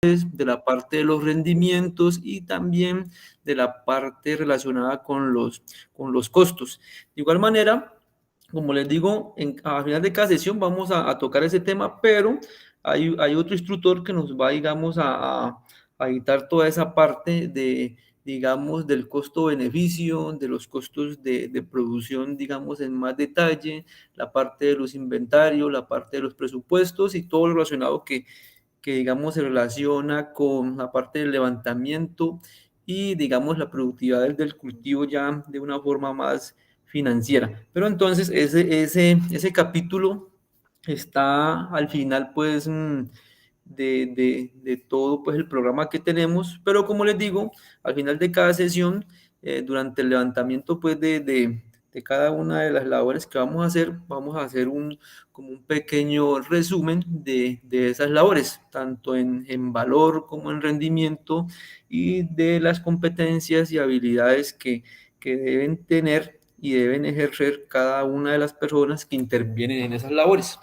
de la parte de los rendimientos y también de la parte relacionada con los costos. De igual manera, como les digo, a final de cada sesión vamos a tocar ese tema, pero hay otro instructor que nos va, digamos, a editar toda esa parte de, digamos, del costo-beneficio, de los costos de producción, digamos, en más detalle, la parte de los inventarios, la parte de los presupuestos y todo lo relacionado que digamos se relaciona con la parte del levantamiento y digamos la productividad del cultivo ya de una forma más financiera. Pero entonces ese capítulo está al final pues de todo pues el programa que tenemos, pero como les digo, al final de cada sesión, durante el levantamiento pues de cada una de las labores que vamos a hacer como un pequeño resumen de esas labores, tanto en valor como en rendimiento y de las competencias y habilidades que deben tener y deben ejercer cada una de las personas que intervienen en esas labores.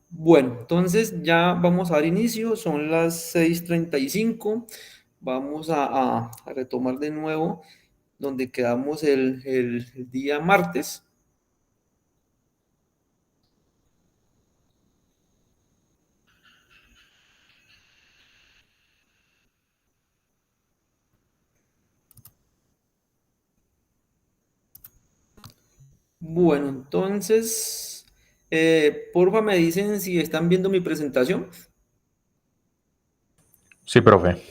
Bueno, entonces ya vamos a dar inicio, son las 6:35. Vamos a retomar de nuevo donde quedamos el día martes. Bueno, entonces, porfa, me dicen si están viendo mi presentación. Sí, profe.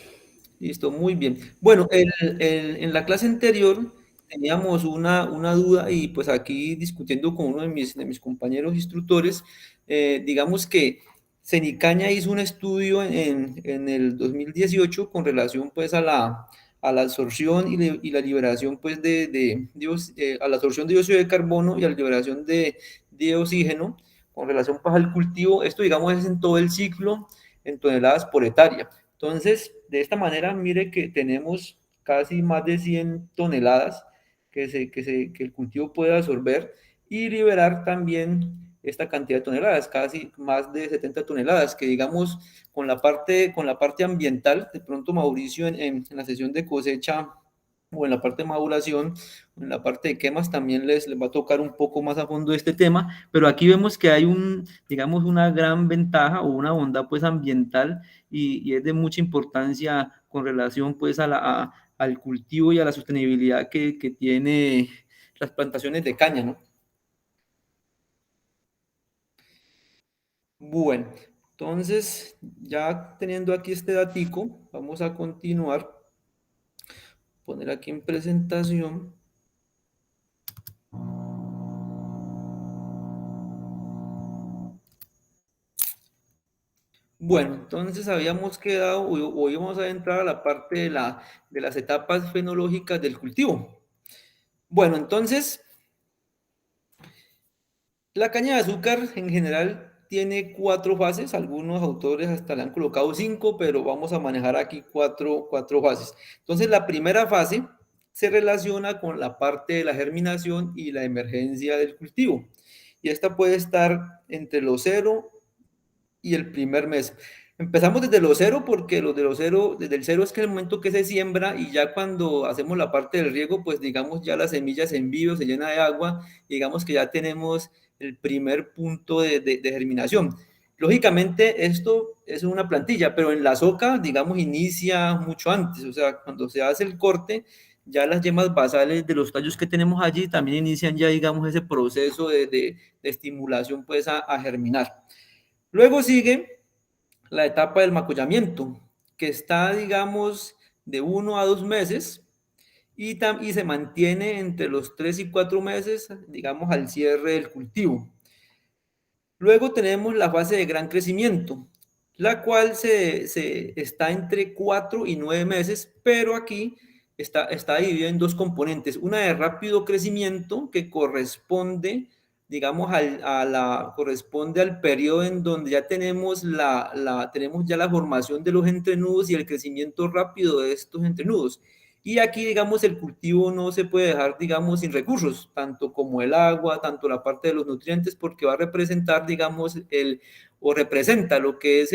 Listo, muy bien. Bueno, en la clase anterior teníamos una duda y pues aquí discutiendo con uno de mis compañeros instructores, digamos que Cenicaña hizo un estudio en el 2018 con relación pues a la absorción y la liberación pues a la absorción de dióxido de carbono y a la liberación de oxígeno con relación pues al cultivo. Esto digamos es en todo el ciclo en toneladas por hectárea. Entonces, de esta manera, mire que tenemos casi más de 100 toneladas que el cultivo puede absorber y liberar también esta cantidad de toneladas, casi más de 70 toneladas, que digamos con la parte ambiental, de pronto Mauricio en la sesión de cosecha o en la parte de maduración, o en la parte de quemas también les va a tocar un poco más a fondo este tema, pero aquí vemos que hay digamos, una gran ventaja o una bondad pues ambiental y es de mucha importancia con relación pues al cultivo y a la sostenibilidad que tiene las plantaciones de caña, ¿no? Bueno, entonces ya teniendo aquí este datico, vamos a continuar, poner aquí en presentación. Bueno, entonces habíamos quedado, hoy vamos a entrar a la parte de las etapas fenológicas del cultivo. Bueno, entonces la caña de azúcar en general tiene cuatro fases, algunos autores hasta le han colocado cinco, pero vamos a manejar aquí cuatro fases. Entonces la primera fase se relaciona con la parte de la germinación y la emergencia del cultivo. Y esta puede estar entre los 0 y el primer mes. Empezamos desde los 0 porque desde el 0 es que el momento que se siembra y ya cuando hacemos la parte del riego, pues digamos ya la semilla se envió, se llena de agua, digamos que ya tenemos el primer punto de germinación. Lógicamente esto es una plantilla, pero en la soca, digamos, inicia mucho antes, o sea, cuando se hace el corte, ya las yemas basales de los tallos que tenemos allí también inician ya, digamos, ese proceso de estimulación pues a germinar. Luego sigue la etapa del macollamiento, que está, digamos, de 1 a 2 meses y se mantiene entre los 3 y 4 meses, digamos, al cierre del cultivo. Luego tenemos la fase de gran crecimiento, la cual está entre 4 y 9 meses, pero aquí está dividida en dos componentes. Una de rápido crecimiento que corresponde digamos, corresponde al periodo en donde ya tenemos tenemos ya la formación de los entrenudos y el crecimiento rápido de estos entrenudos. Y aquí, digamos, el cultivo no se puede dejar, digamos, sin recursos, tanto como el agua, tanto la parte de los nutrientes, porque va a representar, digamos, o representa lo que es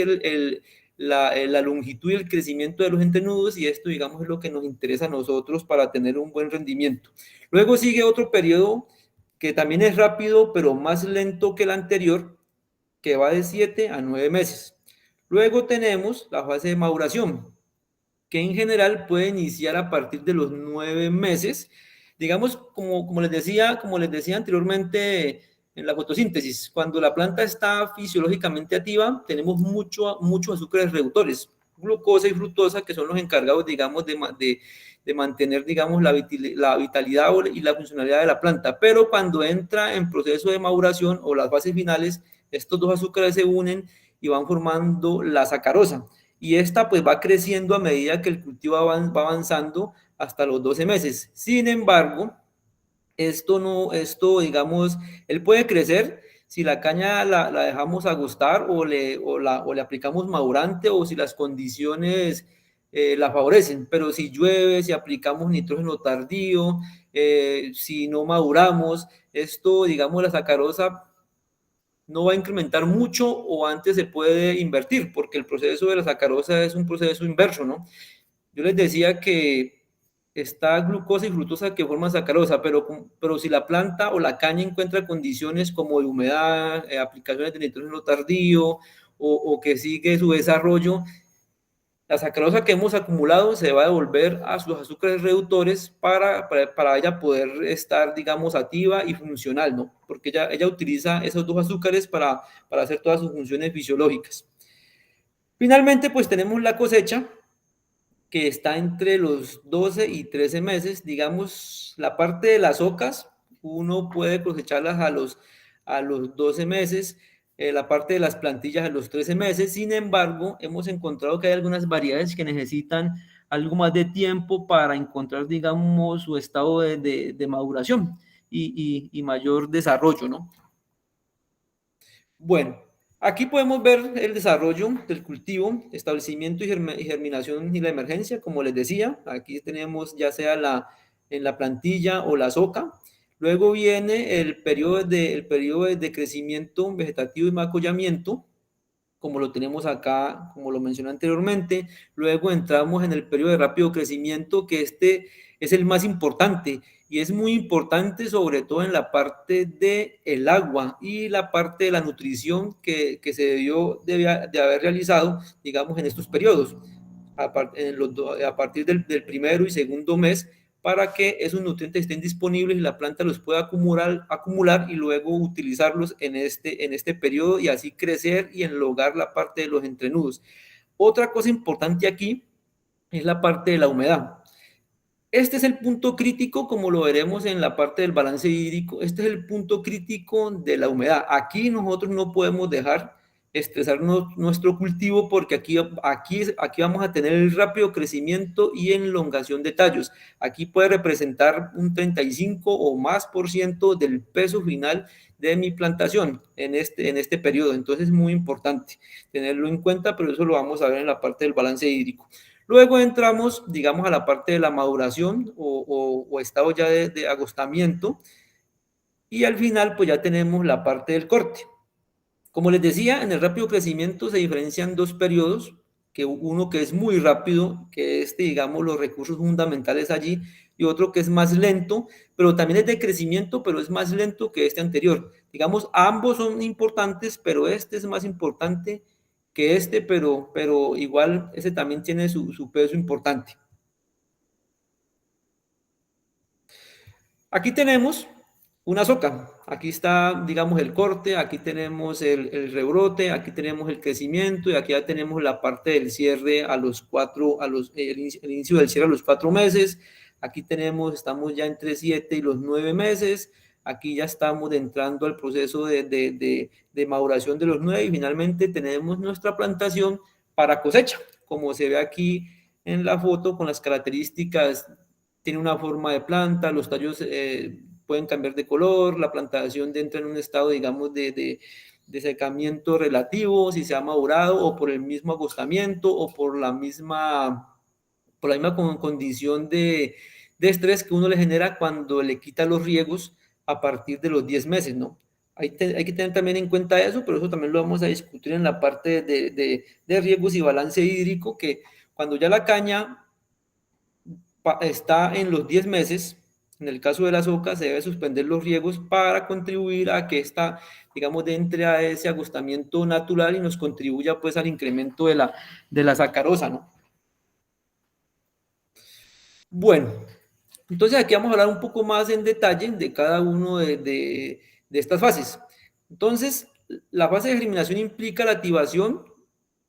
la longitud y el crecimiento de los entrenudos, y esto, digamos, es lo que nos interesa a nosotros para tener un buen rendimiento. Luego sigue otro periodo que también es rápido, pero más lento que el anterior, que va de 7 a 9 meses. Luego tenemos la fase de maduración, que en general puede iniciar a partir de los 9 meses. Digamos, como les decía anteriormente en la fotosíntesis, cuando la planta está fisiológicamente activa, tenemos muchos azúcares reductores, glucosa y fructosa, que son los encargados, digamos, de mantener, digamos, la vitalidad y la funcionalidad de la planta. Pero cuando entra en proceso de maduración o las fases finales, estos dos azúcares se unen y van formando la sacarosa, y esta pues va creciendo a medida que el cultivo va avanzando hasta los 12 meses. Sin embargo, esto digamos, él puede crecer si la caña la dejamos agostar o le aplicamos madurante, o si las condiciones la favorecen, pero si llueve, si aplicamos nitrógeno tardío, si no maduramos, esto, digamos, la sacarosa no va a incrementar mucho, o antes se puede invertir, porque el proceso de la sacarosa es un proceso inverso, ¿no? Yo les decía que está glucosa y fructosa que forman sacarosa, pero si la planta o la caña encuentra condiciones como de humedad, aplicaciones de nitrógeno tardío, o que sigue su desarrollo, la sacarosa que hemos acumulado se va a devolver a sus azúcares reductores para ella poder estar, digamos, activa y funcional, ¿no? Porque ella utiliza esos dos azúcares para hacer todas sus funciones fisiológicas. Finalmente, pues tenemos la cosecha, que está entre los 12 y 13 meses. Digamos, la parte de las ocas, uno puede cosecharlas a los 12 meses, la parte de las plantillas a los 13 meses. Sin embargo, hemos encontrado que hay algunas variedades que necesitan algo más de tiempo para encontrar, digamos, su estado de maduración y mayor desarrollo, ¿no? Bueno, aquí podemos ver el desarrollo del cultivo, establecimiento y germinación y la emergencia, como les decía. Aquí tenemos ya sea en la plantilla o la soca. Luego viene el periodo de crecimiento vegetativo y macollamiento, como lo tenemos acá, como lo mencioné anteriormente. Luego entramos en el periodo de rápido crecimiento, que este es el más importante, y es muy importante sobre todo en la parte del agua y la parte de la nutrición que se de haber realizado, digamos, en estos periodos, a partir del primero y segundo mes, para que esos nutrientes estén disponibles y la planta los pueda acumular y luego utilizarlos en este periodo, y así crecer y enlogar la parte de los entrenudos. Otra cosa importante aquí es la parte de la humedad. Este es el punto crítico, como lo veremos en la parte del balance hídrico. Este es el punto crítico de la humedad. Aquí nosotros no podemos dejar estresarnos nuestro cultivo, porque aquí vamos a tener el rápido crecimiento y elongación de tallos. Aquí puede representar un 35 o más por ciento del peso final de mi plantación en este periodo. Entonces es muy importante tenerlo en cuenta, pero eso lo vamos a ver en la parte del balance hídrico. Luego entramos, digamos, a la parte de la maduración o estado ya de agostamiento, y al final pues ya tenemos la parte del corte. Como les decía, en el rápido crecimiento se diferencian dos periodos, que uno que es muy rápido, que es, digamos, los recursos fundamentales allí, y otro que es más lento, pero también es de crecimiento, pero es más lento que este anterior. Digamos, ambos son importantes, pero este es más importante que este, pero igual ese también tiene su peso importante. Aquí tenemos una soca. Aquí está, digamos, el corte, aquí tenemos el rebrote, aquí tenemos el crecimiento, y aquí ya tenemos la parte del cierre a los el inicio del cierre a los 4 meses. Aquí estamos ya entre 7 y los 9 meses. Aquí ya estamos entrando al proceso de maduración de los 9, y finalmente tenemos nuestra plantación para cosecha, como se ve aquí en la foto con las características. Tiene una forma de planta, los tallos pueden cambiar de color, la plantación entra en un estado, digamos, de secamiento relativo, si se ha madurado, o por el mismo agostamiento, o por la misma condición de estrés que uno le genera cuando le quita los riegos a partir de los 10 meses, ¿no? Hay que tener también en cuenta eso, pero eso también lo vamos a discutir en la parte de riegos y balance hídrico, que cuando ya la caña está en los 10 meses, en el caso de la soca, se debe suspender los riegos para contribuir a que esta, digamos, entre a ese agostamiento natural y nos contribuya pues al incremento de la sacarosa, ¿no? Bueno, entonces aquí vamos a hablar un poco más en detalle de cada uno de estas fases. Entonces, la fase de germinación implica la activación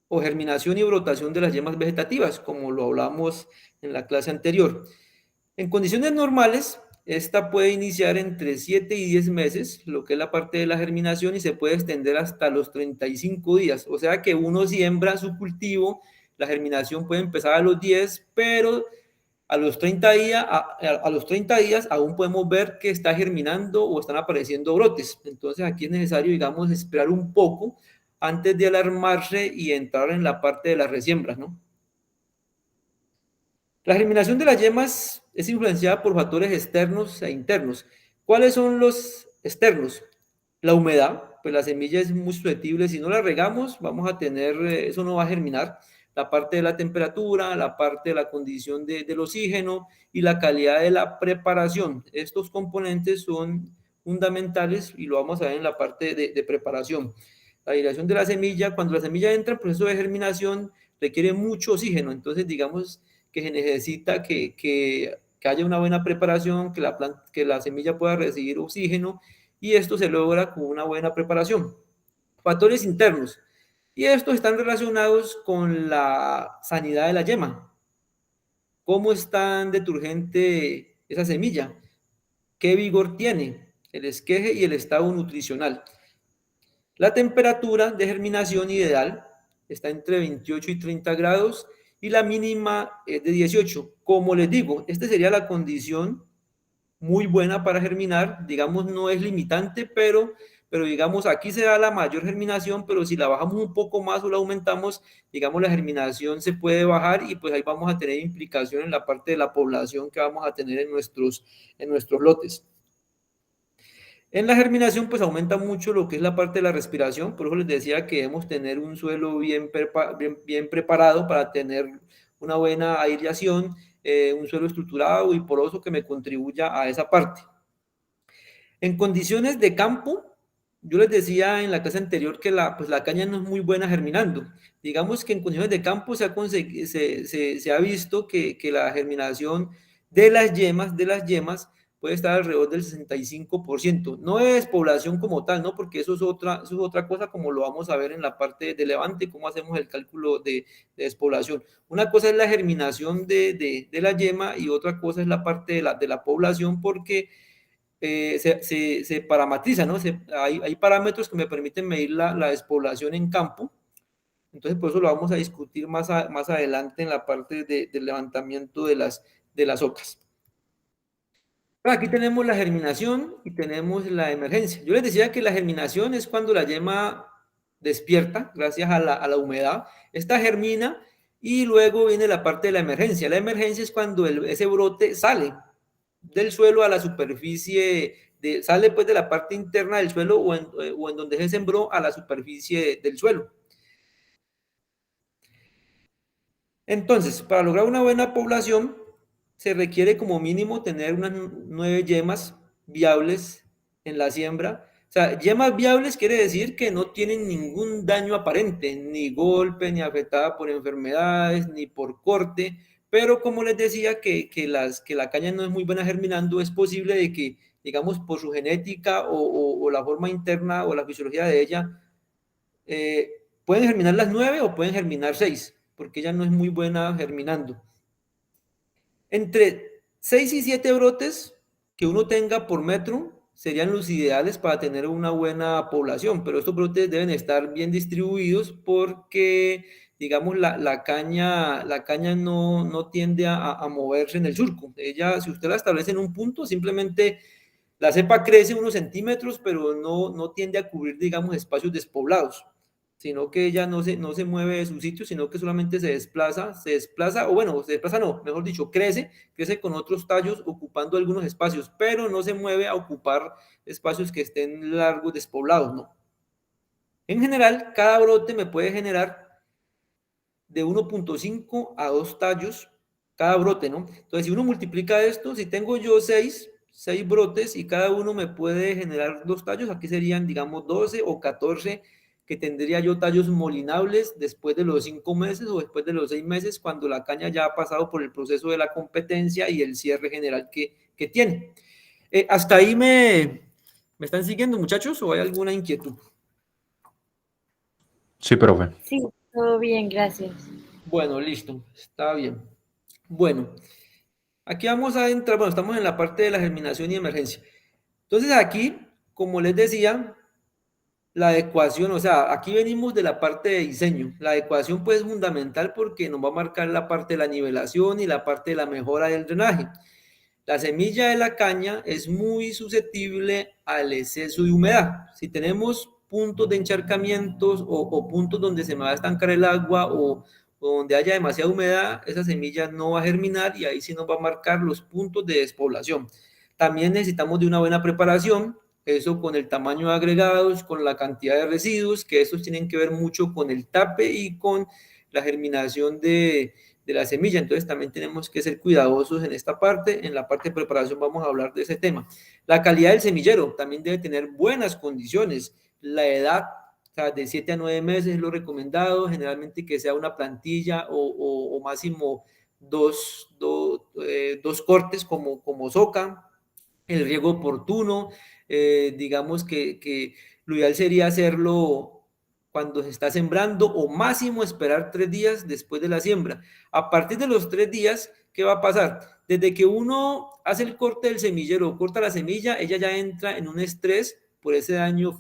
o germinación y brotación de las yemas vegetativas, como lo hablamos en la clase anterior. En condiciones normales, esta puede iniciar entre 7 y 10 meses, lo que es la parte de la germinación, y se puede extender hasta los 35 días. O sea que uno siembra su cultivo, la germinación puede empezar a los 10, pero a los 30 días, a los 30 días aún podemos ver que está germinando o están apareciendo brotes. Entonces aquí es necesario, digamos, esperar un poco antes de alarmarse y entrar en la parte de las resiembras, ¿no? La germinación de las yemas es influenciada por factores externos e internos. ¿Cuáles son los externos? La humedad, pues la semilla es muy susceptible, si no la regamos, vamos a tener, eso no va a germinar. La parte de la temperatura, la parte de la condición del oxígeno y la calidad de la preparación. Estos componentes son fundamentales y lo vamos a ver en la parte de preparación. La dirección de la semilla, cuando la semilla entra en proceso de germinación, requiere mucho oxígeno, entonces digamos que se necesita que haya una buena preparación, que la semilla pueda recibir oxígeno, y esto se logra con una buena preparación. Factores internos. Y estos están relacionados con la sanidad de la yema. ¿Cómo está de turgente esa semilla? ¿Qué vigor tiene? El esqueje y el estado nutricional. La temperatura de germinación ideal está entre 28 y 30 grados y la mínima es de 18. Como les digo, esta sería la condición muy buena para germinar, digamos, no es limitante, pero digamos, aquí se da la mayor germinación, pero si la bajamos un poco más o la aumentamos, digamos, la germinación se puede bajar y pues ahí vamos a tener implicación en la parte de la población que vamos a tener en nuestros lotes. En la germinación, pues aumenta mucho lo que es la parte de la respiración, por eso les decía que debemos tener un suelo bien preparado para tener una buena aireación, un suelo estructurado y poroso que me contribuya a esa parte. En condiciones de campo, yo les decía en la clase anterior que pues la caña no es muy buena germinando. Digamos que en condiciones de campo se ha visto que la germinación de las yemas puede estar alrededor del 65%. No es población como tal, ¿no? Porque eso es otra cosa, como lo vamos a ver en la parte de levante, cómo hacemos el cálculo de despoblación. Una cosa es la germinación de la yema y otra cosa es la parte de la población, porque se parametriza, ¿no? Hay parámetros que me permiten medir la despoblación en campo. Entonces, por eso lo vamos a discutir más adelante en la parte del levantamiento de las ocas. Aquí tenemos la germinación y tenemos la emergencia. Yo les decía que la germinación es cuando la yema despierta gracias a la humedad. Esta germina y luego viene la parte de la emergencia. La emergencia es cuando ese brote sale del suelo a la superficie, sale pues de la parte interna del suelo o en donde se sembró a la superficie del suelo. Entonces, para lograr una buena población, se requiere como mínimo tener unas 9 yemas viables en la siembra. O sea, yemas viables quiere decir que no tienen ningún daño aparente, ni golpe, ni afectada por enfermedades, ni por corte. Pero como les decía que la caña no es muy buena germinando, es posible de que, digamos, por su genética o la forma interna o la fisiología de ella, pueden germinar las 9 o pueden germinar 6 porque ella no es muy buena germinando. Entre 6 y 7 brotes que uno tenga por metro serían los ideales para tener una buena población, pero estos brotes deben estar bien distribuidos porque, digamos, la caña no tiende a moverse en el surco. Ella, si usted la establece en un punto, simplemente La cepa crece unos centímetros, pero no tiende a cubrir, digamos, espacios despoblados, sino que ella no se mueve de su sitio, sino que solamente o bueno, se desplaza no, mejor dicho, crece con otros tallos ocupando algunos espacios, pero no se mueve a ocupar espacios que estén largos, despoblados, no. En general, cada brote me puede generar de 1,5 a 2 tallos cada brote, ¿no? Entonces, si uno multiplica esto, si tengo yo 6 brotes y cada uno me puede generar 2 tallos, aquí serían, digamos, 12 o 14 que tendría yo tallos molinables después de los 5 meses o después de los 6 meses, cuando la caña ya ha pasado por el proceso de la competencia y el cierre general que tiene. ¿Hasta ahí me están siguiendo, muchachos, o hay alguna inquietud? Sí, profe. Sí, todo bien, gracias. Bueno, listo, está bien. Bueno, aquí vamos a entrar, bueno, estamos en la parte de la germinación y emergencia. Entonces aquí, como les decía, la adecuación, o sea, aquí venimos de la parte de diseño. La adecuación pues es fundamental porque nos va a marcar la parte de la nivelación y la parte de la mejora del drenaje. La semilla de la caña es muy susceptible al exceso de humedad. Si tenemos puntos de encharcamientos o puntos donde se me va a estancar el agua o donde haya demasiada humedad, esa semilla no va a germinar y ahí sí nos va a marcar los puntos de despoblación. También necesitamos de una buena preparación, eso con el tamaño de agregados, con la cantidad de residuos, que esos tienen que ver mucho con el tape y con la germinación de la semilla. Entonces también tenemos que ser cuidadosos en esta parte. En la parte de preparación vamos a hablar de ese tema. La calidad del semillero también debe tener buenas condiciones. La edad, o sea, de 7 a 9 meses es lo recomendado, generalmente que sea una plantilla o máximo dos cortes como soca, el riego oportuno, digamos que lo ideal sería hacerlo cuando se está sembrando o máximo esperar 3 días después de la siembra. A partir de los 3 días, ¿qué va a pasar? Desde que uno hace el corte del semillero o corta la semilla, ella ya entra en un estrés por ese daño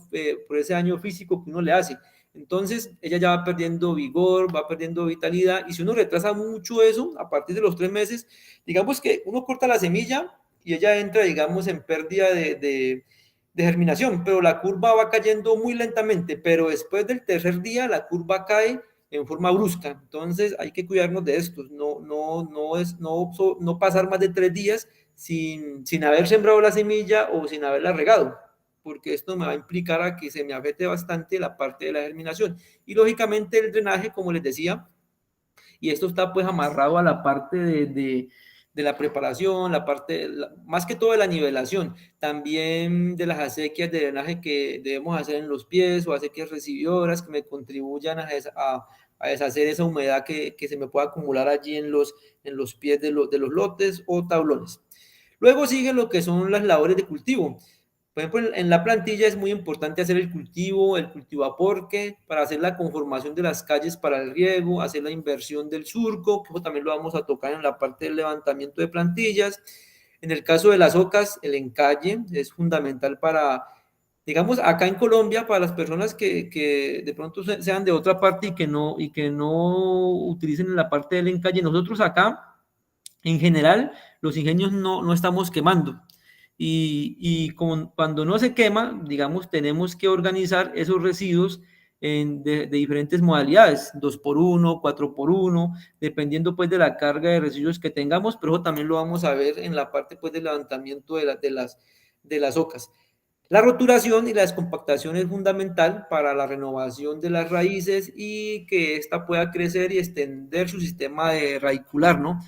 físico que uno le hace. Entonces, ella ya va perdiendo vigor, va perdiendo vitalidad, y si uno retrasa mucho eso, a partir de los 3 meses, digamos que uno corta la semilla y ella entra, digamos, en pérdida de germinación, pero la curva va cayendo muy lentamente, pero después del tercer día la curva cae en forma brusca. Entonces hay que cuidarnos de esto, no pasar más de 3 días sin haber sembrado la semilla o sin haberla regado, porque esto me va a implicar a que se me afecte bastante la parte de la germinación. Y lógicamente el drenaje, como les decía, y esto está pues amarrado a la parte de la preparación, más que todo de la nivelación, también de las acequias de drenaje que debemos hacer en los pies o acequias recibidoras que me contribuyan a deshacer esa humedad que se me pueda acumular allí en los pies de los lotes o tablones. Luego sigue lo que son las labores de cultivo. Por ejemplo, en la plantilla es muy importante hacer el cultivo aporque, para hacer la conformación de las calles para el riego, hacer la inversión del surco, que eso también lo vamos a tocar en la parte del levantamiento de plantillas. En el caso de las ocas, el encalle es fundamental para, digamos, acá en Colombia, para las personas que de pronto sean de otra parte y que no utilicen la parte del encalle. Nosotros acá, en general, los ingenios no estamos quemando. Cuando no se quema, digamos, tenemos que organizar esos residuos de diferentes modalidades, 2x1, 4x1, dependiendo pues de la carga de residuos que tengamos, pero eso también lo vamos a ver en la parte pues del levantamiento de las ocas. La roturación y la descompactación es fundamental para la renovación de las raíces y que ésta pueda crecer y extender su sistema de radicular, ¿no?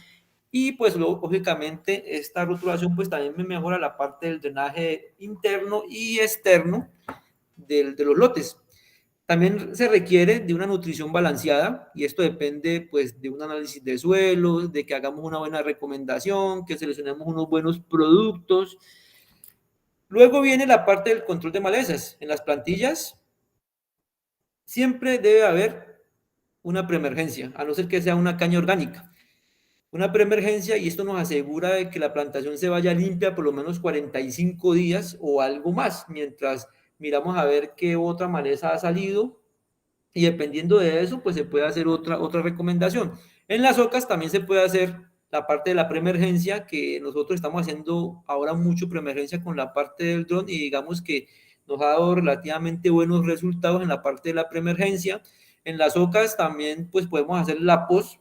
Y pues lógicamente esta rotulación pues también me mejora la parte del drenaje interno y externo de los lotes. También se requiere de una nutrición balanceada y esto depende pues de un análisis de suelos, de que hagamos una buena recomendación, que seleccionemos unos buenos productos. Luego viene la parte del control de malezas. En las plantillas siempre debe haber una preemergencia, a no ser que sea una caña orgánica. Una preemergencia, y esto nos asegura de que la plantación se vaya limpia por lo menos 45 días o algo más, mientras miramos a ver qué otra maleza ha salido, y dependiendo de eso, pues se puede hacer otra recomendación. En las ocas también se puede hacer la parte de la preemergencia, que nosotros estamos haciendo ahora mucho preemergencia con la parte del dron y digamos que nos ha dado relativamente buenos resultados en la parte de la preemergencia. En las ocas también pues podemos hacer la post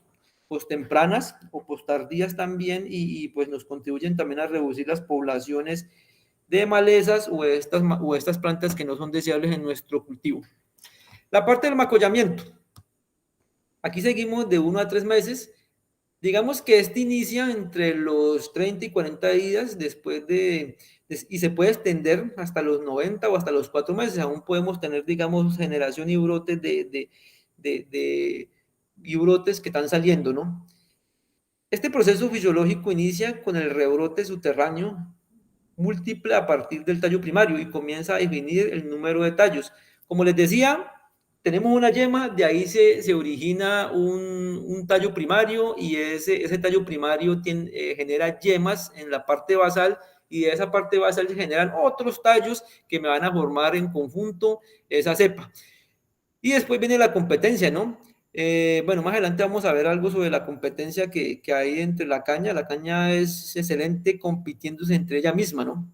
tempranas o post tardías también pues nos contribuyen también a reducir las poblaciones de malezas o estas plantas que no son deseables en nuestro cultivo. La parte del macollamiento. Aquí seguimos de 1 a 3 meses. Digamos que este inicia entre los 30 y 40 días y se puede extender hasta los 90 o hasta los 4 meses. Aún podemos tener, digamos, generación y brotes y brotes que están saliendo, ¿no? Este proceso fisiológico inicia con el rebrote subterráneo múltiple a partir del tallo primario y comienza a definir el número de tallos. Como les decía, tenemos una yema, de ahí se origina un tallo primario y ese tallo primario genera yemas en la parte basal y de esa parte basal se generan otros tallos que me van a formar en conjunto esa cepa. Y después viene la competencia, ¿no? Bueno, más adelante vamos a ver algo sobre la competencia que hay entre la caña. La caña es excelente compitiéndose entre ella misma, ¿no?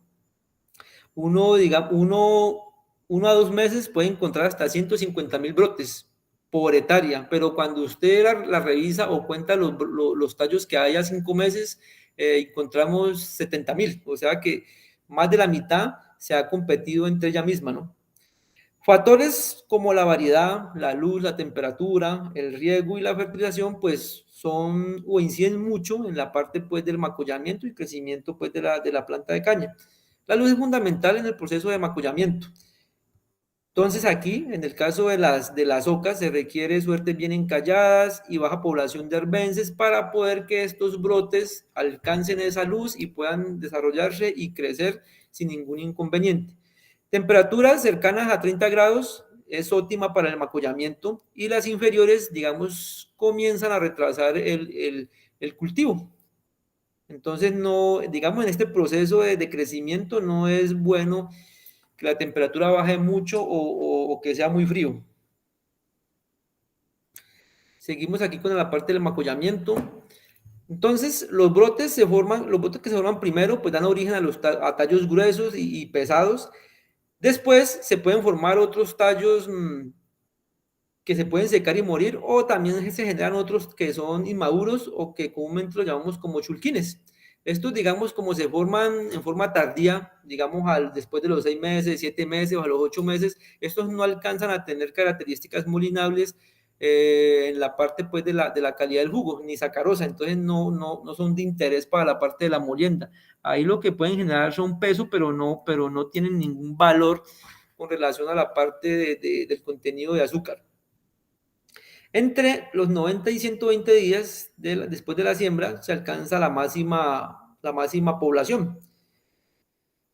Uno a 2 meses puede encontrar hasta 150.000 brotes por hectárea, pero cuando usted la revisa o cuenta los tallos que hay a 5 meses, encontramos 70.000, o sea que más de la mitad se ha competido entre ella misma, ¿no? Factores como la variedad, la luz, la temperatura, el riego y la fertilización, pues son o inciden mucho en la parte pues del macollamiento y crecimiento pues de la planta de caña. La luz es fundamental en el proceso de macollamiento. Entonces aquí, en el caso de las ocas, se requiere suertes bien encalladas y baja población de arbences para poder que estos brotes alcancen esa luz y puedan desarrollarse y crecer sin ningún inconveniente. Temperaturas cercanas a 30 grados es óptima para el macollamiento y las inferiores, digamos, comienzan a retrasar el cultivo. Entonces, no, digamos, en este proceso de crecimiento no es bueno que la temperatura baje mucho o que sea muy frío. Seguimos aquí con la parte del macollamiento. Entonces, los brotes que se forman primero, pues dan origen a tallos gruesos y pesados. Después se pueden formar otros tallos que se pueden secar y morir, o también se generan otros que son inmaduros o que comúnmente los llamamos como chulquines. Estos, digamos, como se forman en forma tardía, digamos, después de los 6 meses, 7 meses o a los 8 meses, estos no alcanzan a tener características molinables en la parte pues, de la calidad del jugo, ni sacarosa, entonces no son de interés para la parte de la molienda. Ahí lo que pueden generar son peso, pero no tienen ningún valor con relación a la parte del contenido de azúcar. Entre los 90 y 120 días después de la siembra se alcanza la máxima población.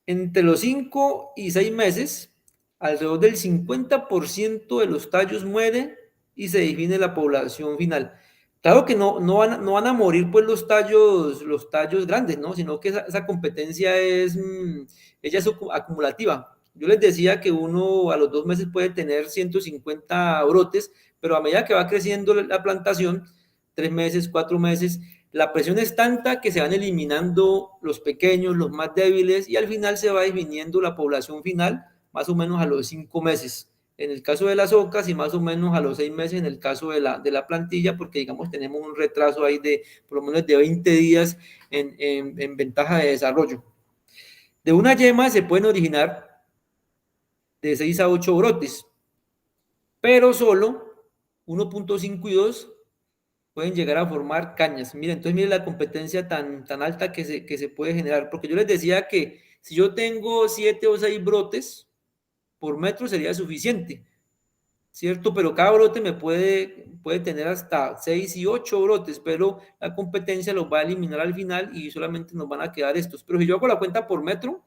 Entre los 5 y 6 meses, alrededor del 50% de los tallos muere y se define la población final. Claro que no van a morir pues los tallos grandes, ¿no? Sino que esa competencia ella es acumulativa. Yo les decía que uno a los 2 meses puede tener 150 brotes, pero a medida que va creciendo la plantación, 3 meses, 4 meses, la presión es tanta que se van eliminando los pequeños, los más débiles, y al final se va definiendo la población final, más o menos a los 5 meses. En el caso de las ocas y más o menos a los 6 meses en el caso de la plantilla, porque digamos tenemos un retraso ahí de por lo menos de 20 días en ventaja de desarrollo. De una yema se pueden originar de 6 a 8 brotes, pero solo 1.5 y 2 pueden llegar a formar cañas. Miren, entonces miren la competencia tan alta que se puede generar, porque yo les decía que si yo tengo 7 o 6 brotes por metro sería suficiente, ¿cierto? Pero cada brote me puede tener hasta 6 y 8 brotes, pero la competencia los va a eliminar al final y solamente nos van a quedar estos. Pero si yo hago la cuenta por metro,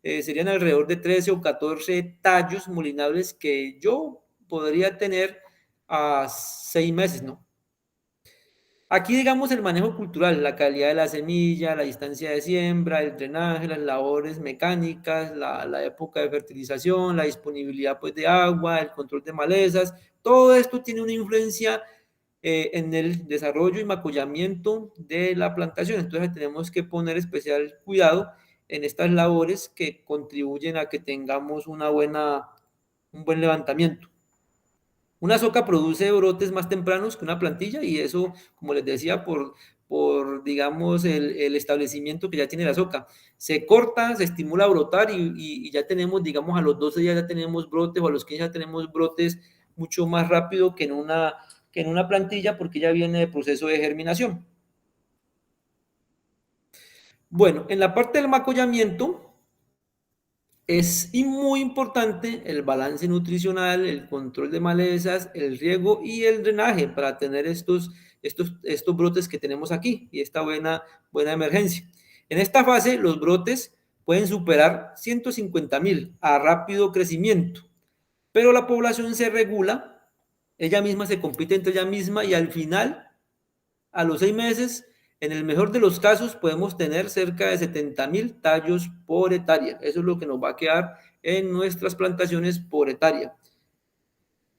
serían alrededor de 13 o 14 tallos molinables que yo podría tener a 6 meses, ¿no? Aquí, digamos, el manejo cultural, la calidad de la semilla, la distancia de siembra, el drenaje, las labores mecánicas, la época de fertilización, la disponibilidad pues, de agua, el control de malezas, todo esto tiene una influencia en el desarrollo y macollamiento de la plantación. Entonces tenemos que poner especial cuidado en estas labores que contribuyen a que tengamos un buen levantamiento. Una soca produce brotes más tempranos que una plantilla y eso, como les decía, por digamos, el establecimiento que ya tiene la soca. Se corta, se estimula a brotar y ya tenemos, digamos, a los 12 días ya tenemos brotes o a los 15 ya tenemos brotes mucho más rápido que en una plantilla porque ya viene de proceso de germinación. Bueno, en la parte del macollamiento, es muy importante el balance nutricional, el control de malezas, el riego y el drenaje para tener estos brotes que tenemos aquí y esta buena emergencia. En esta fase, los brotes pueden superar 150.000 a rápido crecimiento, pero la población se regula, ella misma se compite entre ella misma y al final a los 6 meses, en el mejor de los casos, podemos tener cerca de 70.000 tallos por hectárea. Eso es lo que nos va a quedar en nuestras plantaciones por hectárea.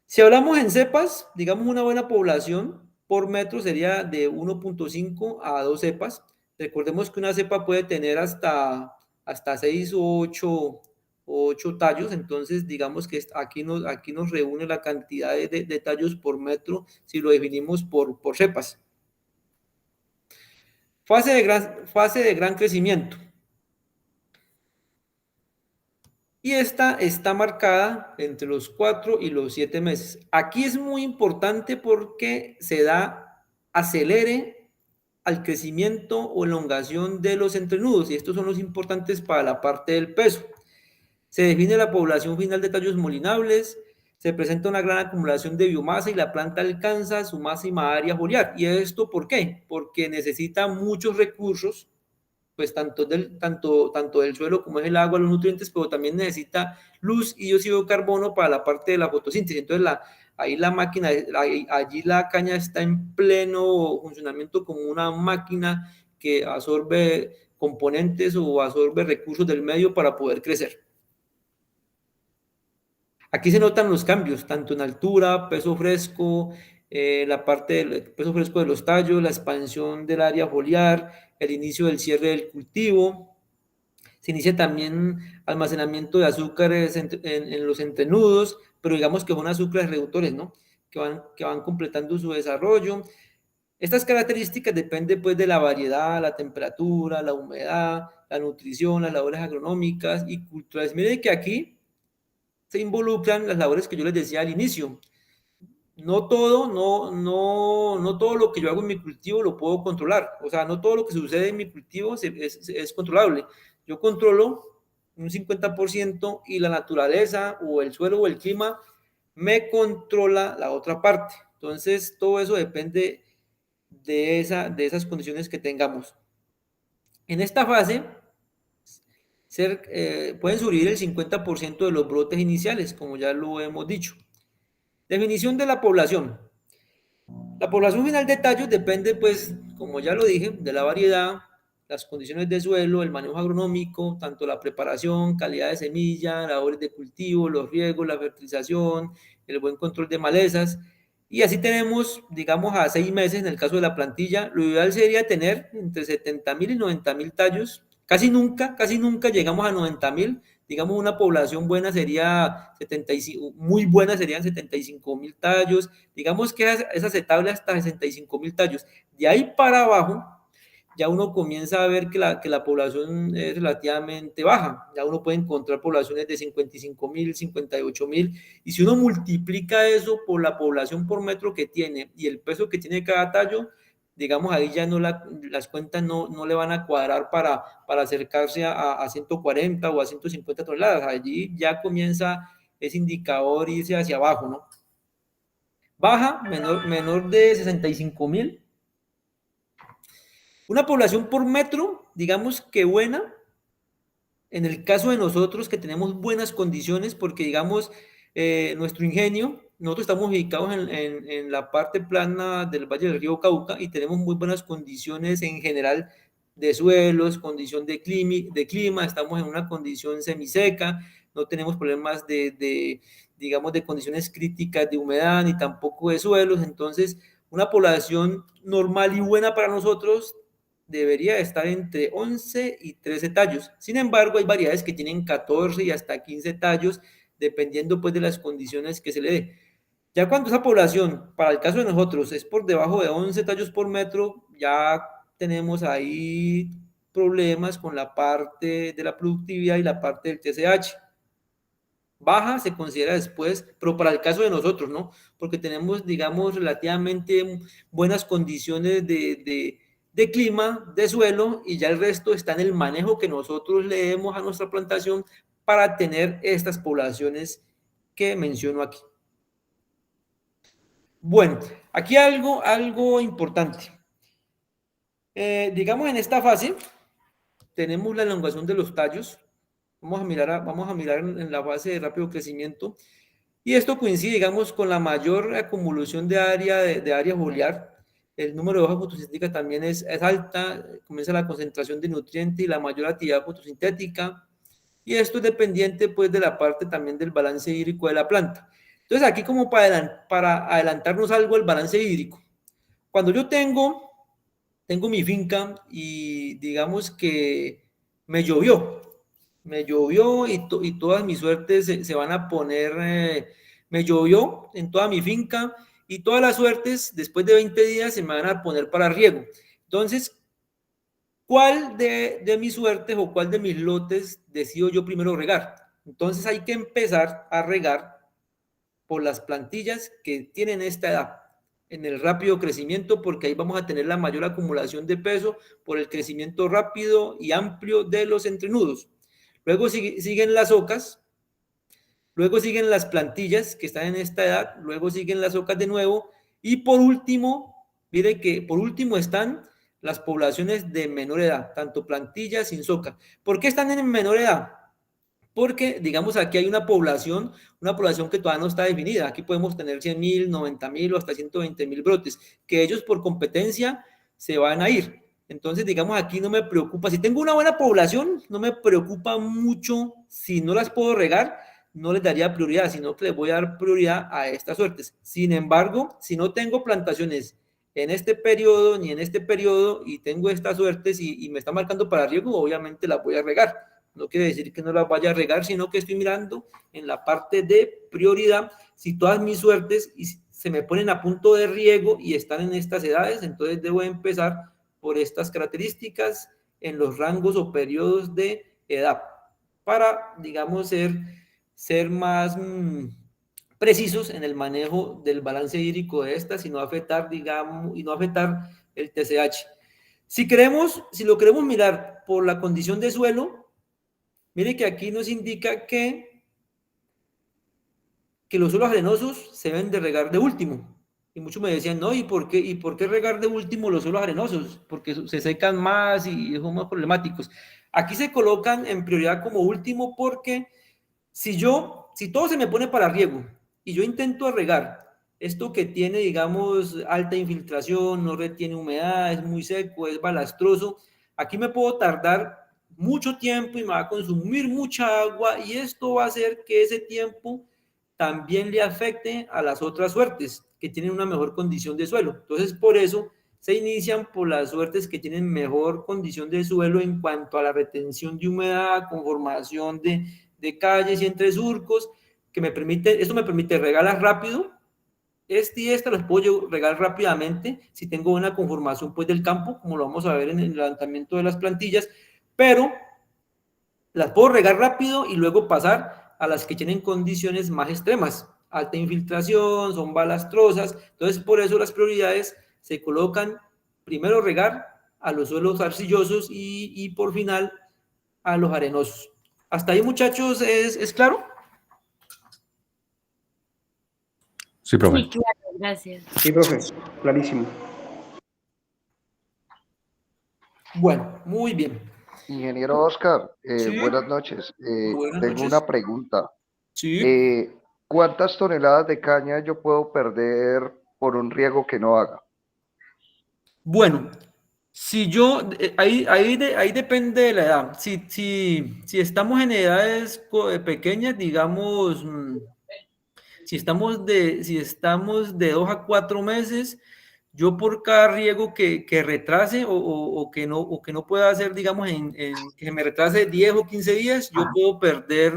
Si hablamos en cepas, digamos una buena población por metro sería de 1.5 a 2 cepas. Recordemos que una cepa puede tener hasta 6 o 8 tallos, entonces digamos que aquí nos reúne la cantidad de tallos por metro si lo definimos por cepas. Fase de gran crecimiento. Y esta está marcada entre los 4 y los 7 meses. Aquí es muy importante porque se da acelere al crecimiento o elongación de los entrenudos y estos son los importantes para la parte del peso. Se define la población final de tallos molinables, se presenta una gran acumulación de biomasa y la planta alcanza su máxima área foliar. ¿Y esto por qué? Porque necesita muchos recursos pues tanto del suelo como es el agua, los nutrientes, pero también necesita luz y dióxido de carbono para la parte de la fotosíntesis. Entonces, ahí la máquina, allí la caña está en pleno funcionamiento como una máquina que absorbe componentes o absorbe recursos del medio para poder crecer. Aquí se notan los cambios, tanto en altura, peso fresco, la parte del peso fresco de los tallos, la expansión del área foliar, el inicio del cierre del cultivo. Se inicia también almacenamiento de azúcares en los entrenudos, pero digamos que son azúcares reductores, ¿no? Que van completando su desarrollo. Estas características dependen pues de la variedad, la temperatura, la humedad, la nutrición, las labores agronómicas y culturales. Miren que aquí se involucran las labores que yo les decía al inicio. No todo lo que yo hago en mi cultivo lo puedo controlar. O sea, no todo lo que sucede en mi cultivo es controlable. Yo controlo un 50% y la naturaleza o el suelo o el clima me controla la otra parte. Entonces, todo eso depende de esas condiciones que tengamos. En esta fase, pueden subir el 50% de los brotes iniciales, como ya lo hemos dicho. Definición de la población. La población final de tallos depende, pues, como ya lo dije, de la variedad, las condiciones de suelo, el manejo agronómico, tanto la preparación, calidad de semilla, labores de cultivo, los riegos, la fertilización, el buen control de malezas. Y así tenemos, digamos, a 6 meses en el caso de la plantilla. Lo ideal sería tener entre 70.000 y 90.000 tallos. Casi nunca llegamos a 90.000. Digamos, una población buena sería 75, muy buena serían 75.000 tallos. Digamos que es aceptable hasta 65.000 tallos. De ahí para abajo, ya uno comienza a ver que la población es relativamente baja. Ya uno puede encontrar poblaciones de 55.000, 58.000. Y si uno multiplica eso por la población por metro que tiene y el peso que tiene cada tallo, digamos, ahí ya las cuentas no le van a cuadrar para acercarse a 140 o a 150 toneladas. Allí ya comienza ese indicador irse hacia abajo, ¿no? Baja, menor de 65.000. Una población por metro, digamos que buena, en el caso de nosotros que tenemos buenas condiciones, porque digamos, nuestro ingenio, nosotros estamos ubicados en la parte plana del Valle del Río Cauca y tenemos muy buenas condiciones en general de suelos, condición de clima, estamos en una condición semiseca, no tenemos problemas digamos, de condiciones críticas de humedad ni tampoco de suelos, entonces Una población normal y buena para nosotros debería estar entre 11 y 13 tallos. Sin embargo, hay variedades que tienen 14 y hasta 15 tallos, dependiendo pues de las condiciones que se le dé. Ya cuando esa población, para el caso de nosotros, es por debajo de 11 tallos por metro, ya tenemos ahí problemas con la parte de la productividad y la parte del TSH. Baja se considera después, pero para el caso de nosotros, ¿no? Porque tenemos, digamos, relativamente buenas condiciones de clima, de suelo, y ya el resto está en el manejo que nosotros le demos a nuestra plantación para tener estas poblaciones que menciono aquí. Bueno, aquí algo importante. Digamos, en esta fase tenemos la elongación de los tallos. Vamos a mirar en la fase de rápido crecimiento. Y esto coincide, digamos, con la mayor acumulación de área foliar. El número de hojas fotosintéticas también es alta, comienza la concentración de nutrientes y la mayor actividad fotosintética. Y esto es dependiente, pues, de la parte también del balance hídrico de la planta. Entonces, aquí como para adelantarnos algo el balance hídrico. Cuando yo tengo mi finca y digamos que me llovió, y todas mis suertes se van a poner, me llovió en toda mi finca y todas las suertes después de 20 días se me van a poner para riego. Entonces, ¿cuál de mis suertes o cuál de mis lotes decido yo primero regar? Entonces hay que empezar a regar por las plantillas que tienen esta edad en el rápido crecimiento, porque ahí vamos a tener la mayor acumulación de peso por el crecimiento rápido y amplio de los entrenudos. Luego siguen las ocas, luego siguen las plantillas que están en esta edad, luego siguen las ocas de nuevo, y por último, mire que por último están las poblaciones de menor edad, tanto plantillas sin soca. ¿Por qué están en menor edad? Porque, digamos, aquí hay una población que todavía no está definida. Aquí podemos tener 100.000, 90.000 o hasta 120.000 brotes, que ellos por competencia se van a ir. Entonces, digamos, aquí no me preocupa. Si tengo una buena población, no me preocupa mucho si no las puedo regar, no les daría prioridad, sino que les voy a dar prioridad a estas suertes. Sin embargo, si no tengo plantaciones en este periodo ni en este periodo y tengo estas suertes y me está marcando para riego, obviamente las voy a regar. No quiere decir que no las vaya a regar, sino que estoy mirando en la parte de prioridad. Si todas mis suertes se me ponen a punto de riego y están en estas edades, entonces debo empezar por estas características en los rangos o periodos de edad para, digamos, ser más precisos en el manejo del balance hídrico de estas y no afectar, digamos, y no afectar el TSH. Si lo queremos mirar por la condición de suelo, mire que aquí nos indica que los suelos arenosos se deben de regar de último. Y muchos me decían, no, ¿y por qué regar de último los suelos arenosos? Porque se secan más y son más problemáticos. Aquí se colocan en prioridad como último porque si todo se me pone para riego y yo intento regar esto que tiene, digamos, alta infiltración, no retiene humedad, es muy seco, es balastroso, aquí me puedo tardar mucho tiempo y me va a consumir mucha agua y esto va a hacer que ese tiempo también le afecte a las otras suertes que tienen una mejor condición de suelo. Entonces, por eso se inician por las suertes que tienen mejor condición de suelo en cuanto a la retención de humedad, conformación de calles y entre surcos, esto me permite regalar rápido. Este y esta los puedo regar rápidamente si tengo una conformación pues del campo, como lo vamos a ver en el levantamiento de las plantillas, pero las puedo regar rápido y luego pasar a las que tienen condiciones más extremas, alta infiltración, son balastrosas, entonces por eso las prioridades se colocan primero regar a los suelos arcillosos y por final a los arenosos. Hasta ahí, muchachos, ¿es claro? Sí, profe. Sí, claro, gracias. Sí, profe, clarísimo. Bueno, muy bien. Ingeniero Oscar, Sí. buenas noches. Buenas Tengo noches. una pregunta. Sí. ¿Cuántas toneladas de caña yo puedo perder por un riego que no haga? Bueno, si yo, ahí depende de la edad. Si estamos en edades pequeñas, digamos, si estamos de 2 a 4 meses, yo por cada riego que retrase o que no pueda hacer, digamos, que me retrase 10 o 15 días, yo puedo perder,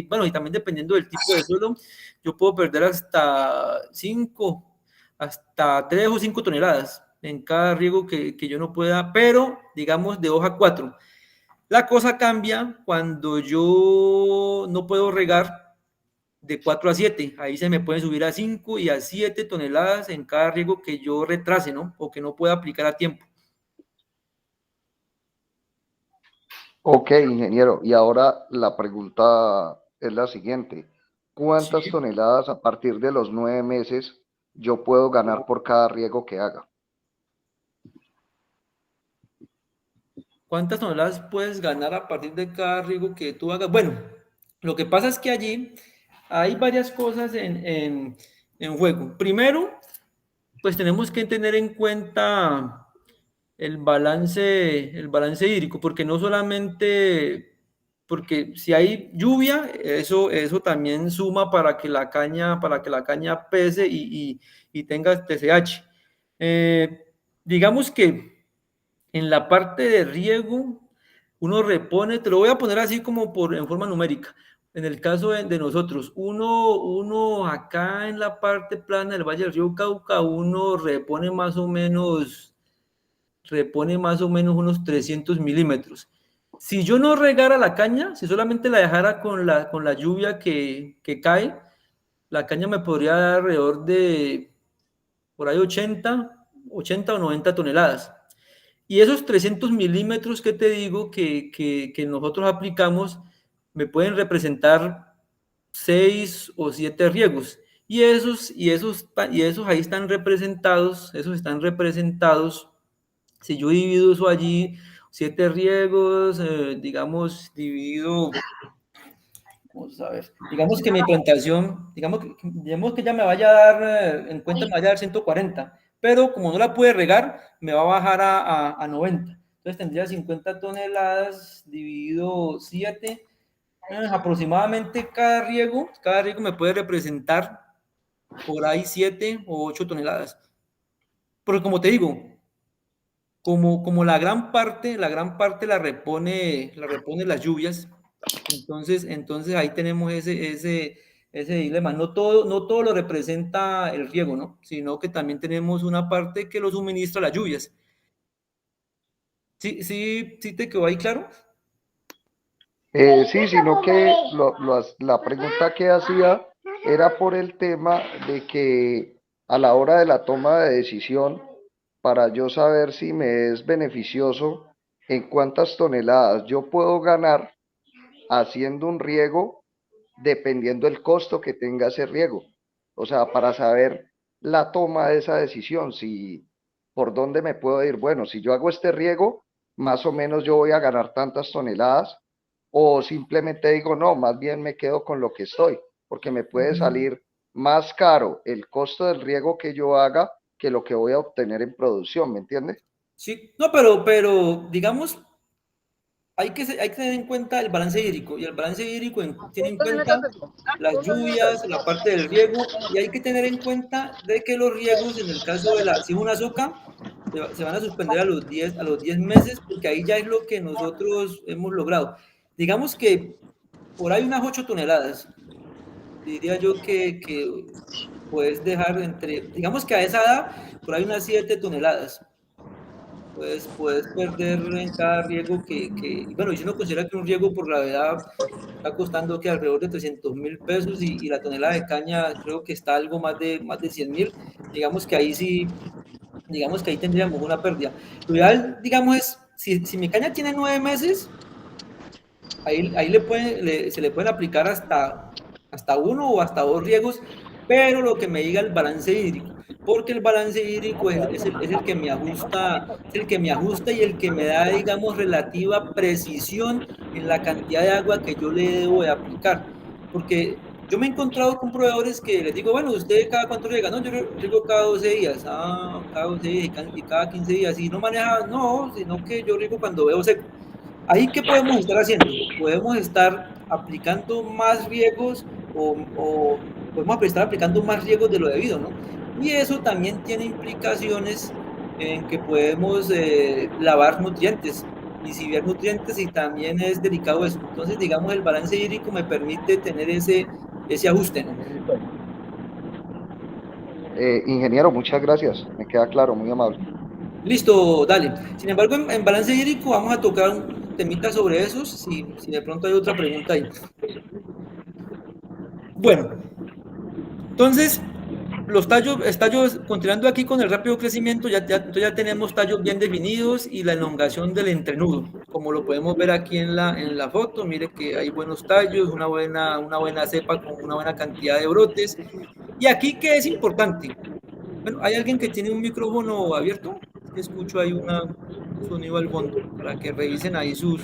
bueno, y también dependiendo del tipo de suelo, yo puedo perder hasta 3 o 5 toneladas en cada riego que yo no pueda, pero digamos de hoja 4. La cosa cambia cuando yo no puedo regar de 4 a 7. Ahí se me pueden subir a 5 y a 7 toneladas en cada riego que yo retrase, ¿no? O que no pueda aplicar a tiempo. Ok, ingeniero. Y ahora la pregunta es la siguiente. ¿Cuántas Sí. toneladas a partir de los 9 meses yo puedo ganar por cada riego que haga? ¿Cuántas toneladas puedes ganar a partir de cada riego que tú hagas? Bueno, lo que pasa es que allí hay varias cosas en juego. Primero, pues tenemos que tener en cuenta el balance hídrico, porque no solamente, porque si hay lluvia, eso también suma para que la caña pese y tenga TCH. Digamos que en la parte de riego, uno repone, te lo voy a poner así como en forma numérica. En el caso de nosotros, uno acá en la parte plana del Valle del Río Cauca, uno repone más o menos unos 300 milímetros. Si yo no regara la caña, si solamente la dejara con la lluvia que cae, la caña me podría dar alrededor de por ahí 80 o 90 toneladas. Y esos 300 milímetros que te digo que nosotros aplicamos me pueden representar 6 o 7 riegos. Y esos ahí están representados. Si yo divido eso allí, 7 riegos, digamos, vamos a ver, digamos que mi plantación, digamos que ya me vaya a dar, en cuenta me vaya a dar 140, pero como no la puede regar, me va a bajar a 90. Entonces tendría 50 toneladas dividido 7, aproximadamente cada riego me puede representar por ahí 7 o 8 toneladas. Porque como te digo, como la gran parte la repone las lluvias. Entonces ahí tenemos ese dilema. No todo lo representa el riego, ¿no? Sino que también tenemos una parte que lo suministra las lluvias. ¿Sí te quedó ahí claro? Sí, sino que la pregunta que hacía era por el tema de que a la hora de la toma de decisión, para yo saber si me es beneficioso, en cuántas toneladas yo puedo ganar haciendo un riego, dependiendo el costo que tenga ese riego. O sea, para saber la toma de esa decisión, si por dónde me puedo ir. Bueno, si yo hago este riego, más o menos yo voy a ganar tantas toneladas, o simplemente digo, no, más bien me quedo con lo que estoy, porque me puede salir más caro el costo del riego que yo haga que lo que voy a obtener en producción, ¿me entiende? Sí, no, pero digamos, hay que tener en cuenta el balance hídrico, y el balance hídrico tiene en cuenta las lluvias, la parte del riego, y hay que tener en cuenta de que los riegos, en el caso si es una soca, se van a suspender a los 10 meses, porque ahí ya es lo que nosotros hemos logrado. Digamos que por ahí unas 8 toneladas, diría yo que puedes dejar digamos que a esa edad, por ahí unas 7 toneladas. Pues puedes perder en cada riego bueno, y si uno considera que un riego por la edad está costando que alrededor de 300.000 pesos y la tonelada de caña creo que está algo más de 100.000, digamos que ahí tendríamos una pérdida. Lo ideal, digamos, es, si mi caña tiene 9 meses, ahí se le pueden aplicar hasta 1 o hasta 2 riegos, pero lo que me diga el balance hídrico, porque el balance hídrico es el que me ajusta y el que me da, digamos, relativa precisión en la cantidad de agua que yo le debo de aplicar. Porque yo me he encontrado con proveedores que les digo, bueno, ¿usted cada cuánto riega? No, yo riego cada 12 días, cada 12 días y cada 15 días, y no maneja, no, sino que yo riego cuando veo seco. Ahí, ¿qué podemos estar haciendo? Podemos estar aplicando más riegos o podemos estar aplicando más riegos de lo debido, ¿no? Y eso también tiene implicaciones en que podemos lavar nutrientes, lisiviar nutrientes y también es delicado eso. Entonces, digamos, el balance hídrico me permite tener ese ajuste, ¿no? Ingeniero, muchas gracias. Me queda claro, muy amable. Listo, dale. Sin embargo, en balance hídrico vamos a tocar un temita sobre esos, si de pronto hay otra pregunta ahí. Bueno, entonces, los tallos, continuando aquí con el rápido crecimiento, ya tenemos tallos bien definidos y la elongación del entrenudo, como lo podemos ver aquí en la foto. Mire que hay buenos tallos, una buena cepa con una buena cantidad de brotes. Y aquí, ¿qué es importante? Bueno, ¿hay alguien que tiene un micrófono abierto? Es que escucho ahí un sonido al fondo, para que revisen ahí sus...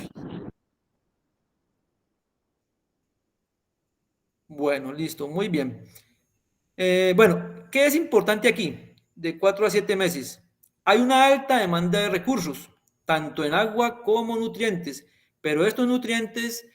Bueno, listo, muy bien. Bueno, ¿qué es importante aquí? De 4 a 7 meses. Hay una alta demanda de recursos, tanto en agua como nutrientes, pero estos nutrientes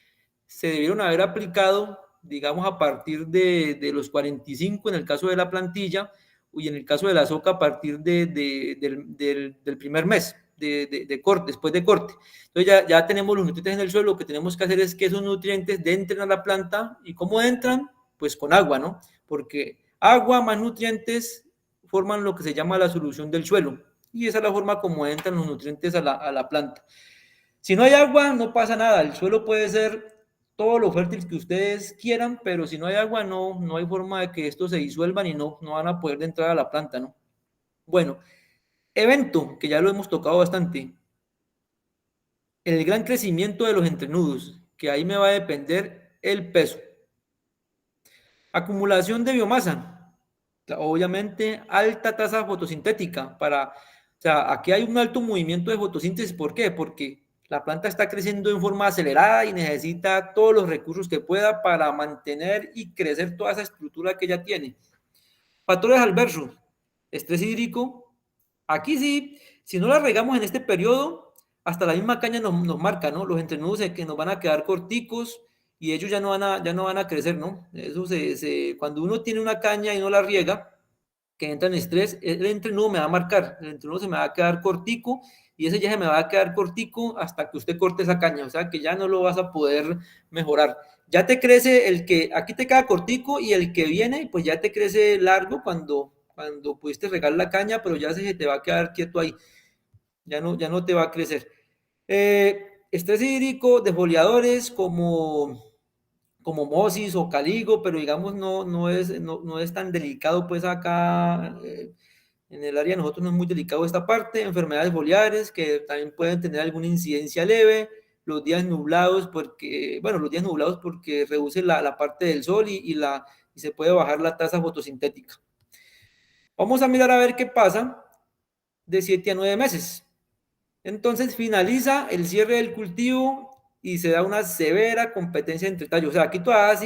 se debieron haber aplicado, digamos, a partir de los 45 en el caso de la plantilla y en el caso de la soca a partir del primer mes de corte, después de corte. Entonces ya tenemos los nutrientes en el suelo, lo que tenemos que hacer es que esos nutrientes entren a la planta y ¿cómo entran? Pues con agua, ¿no? Porque agua más nutrientes forman lo que se llama la solución del suelo y esa es la forma como entran los nutrientes a la planta. Si no hay agua, no pasa nada. El suelo puede ser todo lo fértil que ustedes quieran, pero si no hay agua, no hay forma de que estos se disuelvan y no van a poder entrar a la planta, ¿no? Bueno, evento, que ya lo hemos tocado bastante. El gran crecimiento de los entrenudos, que ahí me va a depender el peso. Acumulación de biomasa, obviamente alta tasa fotosintética o sea, aquí hay un alto movimiento de fotosíntesis, ¿por qué? Porque la planta está creciendo en forma acelerada y necesita todos los recursos que pueda para mantener y crecer toda esa estructura que ya tiene. Factores adversos, estrés hídrico, aquí sí, si no la regamos en este periodo, hasta la misma caña nos marca, ¿no? Los entrenudos que nos van a quedar corticos y ellos ya no van a crecer, ¿no? Eso cuando uno tiene una caña y no la riega, que entra en estrés, el entrenudo me va a marcar, el entrenudo se me va a quedar cortico y ese ya se me va a quedar cortico hasta que usted corte esa caña, o sea que ya no lo vas a poder mejorar. Ya te crece el que aquí te queda cortico y el que viene, pues ya te crece largo cuando pudiste regar la caña, pero ya se te va a quedar quieto ahí, ya no te va a crecer. Estrés hídrico, defoliadores como Mosis o Caligo, pero digamos no es tan delicado pues acá en el área de nosotros no es muy delicado esta parte, enfermedades foliares que también pueden tener alguna incidencia leve, los días nublados porque reduce la parte del sol y se puede bajar la tasa fotosintética. Vamos a mirar a ver qué pasa de 7 a 9 meses. Entonces finaliza el cierre del cultivo y se da una severa competencia entre tallos. O sea, aquí todavía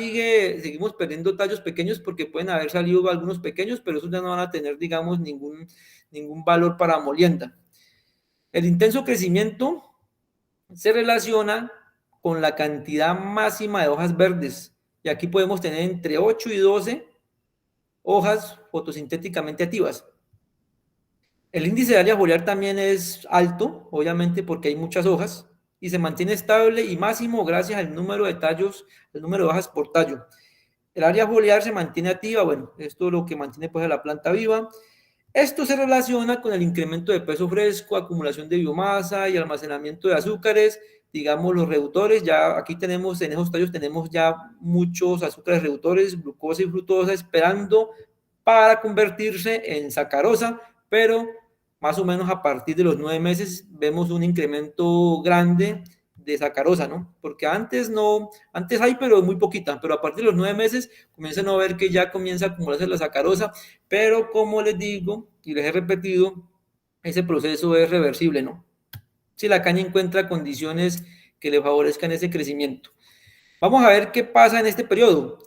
seguimos perdiendo tallos pequeños porque pueden haber salido algunos pequeños, pero esos ya no van a tener, digamos, ningún valor para molienda. El intenso crecimiento se relaciona con la cantidad máxima de hojas verdes. Y aquí podemos tener entre 8 y 12 hojas fotosintéticamente activas. El índice de área foliar también es alto, obviamente porque hay muchas hojas, y se mantiene estable y máximo gracias al número de tallos, el número de hojas por tallo. El área foliar se mantiene activa, bueno, esto es lo que mantiene pues a la planta viva. Esto se relaciona con el incremento de peso fresco, acumulación de biomasa y almacenamiento de azúcares, digamos los reductores, ya aquí tenemos, en esos tallos tenemos ya muchos azúcares reductores, glucosa y fructosa esperando para convertirse en sacarosa, pero más o menos a partir de los 9 meses vemos un incremento grande de sacarosa, ¿no? Porque antes hay, pero muy poquita, pero a partir de los 9 meses comienzan a ver que ya comienza a acumularse la sacarosa, pero como les digo y les he repetido, ese proceso es reversible, ¿no? Si la caña encuentra condiciones que le favorezcan ese crecimiento. Vamos a ver qué pasa en este periodo.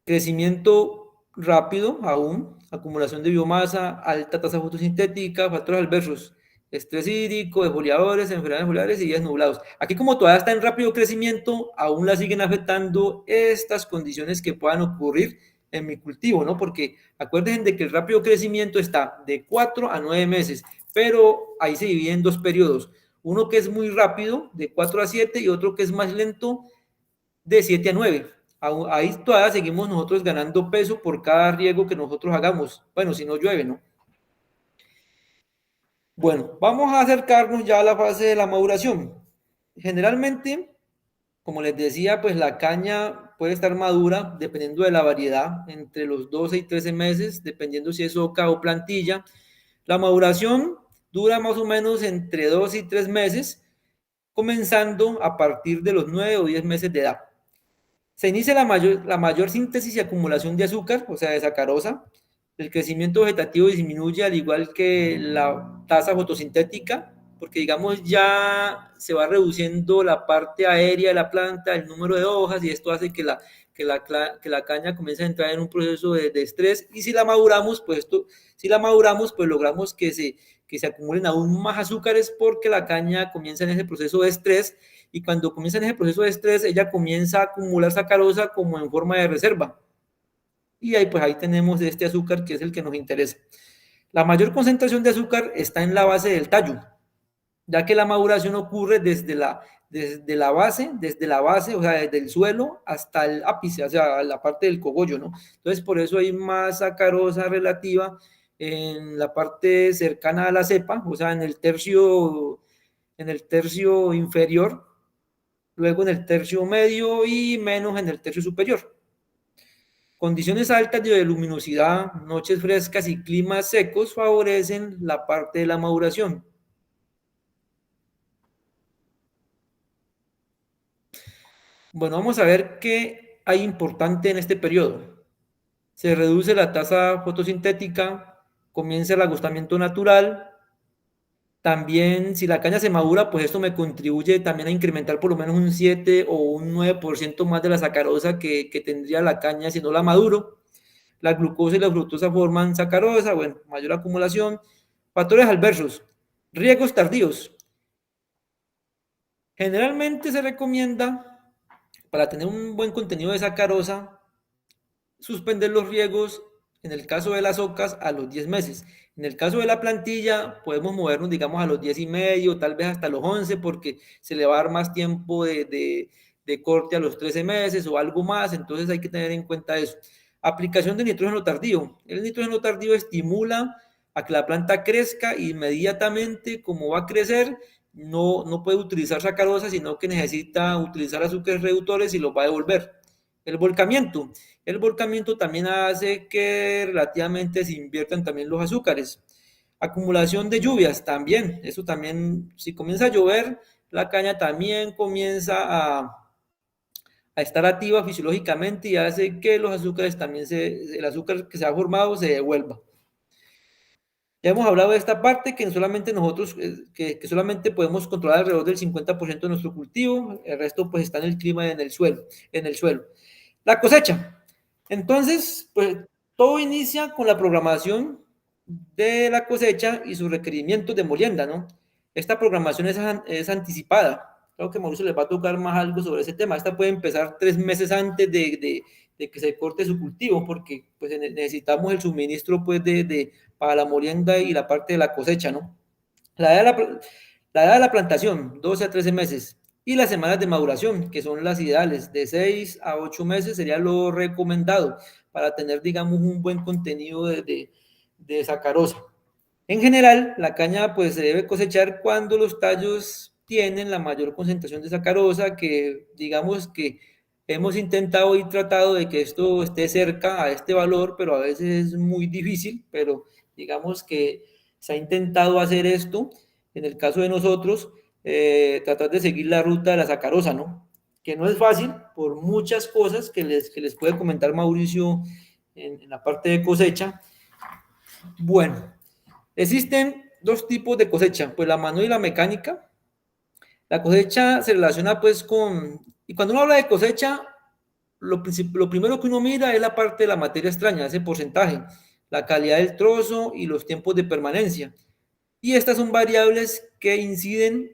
Crecimiento rápido aún, acumulación de biomasa, alta tasa fotosintética, factores adversos, estrés hídrico, defoliadores, enfermedades foliares y días nublados. Aquí como todavía está en rápido crecimiento, aún la siguen afectando estas condiciones que puedan ocurrir en mi cultivo, ¿no? Porque acuérdense de que el rápido crecimiento está de 4 a 9 meses, pero ahí se divide en dos periodos. Uno que es muy rápido, de 4 a 7, y otro que es más lento, de 7 a 9. Ahí todavía seguimos nosotros ganando peso por cada riego que nosotros hagamos. Bueno, si no llueve, ¿no? Bueno, vamos a acercarnos ya a la fase de la maduración. Generalmente, como les decía, pues la caña puede estar madura dependiendo de la variedad, entre los 12 y 13 meses, dependiendo si es oca o plantilla. La maduración dura más o menos entre 2 y 3 meses, comenzando a partir de los 9 o 10 meses de edad. Se inicia la mayor síntesis y acumulación de azúcar, o sea, de sacarosa. El crecimiento vegetativo disminuye al igual que la tasa fotosintética, porque digamos ya se va reduciendo la parte aérea de la planta, el número de hojas, y esto hace que la caña comience a entrar en un proceso de estrés, y si la maduramos, pues logramos que se acumulen aún más azúcares porque la caña comienza en ese proceso de estrés, y cuando comienza en ese proceso de estrés, ella comienza a acumular sacarosa como en forma de reserva. Y ahí, pues ahí tenemos este azúcar que es el que nos interesa. La mayor concentración de azúcar está en la base del tallo, ya que la maduración ocurre desde la base, o sea, desde el suelo hasta el ápice, o sea, la parte del cogollo, ¿no? Entonces, por eso hay más sacarosa relativa en la parte cercana a la cepa, o sea, en el tercio inferior, luego en el tercio medio y menos en el tercio superior. Condiciones altas de luminosidad, noches frescas y climas secos favorecen la parte de la maduración. Bueno, vamos a ver qué hay importante en este periodo. Se reduce la tasa fotosintética, comienza el agostamiento natural. También, si la caña se madura, pues esto me contribuye también a incrementar por lo menos un 7 o un 9% más de la sacarosa que tendría la caña si no la maduro. La glucosa y la fructosa forman sacarosa, bueno, mayor acumulación. Factores adversos, riegos tardíos. Generalmente se recomienda, para tener un buen contenido de sacarosa, suspender los riegos, en el caso de las ocas, a los 10 meses. En el caso de la plantilla, podemos movernos, digamos, a los 10 y medio, tal vez hasta los 11, porque se le va a dar más tiempo de corte a los 13 meses o algo más, entonces hay que tener en cuenta eso. Aplicación de nitrógeno tardío. El nitrógeno tardío estimula a que la planta crezca inmediatamente. Como va a crecer, no puede utilizar sacarosa, sino que necesita utilizar azúcares reductores y los va a devolver. El volcamiento. El volcamiento también hace que relativamente se inviertan también los azúcares. Acumulación de lluvias también. Eso también, si comienza a llover, la caña también comienza a estar activa fisiológicamente y hace que los azúcares también, el azúcar que se ha formado se devuelva. Ya hemos hablado de esta parte que solamente nosotros, que solamente podemos controlar alrededor del 50% de nuestro cultivo, el resto pues está en el clima y en el suelo. La cosecha. Entonces, pues todo inicia con la programación de la cosecha y sus requerimientos de molienda, ¿no? Esta programación es anticipada. Creo que Mauricio les va a tocar más algo sobre ese tema. Esta puede empezar 3 meses antes de que se corte su cultivo, porque pues necesitamos el suministro pues para la molienda y la parte de la cosecha, ¿no? La edad de la plantación, 12 a 13 meses. Y las semanas de maduración, que son las ideales, de 6 a 8 meses sería lo recomendado para tener, digamos, un buen contenido de sacarosa. En general, la caña pues se debe cosechar cuando los tallos tienen la mayor concentración de sacarosa, que digamos que hemos intentado y tratado de que esto esté cerca a este valor, pero a veces es muy difícil, pero digamos que se ha intentado hacer esto. En el caso de nosotros, tratar de seguir la ruta de la sacarosa, ¿no? Que no es fácil por muchas cosas que les puede comentar Mauricio en la parte de cosecha. Bueno, existen dos tipos de cosecha, pues la manual y la mecánica. La cosecha se relaciona pues y cuando uno habla de cosecha, lo primero que uno mira es la parte de la materia extraña, ese porcentaje, la calidad del trozo y los tiempos de permanencia. Y estas son variables que inciden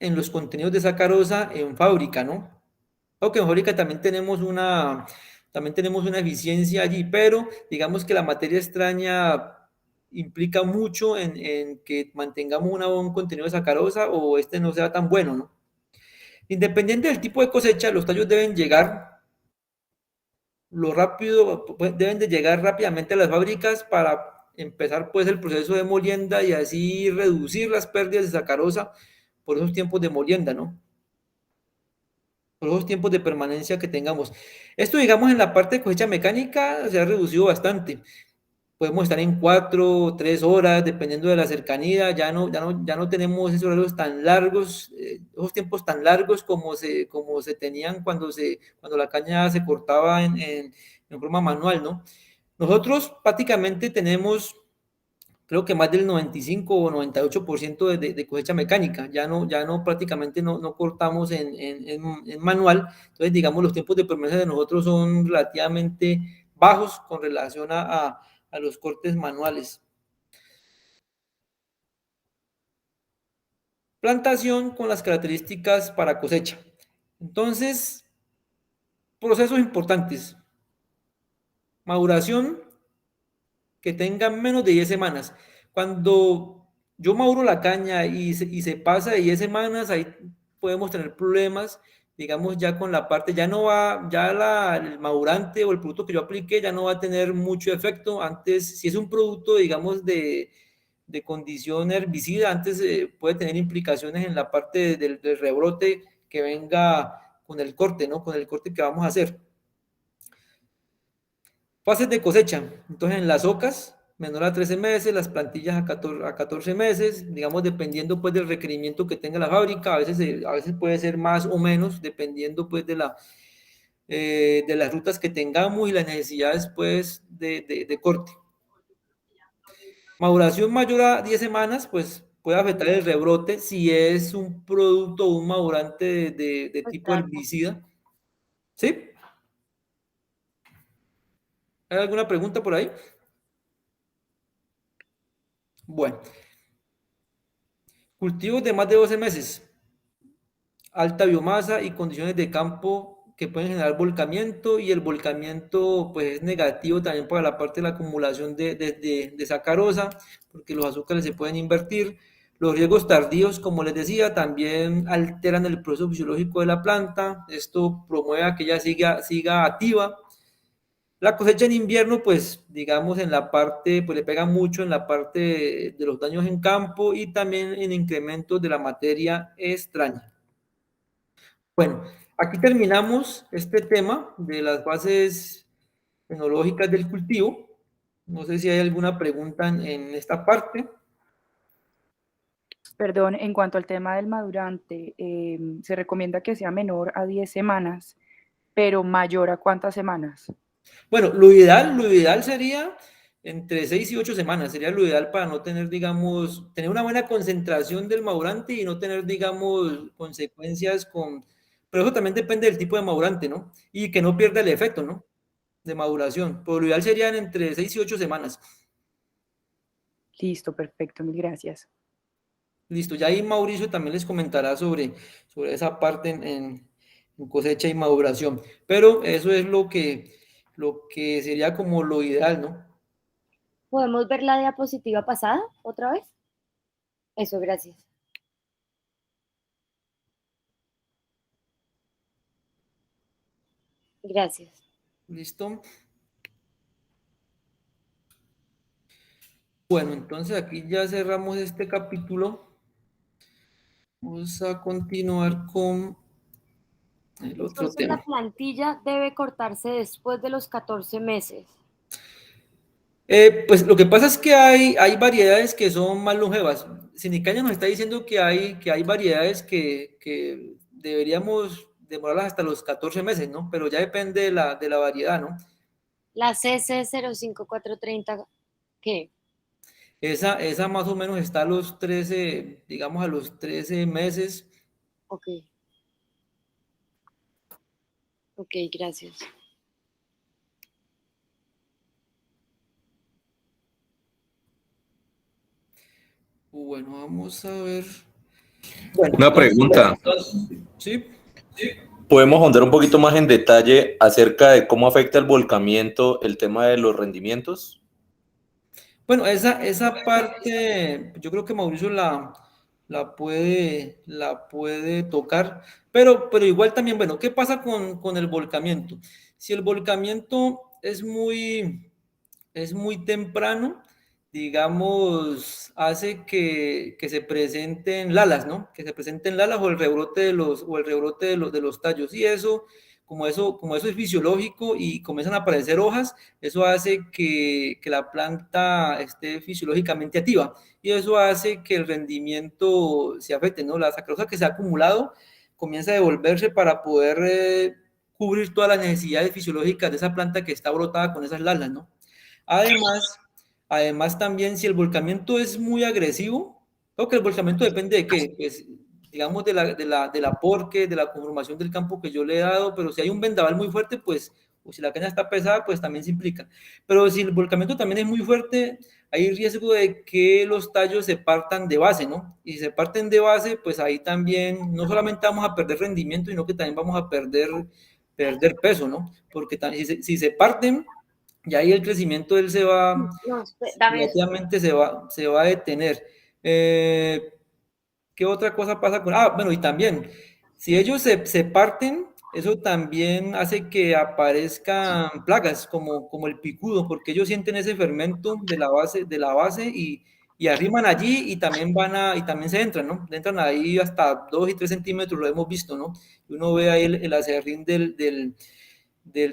en los contenidos de sacarosa en fábrica, ¿no? Aunque en fábrica también tenemos también tenemos una eficiencia allí, pero digamos que la materia extraña implica mucho en que mantengamos un contenido de sacarosa o este no sea tan bueno, ¿no? Independiente del tipo de cosecha, los tallos deben llegar lo rápido, pues, deben de llegar rápidamente a las fábricas para empezar pues el proceso de molienda y así reducir las pérdidas de sacarosa por esos tiempos de molienda, ¿no? Por esos tiempos de permanencia que tengamos. Esto, digamos, en la parte de cosecha mecánica se ha reducido bastante. Podemos estar en 4 o 3 horas, dependiendo de la cercanía, ya no tenemos esos horarios tan largos, esos tiempos tan largos como se tenían cuando la caña se cortaba en forma manual, ¿no? Nosotros prácticamente tenemos, creo que más del 95 o 98% de cosecha mecánica, ya no prácticamente no cortamos en manual, entonces digamos los tiempos de permanencia de nosotros son relativamente bajos con relación a los cortes manuales. Plantación con las características para cosecha. Entonces, procesos importantes. Maduración que tenga menos de 10 semanas. Cuando yo maduro la caña y se pasa de 10 semanas, ahí podemos tener problemas, digamos, ya con la parte, ya no va, el madurante o el producto que yo aplique ya no va a tener mucho efecto. Antes, si es un producto, digamos, de condición herbicida, antes puede tener implicaciones en la parte del rebrote que venga con el corte, ¿no? Con el corte que vamos a hacer. Fases de cosecha. Entonces, en las ocas, menor a 13 meses, las plantillas a 14 meses, digamos, dependiendo pues del requerimiento que tenga la fábrica, a veces puede ser más o menos, dependiendo pues de las rutas que tengamos y las necesidades pues de corte. Maduración mayor a 10 semanas, pues puede afectar el rebrote si es un producto o un madurante de tipo herbicida. ¿Sí? ¿Hay alguna pregunta por ahí? Bueno, cultivos de más de 12 meses, alta biomasa y condiciones de campo que pueden generar volcamiento, y el volcamiento pues es negativo también para la parte de la acumulación de sacarosa, porque los azúcares se pueden invertir. Los riegos tardíos, como les decía, también alteran el proceso fisiológico de la planta. Esto promueve a que ella siga activa. La cosecha en invierno, pues digamos en la parte, pues le pega mucho en la parte de los daños en campo y también en incrementos de la materia extraña. Bueno, aquí terminamos este tema de las bases tecnológicas del cultivo. No sé si hay alguna pregunta en esta parte. Perdón, en cuanto al tema del madurante, se recomienda que sea menor a 10 semanas, pero mayor a ¿cuántas semanas? Bueno, lo ideal sería entre 6 y 8 semanas, sería lo ideal para no tener, digamos, tener una buena concentración del madurante y no tener, digamos, consecuencias con... Pero eso también depende del tipo de madurante, ¿no? Y que no pierda el efecto, ¿no? De maduración. Pero lo ideal serían entre 6 y 8 semanas. Listo, perfecto, mil gracias. Listo, ya ahí Mauricio también les comentará sobre esa parte en cosecha y maduración. Pero eso es lo que sería como lo ideal, ¿no? ¿Podemos ver la diapositiva pasada otra vez? Eso, gracias. Gracias. ¿Listo? Bueno, entonces aquí ya cerramos este capítulo. Vamos a continuar con el otro Entonces la tema. plantilla debe cortarse después de los 14 meses. Pues lo que pasa es que hay variedades que son más longevas. Sinicaña nos está diciendo que hay variedades que deberíamos demorarlas hasta los 14 meses, ¿no? Pero ya depende de la variedad, ¿no? La CC05430, ¿qué? Esa más o menos está a los 13, digamos a los 13 meses. Ok. Ok, gracias. Bueno, vamos a ver. Bueno, Una pregunta. ¿sí? ¿Podemos ahondar un poquito más en detalle acerca de cómo afecta el volcamiento el tema de los rendimientos? Bueno, esa parte, yo creo que Mauricio la puede tocar, pero igual también, bueno, ¿qué pasa con el volcamiento? Si el volcamiento es muy temprano, digamos, hace que se presenten lalas, ¿no? Que se presenten lalas o el rebrote de los tallos. Y como eso es fisiológico y comienzan a aparecer hojas, eso hace que la planta esté fisiológicamente activa. Y eso hace que el rendimiento se afecte, ¿no? La sacarosa que se ha acumulado comienza a devolverse para poder cubrir todas las necesidades fisiológicas de esa planta que está brotada con esas lalas, ¿no? Además, además también si el volcamiento es muy agresivo, creo que el volcamiento depende de qué, pues digamos del aporte, de la conformación del campo que yo le he dado, pero si hay un vendaval muy fuerte, pues, o si la caña está pesada, pues también se implica. Pero si el volcamiento también es muy fuerte, hay riesgo de que los tallos se partan de base, ¿no? Y si se parten de base, pues ahí también no solamente vamos a perder rendimiento, sino que también vamos a perder peso, ¿no? Porque si se parten, y ahí el crecimiento él se va, No, dame eso. relativamente se va a detener. ¿Qué otra cosa pasa con...? Ah, bueno, y también, si ellos se parten, eso también hace que aparezcan plagas como el picudo, porque ellos sienten ese fermento de la base y arriman allí y también y también se entran, ¿no? Entran ahí hasta 2 y 3 centímetros, lo hemos visto, ¿no? Y uno ve ahí el acerrín de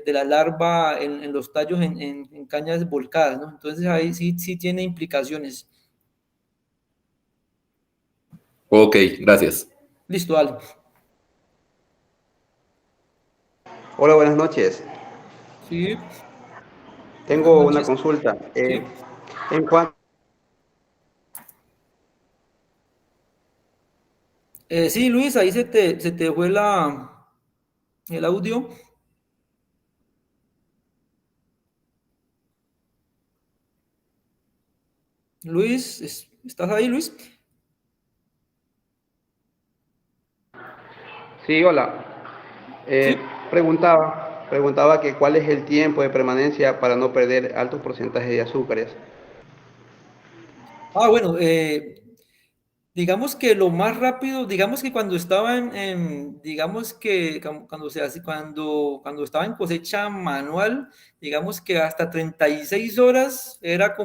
la larva en los tallos en cañas volcadas, ¿no? Entonces ahí sí tiene implicaciones. Ok, gracias. Listo, dale. Hola, buenas noches. Sí, buenas Tengo una noches. consulta. Sí, En cuanto sí, Luis, ahí se te fue el audio. Luis, ¿estás ahí, Luis? Sí, hola. Sí. Preguntaba que cuál es el tiempo de permanencia para no perder altos porcentajes de azúcares. Ah, bueno, digamos que lo más rápido, digamos que cuando estaba digamos que cuando se hace, cuando estaba en cosecha manual, digamos que hasta 36 horas era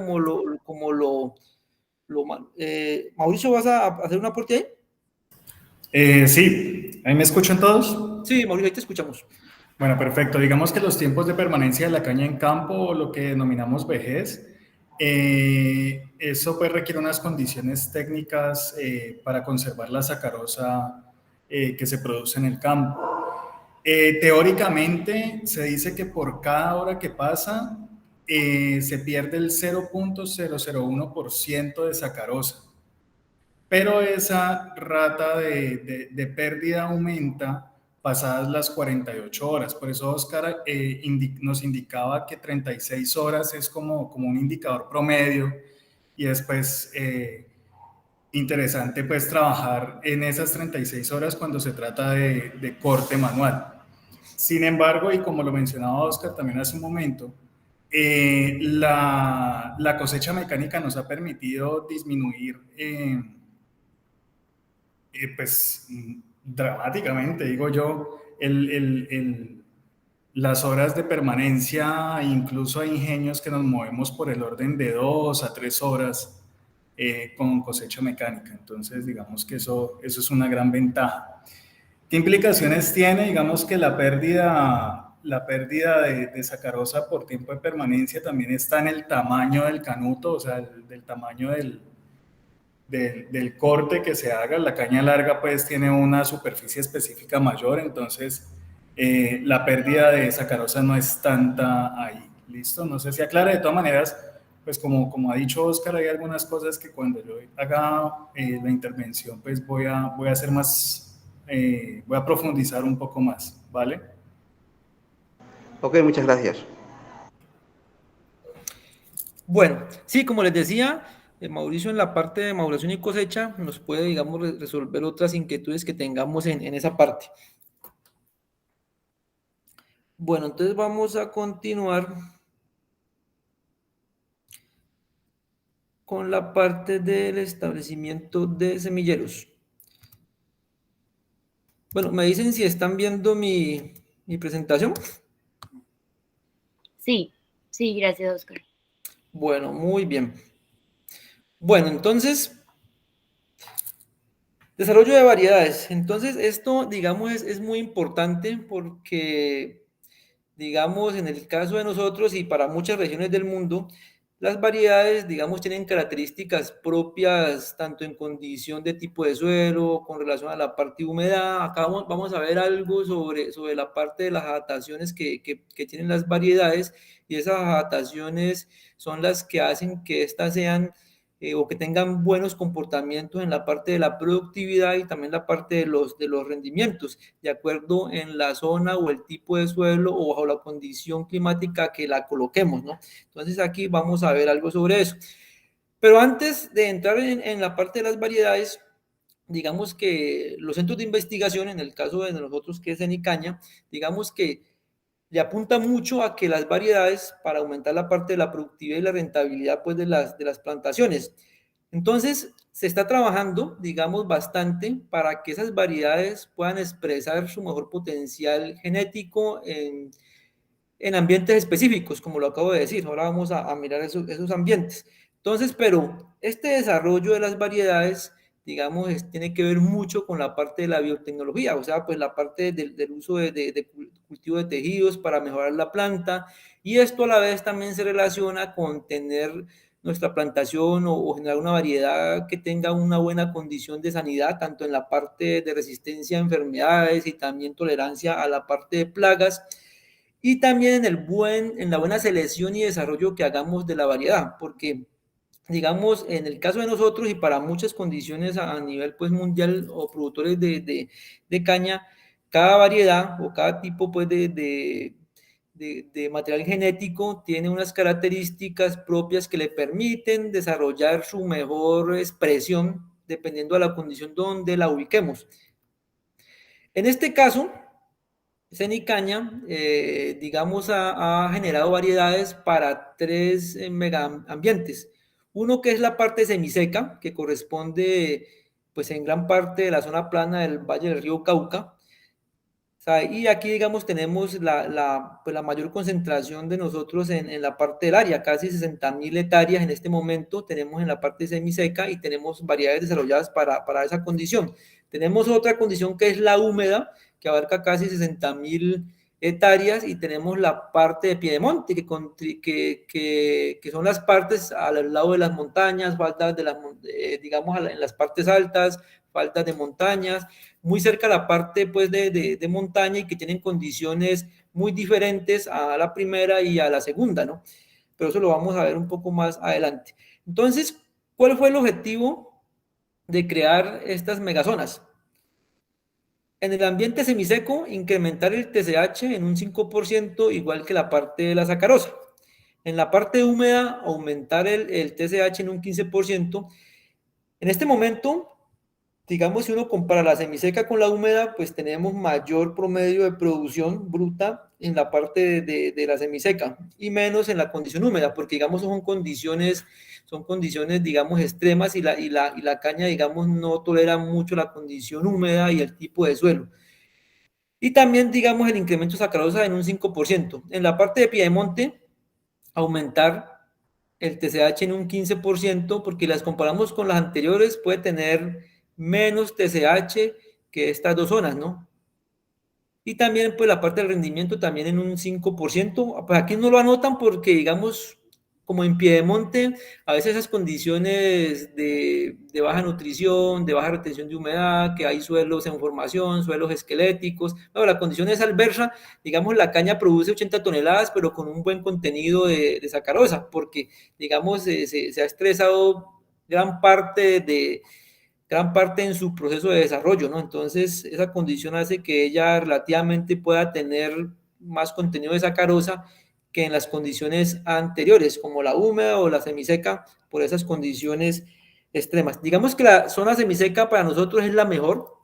Mauricio, ¿vas a hacer un aporte ahí? Sí, ¿ahí me escuchan todos? Sí, Mauricio, ahí te escuchamos. Bueno, perfecto. Digamos que los tiempos de permanencia de la caña en campo, o lo que denominamos vejez, eso pues requiere unas condiciones técnicas para conservar la sacarosa que se produce en el campo. Teóricamente se dice que por cada hora que pasa se pierde el 0,001% de sacarosa. Pero esa rata de pérdida aumenta pasadas las 48 horas. Por eso Oscar nos indicaba que 36 horas es como un indicador promedio y después interesante pues trabajar en esas 36 horas cuando se trata de corte manual. Sin embargo, y como lo mencionaba Oscar también hace un momento, la cosecha mecánica nos ha permitido disminuir pues dramáticamente, digo yo, las horas de permanencia. Incluso hay ingenios que nos movemos por el orden de 2 a 3 horas con cosecha mecánica. Entonces, digamos que eso es una gran ventaja. ¿Qué implicaciones tiene? Digamos que la pérdida de sacarosa por tiempo de permanencia también está en el tamaño del canuto, o sea, del tamaño del corte que se haga. La caña larga pues tiene una superficie específica mayor, entonces la pérdida de sacarosa no es tanta ahí. ¿Listo? No sé si aclara. De todas maneras, pues como ha dicho Oscar, hay algunas cosas que cuando yo haga la intervención pues voy a hacer más, voy a profundizar un poco más, ¿vale? Ok, muchas gracias. Bueno, sí, como les decía, Mauricio en la parte de maduración y cosecha nos puede, digamos, resolver otras inquietudes que tengamos en esa parte. Bueno, entonces vamos a continuar con la parte del establecimiento de semilleros. Bueno, me dicen si están viendo mi presentación. Sí, sí, gracias, Oscar. Bueno, muy bien. Bueno, entonces, desarrollo de variedades. Entonces, esto, digamos, es muy importante porque, digamos, en el caso de nosotros y para muchas regiones del mundo, las variedades, digamos, tienen características propias tanto en condición de tipo de suelo, con relación a la parte de humedad. Acá vamos a ver algo sobre la parte de las adaptaciones que tienen las variedades, y esas adaptaciones son las que hacen que éstas sean o que tengan buenos comportamientos en la parte de la productividad y también la parte de los rendimientos, de acuerdo en la zona o el tipo de suelo o bajo la condición climática que la coloquemos, ¿no? Entonces aquí vamos a ver algo sobre eso. Pero antes de entrar en la parte de las variedades, digamos que los centros de investigación, en el caso de nosotros que es en Icaña, digamos que le apunta mucho a que las variedades para aumentar la parte de la productividad y la rentabilidad pues de las plantaciones. Entonces, se está trabajando, digamos, bastante para que esas variedades puedan expresar su mejor potencial genético en ambientes específicos, como lo acabo de decir. Ahora vamos a mirar esos ambientes. Entonces, pero este desarrollo de las variedades, digamos, tiene que ver mucho con la parte de la biotecnología, o sea, pues la parte del uso de cultivo de tejidos para mejorar la planta, y esto a la vez también se relaciona con tener nuestra plantación o generar una variedad que tenga una buena condición de sanidad, tanto en la parte de resistencia a enfermedades y también tolerancia a la parte de plagas, y también en la buena selección y desarrollo que hagamos de la variedad, porque digamos, en el caso de nosotros y para muchas condiciones a nivel pues mundial o productores de caña, cada variedad o cada tipo pues de material genético tiene unas características propias que le permiten desarrollar su mejor expresión dependiendo de la condición donde la ubiquemos. En este caso, Cenicaña, digamos, ha generado variedades para tres mega ambientes. Uno que es la parte semiseca, que corresponde pues en gran parte de la zona plana del Valle del Río Cauca. O sea, y aquí, digamos, tenemos pues la mayor concentración de nosotros en la parte del área, casi 60.000 hectáreas en este momento tenemos en la parte semiseca y tenemos variedades desarrolladas para esa condición. Tenemos otra condición que es la húmeda, que abarca casi 60.000 hectáreas, y tenemos la parte de piedemonte, que son las partes al lado de las montañas, faltas de digamos, en las partes altas, faltas de montañas, muy cerca a la parte pues de montaña, y que tienen condiciones muy diferentes a la primera y a la segunda, ¿no? Pero eso lo vamos a ver un poco más adelante. Entonces, ¿cuál fue el objetivo de crear estas megazonas? En el ambiente semiseco, incrementar el TSH en un 5%, igual que la parte de la sacarosa. En la parte húmeda, aumentar el TSH en un 15%. En este momento, digamos, si uno compara la semiseca con la húmeda, pues tenemos mayor promedio de producción bruta en la parte de la semiseca y menos en la condición húmeda, porque digamos son condiciones, digamos, extremas, y la caña, digamos, no tolera mucho la condición húmeda y el tipo de suelo. Y también, digamos, el incremento de sacarosa en un 5%. En la parte de piedemonte, aumentar el TSH en un 15%, porque las comparamos con las anteriores, puede tener menos TSH que estas dos zonas, ¿no? Y también, pues, la parte del rendimiento también en un 5%. Pues aquí no lo anotan porque, digamos, como en Piedemonte, a veces esas condiciones de baja nutrición, de baja retención de humedad, que hay suelos en formación, suelos esqueléticos, bueno, la condición es adversa, digamos, la caña produce 80 toneladas, pero con un buen contenido de sacarosa, porque, digamos, se ha estresado gran parte en su proceso de desarrollo, ¿no? Entonces, esa condición hace que ella relativamente pueda tener más contenido de sacarosa que en las condiciones anteriores, como la húmeda o la semiseca, por esas condiciones extremas. Digamos que la zona semiseca para nosotros es la mejor,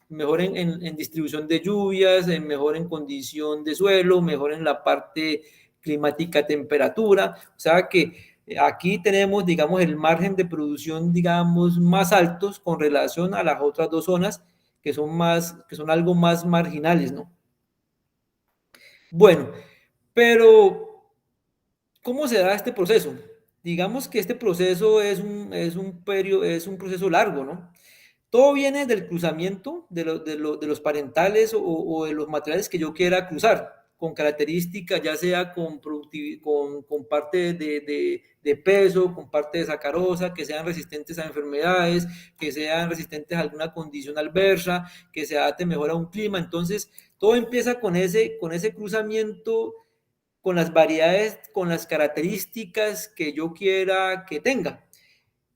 mejor en distribución de lluvias, mejor en condición de suelo, mejor en la parte climática, temperatura. O sea que aquí tenemos, digamos, el margen de producción, digamos, más altos con relación a las otras dos zonas que son algo más marginales, ¿no? Bueno, pero ¿cómo se da este proceso? Digamos que este proceso es un proceso largo, ¿no? Todo viene del cruzamiento de los parentales o de los materiales que yo quiera cruzar, con características, ya sea con parte de peso, con parte de sacarosa, que sean resistentes a enfermedades, que sean resistentes a alguna condición adversa, que se adapte mejor a un clima. Entonces, todo empieza con ese cruzamiento, con las variedades, con las características que yo quiera que tenga.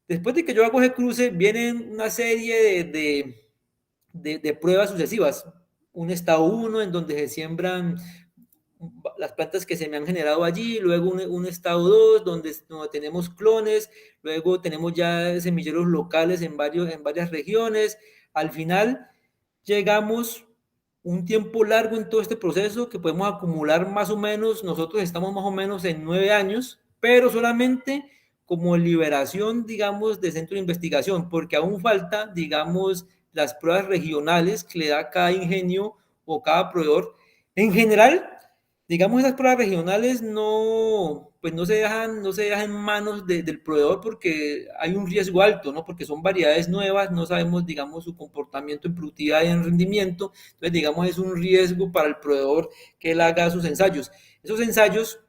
Después de que yo hago ese cruce, vienen una serie de pruebas sucesivas. Un estado 1 en donde se siembran las plantas que se me han generado allí, luego un estado 2 donde tenemos clones, luego tenemos ya semilleros locales en varias regiones. Al final llegamos un tiempo largo en todo este proceso que podemos acumular más o menos, nosotros estamos más o menos en 9 años, pero solamente como liberación, digamos, de centro de investigación, porque aún falta, digamos, las pruebas regionales que le da cada ingenio o cada proveedor. En general, digamos, esas pruebas regionales pues no se dejan en manos del proveedor porque hay un riesgo alto, ¿no? Porque son variedades nuevas, no sabemos, digamos, su comportamiento en productividad y en rendimiento, entonces, digamos, es un riesgo para el proveedor que él haga sus ensayos. Esos ensayos,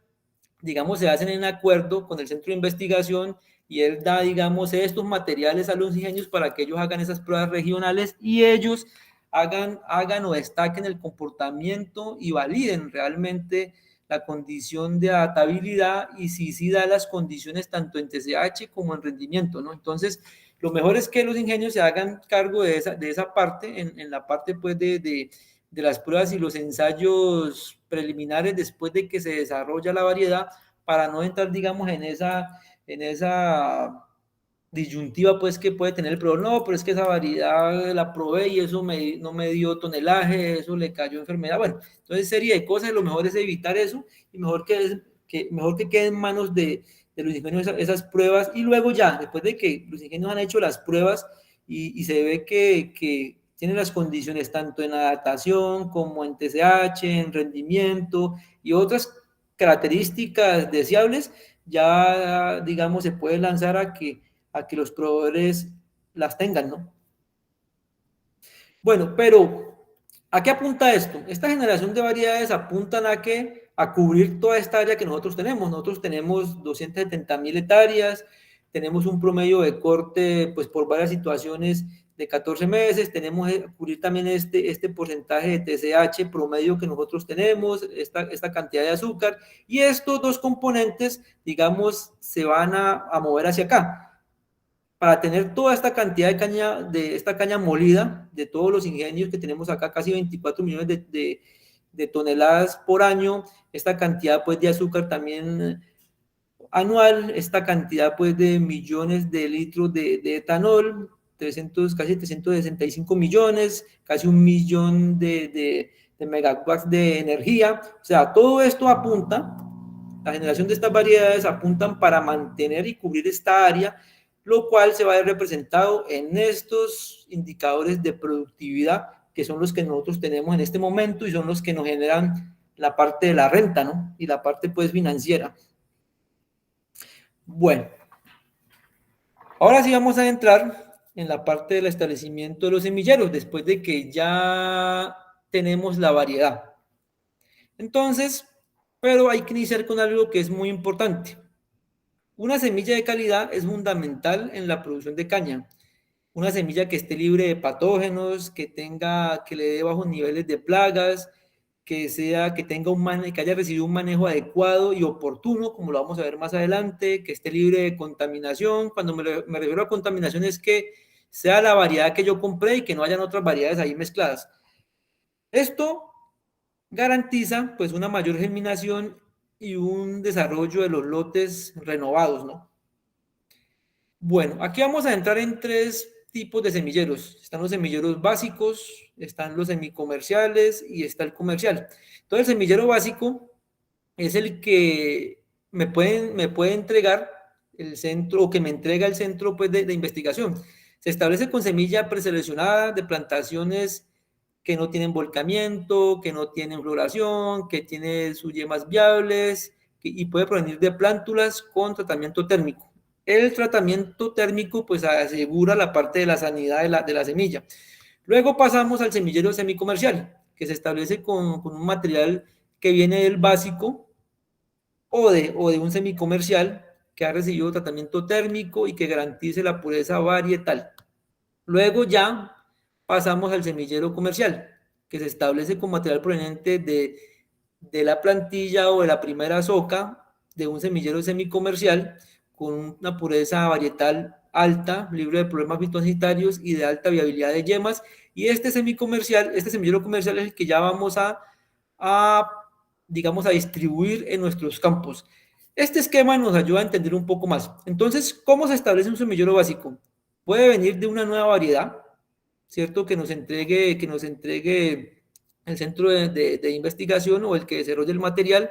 digamos, se hacen en acuerdo con el centro de investigación y él da, digamos, estos materiales a los ingenios para que ellos hagan esas pruebas regionales y ellos hagan o destaquen el comportamiento y validen realmente la condición de adaptabilidad y si sí da las condiciones tanto en TSH como en rendimiento, ¿no? Entonces, lo mejor es que los ingenios se hagan cargo de esa parte, en la parte pues de las pruebas y los ensayos preliminares después de que se desarrolla la variedad para no entrar, digamos, en esa disyuntiva pues que puede tener el proveedor. No, pero es que esa variedad la probé y eso no me dio tonelaje, eso le cayó enfermedad. Bueno, entonces serie de cosas, lo mejor es evitar eso y mejor que quede en manos de los ingenios esas pruebas y luego ya, después de que los ingenios han hecho las pruebas y se ve que tienen las condiciones tanto en adaptación como en TSH, en rendimiento y otras características deseables, ya digamos se puede lanzar a que los proveedores las tengan, ¿no? Bueno, pero ¿a qué apunta esto? Esta generación de variedades apuntan a cubrir toda esta área que nosotros tenemos. Nosotros tenemos 270,000 hectáreas, tenemos un promedio de corte, pues por varias situaciones de 14 meses, tenemos que cubrir también este porcentaje de TSH promedio que nosotros tenemos, esta cantidad de azúcar, y estos dos componentes, digamos, se van a mover hacia acá para tener toda esta cantidad de esta caña molida, de todos los ingenios que tenemos acá, casi 24 millones de toneladas por año, esta cantidad pues de azúcar también anual, esta cantidad pues de millones de litros de etanol, casi 365 millones, casi 1 millón de megawatts de energía. O sea, todo esto apunta, la generación de estas variedades apuntan para mantener y cubrir esta área, lo cual se va a ver representado en estos indicadores de productividad, que son los que nosotros tenemos en este momento y son los que nos generan la parte de la renta, ¿no? Y la parte, pues, financiera. Bueno, ahora sí vamos a entrar en la parte del establecimiento de los semilleros, después de que ya tenemos la variedad. Entonces, pero hay que iniciar con algo que es muy importante. Una semilla de calidad es fundamental en la producción de caña. Una semilla que esté libre de patógenos, que le dé bajos niveles de plagas, que haya recibido un manejo adecuado y oportuno, como lo vamos a ver más adelante, que esté libre de contaminación. Cuando me refiero a contaminación es que sea la variedad que yo compré y que no hayan otras variedades ahí mezcladas. Esto garantiza pues una mayor germinación y un desarrollo de los lotes renovados, ¿no? Bueno, aquí vamos a entrar en tres tipos de semilleros. Están los semilleros básicos, están los semicomerciales y está el comercial. Entonces, el semillero básico es el que me puede entregar el centro, o que me entrega el centro pues, de investigación. Se establece con semilla preseleccionada de plantaciones que no tienen volcamiento, que no tienen floración, que tienen sus yemas viables, y puede provenir de plántulas con tratamiento térmico. El tratamiento térmico pues asegura la parte de la sanidad de la semilla. Luego pasamos al semillero semicomercial, que se establece con un material que viene del básico o de un semicomercial que ha recibido tratamiento térmico y que garantice la pureza varietal. Luego ya pasamos al semillero comercial, que se establece con material proveniente de la plantilla o de la primera soca de un semillero semicomercial con una pureza varietal alta, libre de problemas fitosanitarios y de alta viabilidad de yemas. Y este semillero comercial es el que ya vamos digamos, a distribuir en nuestros campos. Este esquema nos ayuda a entender un poco más. Entonces, ¿cómo se establece un semillero básico? Puede venir de una nueva variedad, ¿cierto? Que nos entregue el centro de investigación o el que desarrolle el material,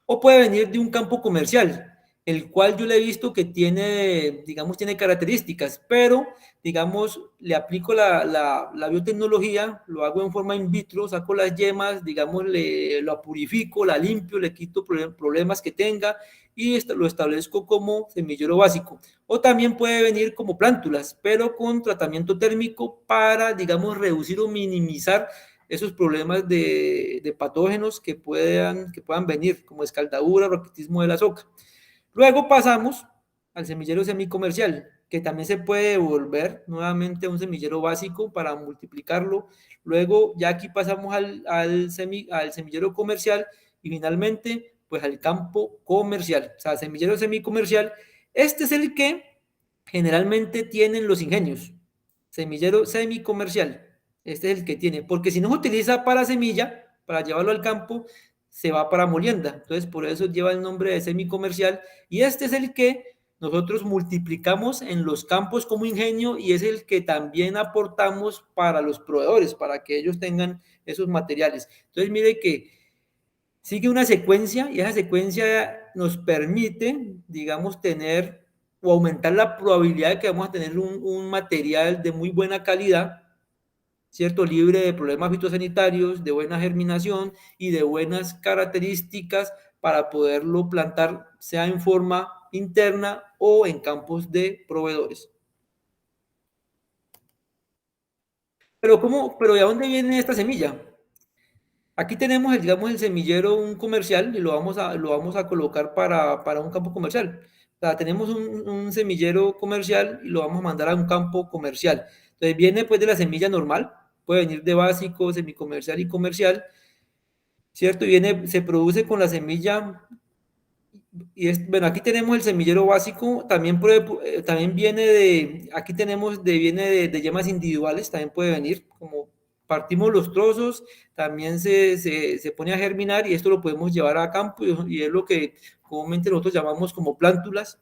o puede venir de un campo comercial, el cual yo le he visto que tiene, digamos, tiene características, pero, digamos, le aplico la biotecnología, lo hago en forma in vitro, saco las yemas, digamos, lo purifico, la limpio, le quito problemas que tenga y lo establezco como semillero básico. O también puede venir como plántulas, pero con tratamiento térmico para, digamos, reducir o minimizar esos problemas de patógenos que puedan venir, como escaldadura, raquitismo de la soca. Luego pasamos al semillero semicomercial, que también se puede devolver nuevamente a un semillero básico para multiplicarlo. Luego ya aquí pasamos al semillero comercial y finalmente pues al campo comercial, o sea, semillero semicomercial. Este es el que generalmente tienen los ingenios, semillero semicomercial. Este es el que tiene, porque si no se utiliza para semilla, para llevarlo al campo, se va para molienda. Entonces, por eso lleva el nombre de semicomercial. Y este es el que nosotros multiplicamos en los campos como ingenio y es el que también aportamos para los proveedores, para que ellos tengan esos materiales. Entonces, mire que sigue una secuencia y esa secuencia nos permite, digamos, tener o aumentar la probabilidad de que vamos a tener un material de muy buena calidad, ¿cierto? Libre de problemas fitosanitarios, de buena germinación y de buenas características para poderlo plantar, sea en forma interna o en campos de proveedores. Pero ¿de dónde viene esta semilla? Aquí tenemos, digamos, el semillero, un comercial, y lo vamos a colocar para un campo comercial. O sea, tenemos un semillero comercial y lo vamos a mandar a un campo comercial. Entonces viene pues de la semilla normal, puede venir de básico, semicomercial y comercial, ¿cierto? Y se produce con la semilla, bueno, aquí tenemos el semillero básico, también viene aquí viene de yemas individuales, también puede venir, como partimos los trozos, también se pone a germinar y esto lo podemos llevar a campo y es lo que comúnmente nosotros llamamos como plántulas,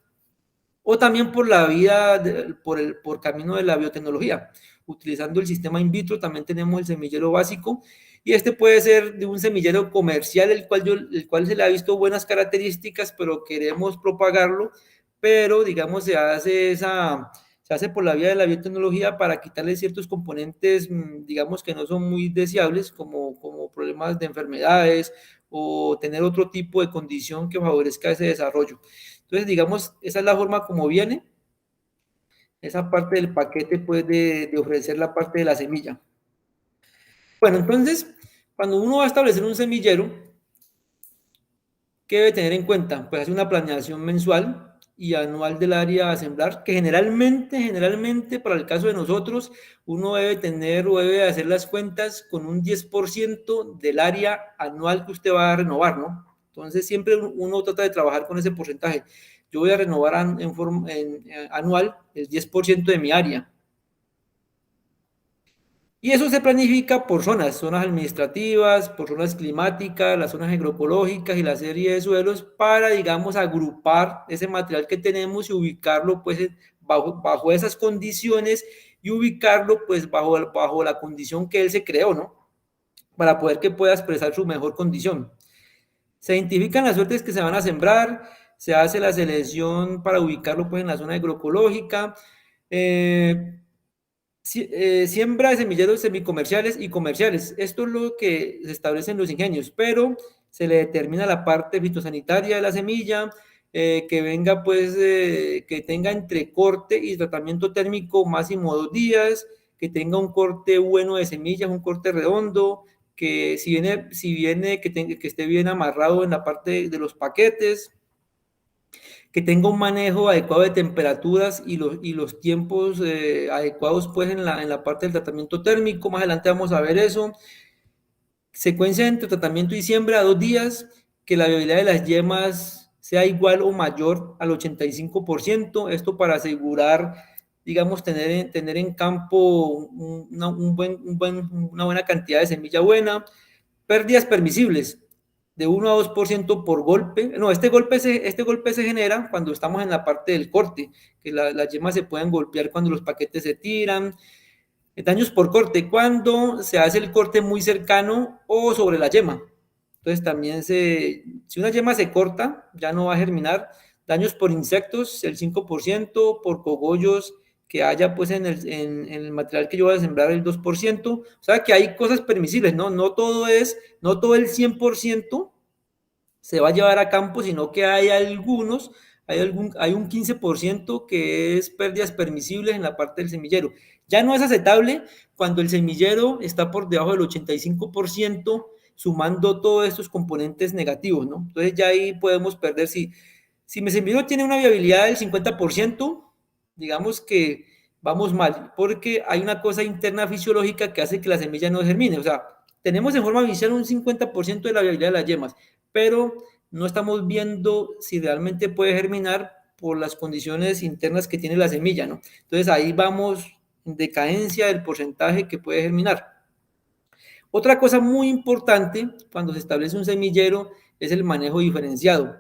o también por la vía, por camino de la biotecnología. Utilizando el sistema in vitro también tenemos el semillero básico y este puede ser de un semillero comercial el cual se le ha visto buenas características, pero queremos propagarlo, pero digamos se hace por la vía de la biotecnología para quitarle ciertos componentes, digamos que no son muy deseables, como problemas de enfermedades o tener otro tipo de condición que favorezca ese desarrollo. Entonces, digamos, esa es la forma como viene esa parte del paquete, pues, de ofrecer la parte de la semilla. Bueno, entonces, cuando uno va a establecer un semillero, ¿qué debe tener en cuenta? Pues hacer una planeación mensual y anual del área a sembrar, que generalmente, para el caso de nosotros, uno debe tener o debe hacer las cuentas con un 10% del área anual que usted va a renovar, ¿no? Entonces, siempre uno trata de trabajar con ese porcentaje. Yo voy a renovar anual el 10% de mi área. Y eso se planifica por zonas administrativas, por zonas climáticas, las zonas agroecológicas y la serie de suelos para, digamos, agrupar ese material que tenemos y ubicarlo pues bajo esas condiciones y ubicarlo pues bajo la condición que él se creó, ¿no? Para poder que pueda expresar su mejor condición. Se identifican las suertes que se van a sembrar, se hace la selección para ubicarlo pues en la zona agroecológica, siembra de semilleros semicomerciales y comerciales. Esto es lo que se establece en los ingenios, pero se le determina la parte fitosanitaria de la semilla, que venga pues, que tenga entre corte y tratamiento térmico máximo 2 días, que tenga un corte bueno de semillas, un corte redondo, que si viene que esté bien amarrado en la parte de los paquetes, que tenga un manejo adecuado de temperaturas y los tiempos adecuados pues en la parte del tratamiento térmico. Más adelante vamos a ver eso. Secuencia entre tratamiento y siembra a 2 días, que la viabilidad de las yemas sea igual o mayor al 85%, esto para asegurar, digamos, tener en campo una buena cantidad de semilla buena. Pérdidas permisibles, de 1 a 2% por golpe. No, este golpe se genera cuando estamos en la parte del corte, que las yemas se pueden golpear cuando los paquetes se tiran. Daños por corte, cuando se hace el corte muy cercano o sobre la yema. Entonces también si una yema se corta, ya no va a germinar. Daños por insectos, el 5%, por cogollos que haya pues en el material que yo voy a sembrar, el 2%. O sea que hay cosas permisibles, ¿no? No todo el 100% se va a llevar a campo, sino que hay un 15% que es pérdidas permisibles en la parte del semillero. Ya no es aceptable cuando el semillero está por debajo del 85%, sumando todos estos componentes negativos, ¿no? Entonces ya ahí podemos perder, si mi semillero tiene una viabilidad del 50%, digamos que vamos mal, porque hay una cosa interna fisiológica que hace que la semilla no germine. O sea, tenemos en forma visual un 50% de la viabilidad de las yemas, pero no estamos viendo si realmente puede germinar por las condiciones internas que tiene la semilla, ¿no? Entonces ahí vamos en decadencia del porcentaje que puede germinar. Otra cosa muy importante cuando se establece un semillero es el manejo diferenciado.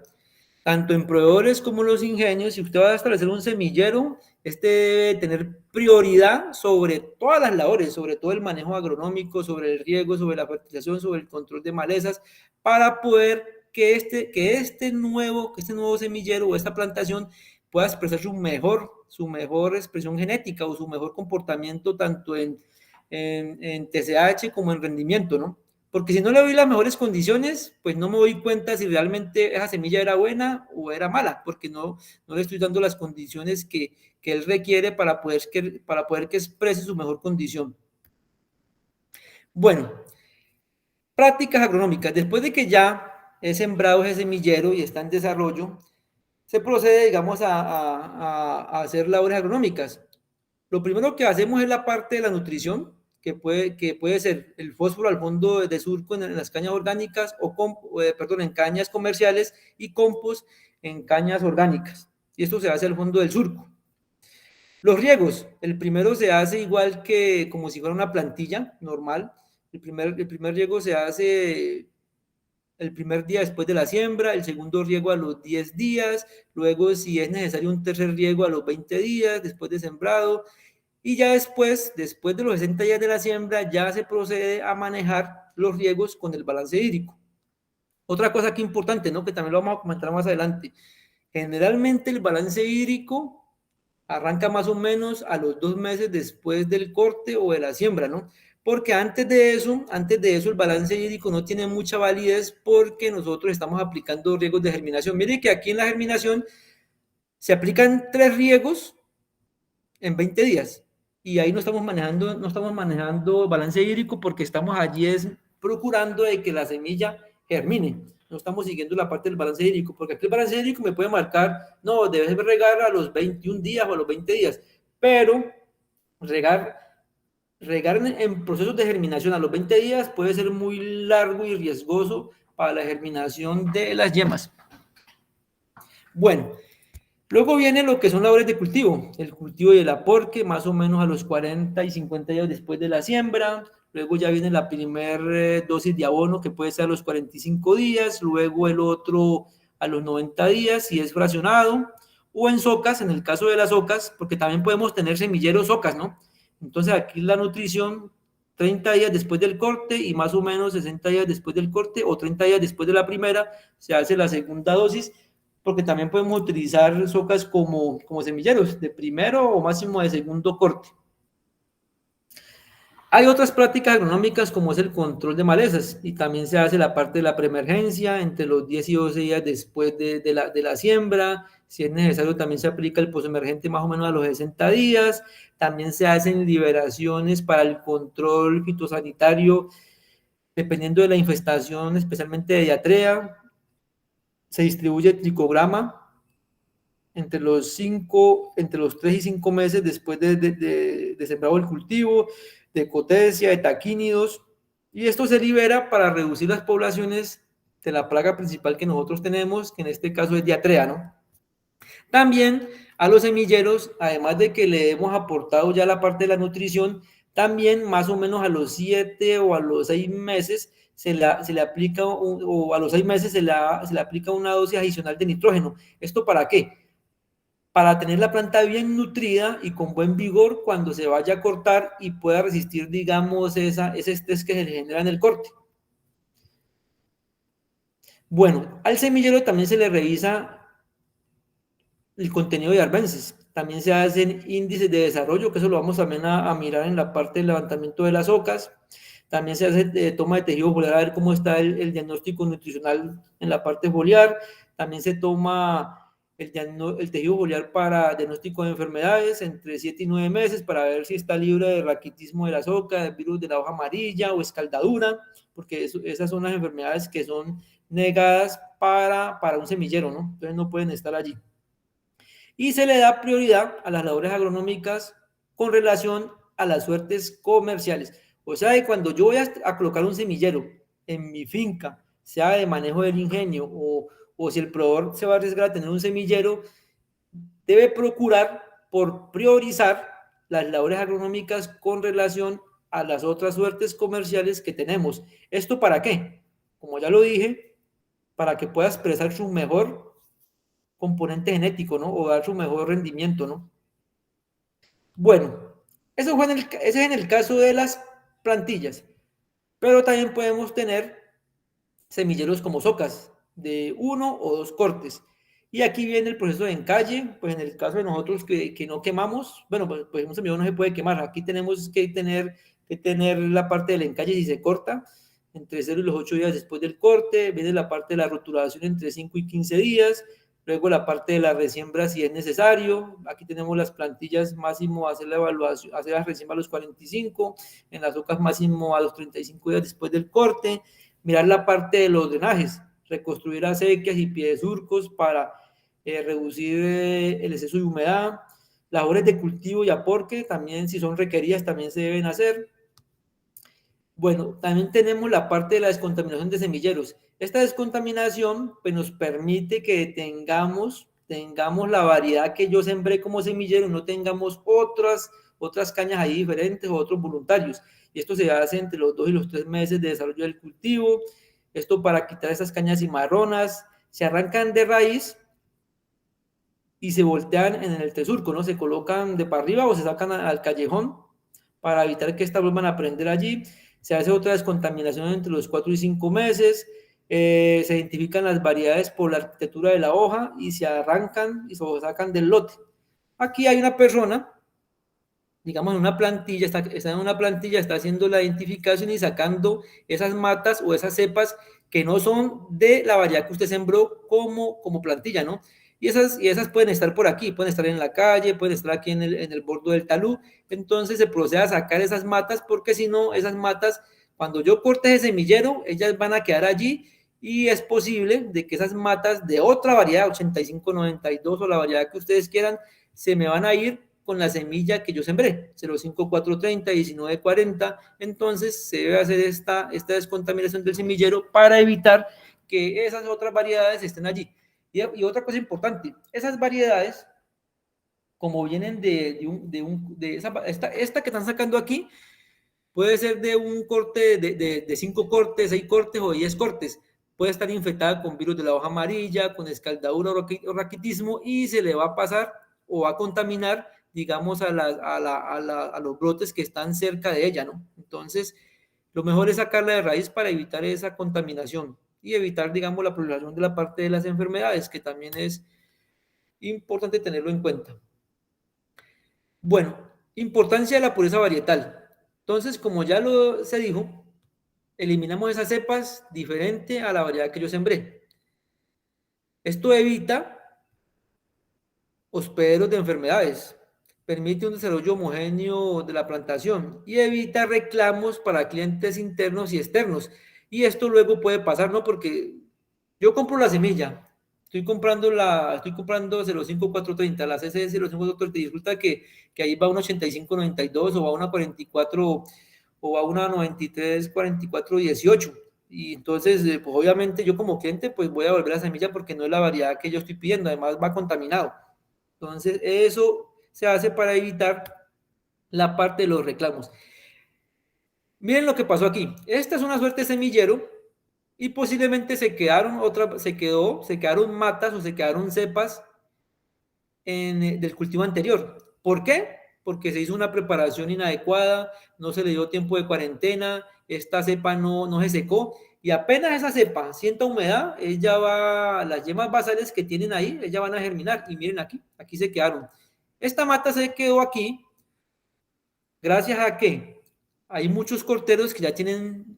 Tanto en proveedores como en los ingenios, si usted va a establecer un semillero, este debe tener prioridad sobre todas las labores, sobre todo el manejo agronómico, sobre el riego, sobre la fertilización, sobre el control de malezas, para poder que este nuevo semillero o esta plantación pueda expresar su mejor expresión genética o su mejor comportamiento tanto en TSH como en rendimiento, ¿no? Porque si no le doy las mejores condiciones, pues no me doy cuenta si realmente esa semilla era buena o era mala, porque no le estoy dando las condiciones que él requiere para poder que exprese su mejor condición. Bueno, prácticas agronómicas. Después de que ya he sembrado ese semillero y está en desarrollo, se procede, digamos, a hacer labores agronómicas. Lo primero que hacemos es la parte de la nutrición, que puede ser el fósforo al fondo de surco en las cañas orgánicas en cañas comerciales y compost en cañas orgánicas. Y esto se hace al fondo del surco. Los riegos, el primero se hace igual que como si fuera una plantilla normal. El primer riego se hace el primer día después de la siembra, el segundo riego a los 10 días, luego si es necesario un tercer riego a los 20 días después de sembrado, y ya después de los 60 días de la siembra, ya se procede a manejar los riegos con el balance hídrico. Otra cosa aquí importante, ¿no? Que también lo vamos a comentar más adelante. Generalmente el balance hídrico arranca más o menos a los 2 meses después del corte o de la siembra, ¿no? Porque antes de eso el balance hídrico no tiene mucha validez porque nosotros estamos aplicando riegos de germinación. Mire que aquí en la germinación se aplican 3 riegos en 20 días. Y ahí no estamos manejando balance hídrico porque estamos allí procurando de que la semilla germine. No estamos siguiendo la parte del balance hídrico, porque aquí el balance hídrico me puede marcar, no, debes regar a los 21 días o a los 20 días, pero regar en procesos de germinación a los 20 días puede ser muy largo y riesgoso para la germinación de las yemas. Bueno, luego viene lo que son labores de cultivo, el cultivo y el aporque, más o menos a los 40 y 50 días después de la siembra. Luego ya viene la primer dosis de abono, que puede ser a los 45 días, luego el otro a los 90 días, si es fraccionado, o en socas, en el caso de las ocas, porque también podemos tener semilleros ocas, ¿no? Entonces aquí la nutrición, 30 días después del corte y más o menos 60 días después del corte o 30 días después de la primera, se hace la segunda dosis, porque también podemos utilizar socas como semilleros de primero o máximo de segundo corte. Hay otras prácticas agronómicas como es el control de malezas y también se hace la parte de la preemergencia entre los 10 y 12 días después de la siembra. Si es necesario también se aplica el posemergente más o menos a los 60 días. También se hacen liberaciones para el control fitosanitario dependiendo de la infestación, especialmente de diatrea. Se distribuye tricograma entre los 3 y 5 meses después de sembrado el cultivo, de cotesia, de taquínidos, y esto se libera para reducir las poblaciones de la plaga principal que nosotros tenemos, que en este caso es diatrea, ¿no? También a los semilleros, además de que le hemos aportado ya la parte de la nutrición, también más o menos a los 7 o a los 6 meses se le aplica, o a los 6 meses se le aplica una dosis adicional de nitrógeno. ¿Esto para qué? Para tener la planta bien nutrida y con buen vigor cuando se vaya a cortar y pueda resistir, digamos, ese estrés que se le genera en el corte. Bueno, al semillero también se le revisa el contenido de arbences. También se hacen índices de desarrollo, que eso lo vamos también a mirar en la parte del levantamiento de las ocas. También se hace toma de tejido foliar a ver cómo está el diagnóstico nutricional en la parte foliar. También se toma el tejido foliar para diagnóstico de enfermedades entre 7 y 9 meses para ver si está libre de raquitismo de las ocas, del virus de la hoja amarilla o escaldadura, porque esas son las enfermedades que son negadas para un semillero, ¿no? Entonces no pueden estar allí. Y se le da prioridad a las labores agronómicas con relación a las suertes comerciales. O sea, que cuando yo voy a colocar un semillero en mi finca, sea de manejo del ingenio o si el proveedor se va a arriesgar a tener un semillero, debe procurar por priorizar las labores agronómicas con relación a las otras suertes comerciales que tenemos. ¿Esto para qué? Como ya lo dije, para que pueda expresar su mejor componente genético, ¿no? O dar su mejor rendimiento, ¿no? Bueno, ese es en el caso de las plantillas, pero también podemos tener semilleros como socas de 1 o 2 cortes. Y aquí viene el proceso de encalle, pues en el caso de nosotros que no quemamos, bueno, pues un semillero no se puede quemar, aquí tenemos que tener la parte del encalle si se corta, entre 0 y los 8 días después del corte, viene la parte de la rotulación entre 5 y 15 días, luego la parte de la resiembra si es necesario, aquí tenemos las plantillas máximo hacer la evaluación, hacer la resiembra a los 45, en las ocas máximo a los 35 días después del corte, mirar la parte de los drenajes, reconstruir acequias y pie de surcos para reducir el exceso de humedad, labores de cultivo y aporque, también si son requeridas también se deben hacer. Bueno, también tenemos la parte de la descontaminación de semilleros. Esta descontaminación pues, nos permite que tengamos la variedad que yo sembré como semillero, no tengamos otras cañas ahí diferentes o otros voluntarios. Y esto se hace entre los 2 y los 3 meses de desarrollo del cultivo. Esto para quitar esas cañas cimarronas, se arrancan de raíz y se voltean en el tresurco, ¿no? Se colocan de para arriba o se sacan al callejón para evitar que estas vuelvan a prender allí. Se hace otra descontaminación entre los 4 y 5 meses, se identifican las variedades por la arquitectura de la hoja y se arrancan y se sacan del lote. Aquí hay una persona, digamos en una plantilla, está en una plantilla, está haciendo la identificación y sacando esas matas o esas cepas que no son de la variedad que usted sembró como plantilla, ¿no? Y esas pueden estar por aquí, pueden estar en la calle, pueden estar aquí en el borde del talud. Entonces se procede a sacar esas matas porque si no, esas matas, cuando yo corte ese semillero, ellas van a quedar allí y es posible de que esas matas de otra variedad, 85, 92 o la variedad que ustedes quieran, se me van a ir con la semilla que yo sembré, 05430, 1940. Entonces se debe hacer esta descontaminación del semillero para evitar que esas otras variedades estén allí. Y otra cosa importante, esas variedades, como vienen esta que están sacando aquí, puede ser de un corte de 5 cortes, 6 cortes o 10 cortes. Puede estar infectada con virus de la hoja amarilla, con escaldadura o raquitismo y se le va a pasar o va a contaminar digamos, a los brotes que están cerca de ella, ¿no? Entonces, lo mejor es sacarla de raíz para evitar esa contaminación y evitar, digamos, la proliferación de la parte de las enfermedades, que también es importante tenerlo en cuenta. Bueno, importancia de la pureza varietal. Entonces, como ya se dijo, eliminamos esas cepas diferente a la variedad que yo sembré. Esto evita hospederos de enfermedades, permite un desarrollo homogéneo de la plantación y evita reclamos para clientes internos y externos. Y esto luego puede pasar, ¿no? Porque yo compro la semilla, estoy comprando 05430, la CC 05430, y resulta que ahí va una 8592 o va una 44 o va una 934418. Y entonces, pues obviamente yo como cliente, pues voy a devolver la semilla porque no es la variedad que yo estoy pidiendo, además va contaminado. Entonces, eso se hace para evitar la parte de los reclamos. Miren lo que pasó aquí. Esta es una suerte semillero y posiblemente se quedaron matas o se quedaron cepas del cultivo anterior. ¿Por qué? Porque se hizo una preparación inadecuada, no se le dio tiempo de cuarentena, esta cepa no se secó y apenas esa cepa sienta humedad, las yemas basales que tienen ahí, ellas van a germinar y miren aquí se quedaron. Esta mata se quedó aquí gracias a que hay muchos corteros que ya tienen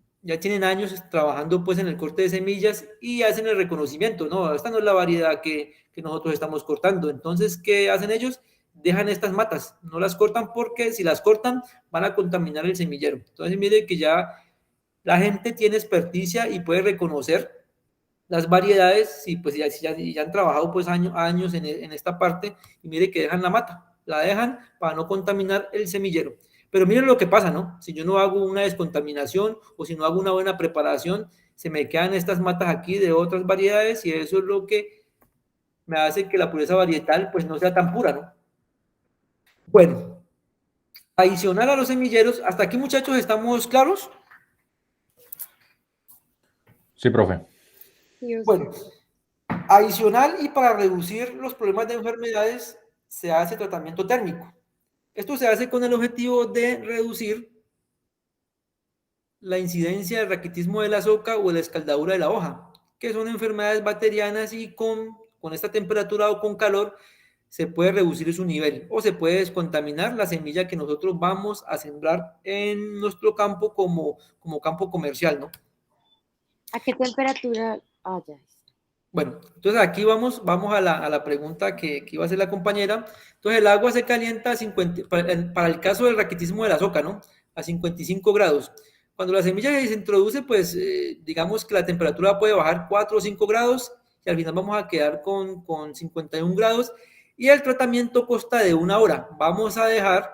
años trabajando pues en el corte de semillas y hacen el reconocimiento, no, esta no es la variedad que nosotros estamos cortando. Entonces, ¿qué hacen ellos? Dejan estas matas, no las cortan porque si las cortan van a contaminar el semillero. Entonces, mire que ya la gente tiene experticia y puede reconocer las variedades y pues ya han trabajado pues años en esta parte y mire que dejan la mata, la dejan para no contaminar el semillero. Pero miren lo que pasa, ¿no? Si yo no hago una descontaminación o si no hago una buena preparación, se me quedan estas matas aquí de otras variedades y eso es lo que me hace que la pureza varietal pues no sea tan pura, ¿no? Bueno, adicional a los semilleros, ¿hasta aquí, muchachos, estamos claros? Sí, profe. Bueno, adicional y para reducir los problemas de enfermedades se hace tratamiento térmico. Esto se hace con el objetivo de reducir la incidencia del raquitismo de la soca o la escaldadura de la hoja, que son enfermedades bacterianas y con esta temperatura o con calor se puede reducir su nivel o se puede descontaminar la semilla que nosotros vamos a sembrar en nuestro campo como campo comercial, ¿no? ¿A qué temperatura? Ya. Bueno, entonces aquí vamos a la pregunta que iba a hacer la compañera. Entonces el agua se calienta a 50, para el caso del raquitismo de la soca, ¿no? A 55 grados. Cuando la semilla se introduce, pues digamos que la temperatura puede bajar 4 o 5 grados y al final vamos a quedar con 51 grados y el tratamiento consta de 1 hora. Vamos a dejar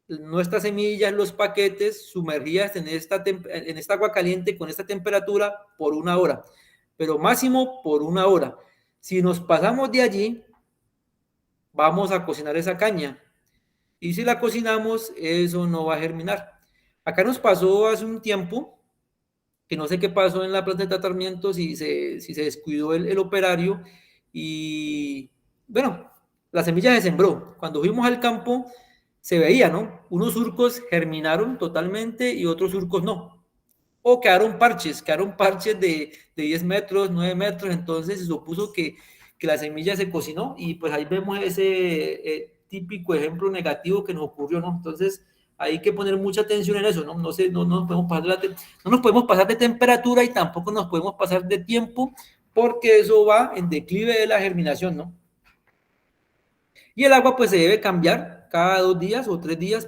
nuestras semillas, los paquetes sumergidas en esta agua caliente con esta temperatura por 1 hora, pero máximo por 1 hora. Si nos pasamos de allí, vamos a cocinar esa caña y si la cocinamos, eso no va a germinar. Acá nos pasó hace un tiempo, que no sé qué pasó en la planta de tratamiento, si se descuidó el operario y bueno, la semilla se sembró. Cuando fuimos al campo se veía, ¿no? Unos surcos germinaron totalmente y otros surcos no. O quedaron parches de 10 metros, 9 metros, entonces se supuso que la semilla se cocinó y pues ahí vemos ese típico ejemplo negativo que nos ocurrió, ¿no? Entonces hay que poner mucha atención en eso, ¿no? No nos podemos pasar de temperatura y tampoco nos podemos pasar de tiempo porque eso va en declive de la germinación, ¿no? Y el agua pues se debe cambiar cada 2 días o 3 días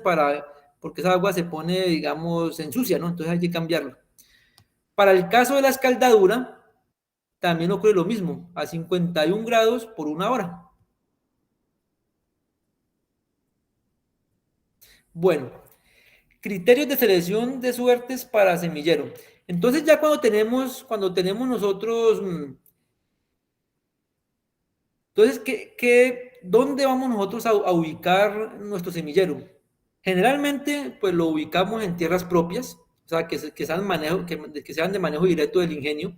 porque esa agua se pone, digamos, se ensucia, ¿no? Entonces hay que cambiarla. Para el caso de la escaldadura, también ocurre lo mismo, a 51 grados por 1 hora. Bueno, criterios de selección de suertes para semillero. Entonces ya cuando tenemos nosotros, entonces, ¿dónde vamos nosotros a ubicar nuestro semillero? Generalmente, pues lo ubicamos en tierras propias, o sea, que sean de manejo directo del ingenio,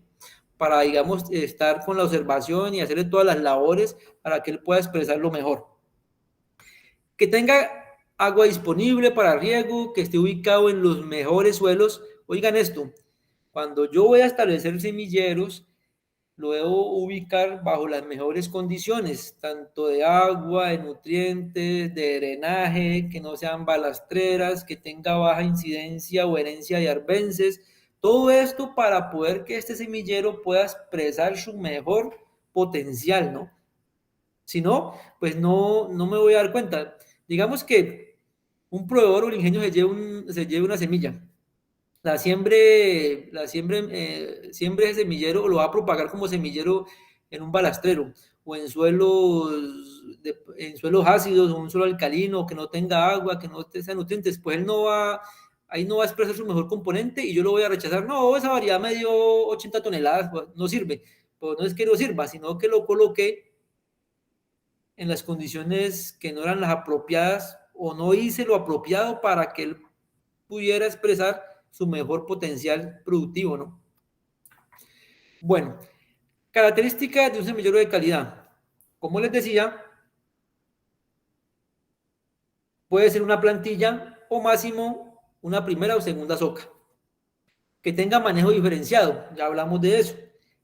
para, digamos, estar con la observación y hacerle todas las labores para que él pueda expresarlo mejor. Que tenga agua disponible para riego, que esté ubicado en los mejores suelos. Oigan esto, cuando yo voy a establecer semilleros, lo debo ubicar bajo las mejores condiciones, tanto de agua, de nutrientes, de drenaje, que no sean balastreras, que tenga baja incidencia o herencia de arbences. Todo esto para poder que este semillero pueda expresar su mejor potencial, ¿no? Si no, pues no me voy a dar cuenta. Digamos que un proveedor o el ingenio se lleve una semilla, siembre ese semillero o lo va a propagar como semillero en un balastrero o en suelos ácidos o un suelo alcalino que no tenga agua, que no tenga nutrientes, pues ahí no va a expresar su mejor componente y yo lo voy a rechazar. No, esa variedad me dio 80 toneladas, pues no sirve. Pues no es que no sirva, sino que lo coloqué en las condiciones que no eran las apropiadas o no hice lo apropiado para que él pudiera expresar su mejor potencial productivo, ¿no? Bueno, características de un semillero de calidad. Como les decía, puede ser una plantilla o máximo una primera o segunda soca. Que tenga manejo diferenciado, ya hablamos de eso.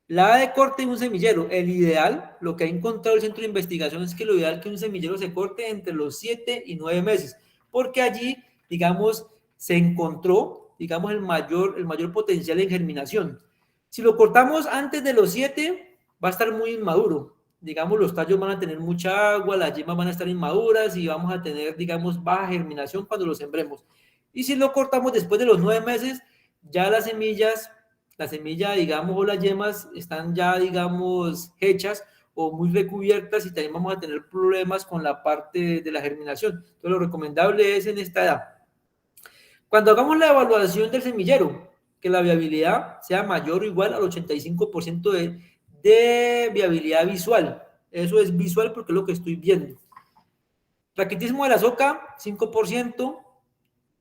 La edad de corte de un semillero, el ideal, lo que ha encontrado el centro de investigación es que lo ideal es que un semillero se corte entre los 7 y 9 meses, porque allí, digamos, se encontró, digamos, el mayor potencial en germinación. Si lo cortamos antes de los 7, va a estar muy inmaduro. Digamos, los tallos van a tener mucha agua, las yemas van a estar inmaduras y vamos a tener, digamos, baja germinación cuando lo sembremos. Y si lo cortamos después de los 9 meses, ya la semilla, digamos, o las yemas están ya, digamos, hechas o muy recubiertas y también vamos a tener problemas con la parte de la germinación. Entonces, lo recomendable es en esta edad. Cuando hagamos la evaluación del semillero, que la viabilidad sea mayor o igual al 85% de viabilidad visual. Eso es visual porque es lo que estoy viendo. Raquitismo de la soca, 5%.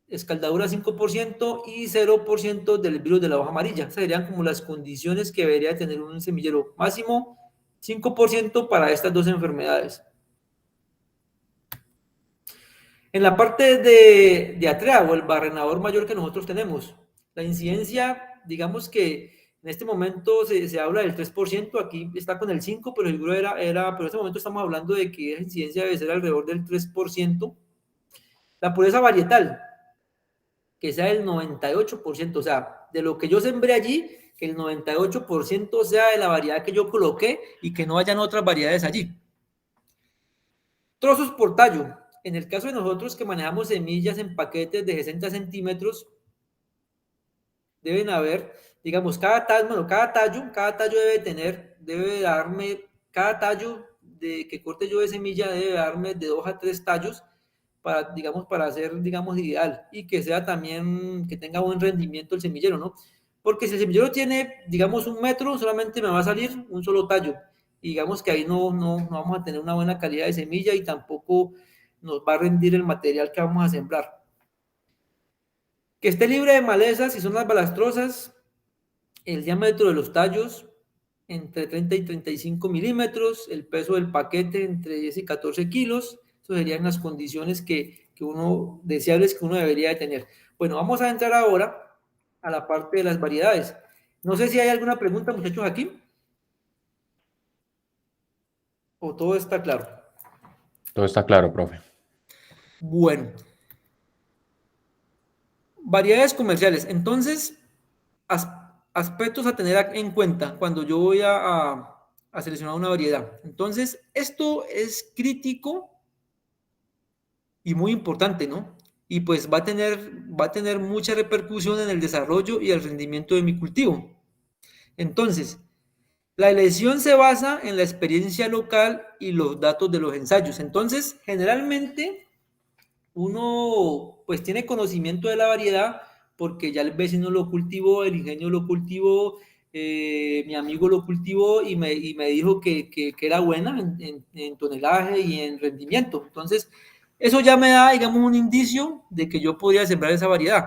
Escaldadura 5% y 0% del virus de la hoja amarilla. Esas serían como las condiciones que debería tener un semillero. Máximo 5% para estas dos enfermedades. En la parte de Atrea o el barrenador mayor que nosotros tenemos, la incidencia, digamos que en este momento se habla del 3%, aquí está con el 5%, pero el grupo pero en este momento estamos hablando de que esa incidencia debe ser alrededor del 3%. La pureza varietal, que sea el 98%, o sea, de lo que yo sembré allí, que el 98% sea de la variedad que yo coloqué y que no hayan otras variedades allí. Trozos por tallo. En el caso de nosotros que manejamos semillas en paquetes de 60 centímetros, deben haber, digamos, cada tallo debe darme, cada tallo que corte yo de semilla debe darme de 2 a 3 tallos, para ser, digamos, ideal y que sea también, que tenga buen rendimiento el semillero, ¿no? Porque si el semillero tiene, digamos, 1 metro, solamente me va a salir un solo tallo. Y digamos que ahí no vamos a tener una buena calidad de semilla y tampoco nos va a rendir el material que vamos a sembrar. Que esté libre de malezas, si son las balastrosas, el diámetro de los tallos entre 30 y 35 milímetros, el peso del paquete entre 10 y 14 kilos, esas serían las condiciones deseables que uno debería de tener. Bueno, vamos a entrar ahora a la parte de las variedades. No sé si hay alguna pregunta, muchachos, aquí. ¿O todo está claro? Todo está claro, profe. Bueno. Variedades comerciales. Entonces, aspectos a tener en cuenta cuando yo voy a seleccionar una variedad. Entonces, esto es crítico y muy importante, ¿no? Y pues va a tener mucha repercusión en el desarrollo y el rendimiento de mi cultivo. Entonces, la elección se basa en la experiencia local y los datos de los ensayos. Entonces, generalmente, uno pues tiene conocimiento de la variedad porque ya el vecino lo cultivó, el ingenio lo cultivó, mi amigo lo cultivó y me dijo que era buena en tonelaje y en rendimiento. Entonces, eso ya me da, digamos, un indicio de que yo podría sembrar esa variedad.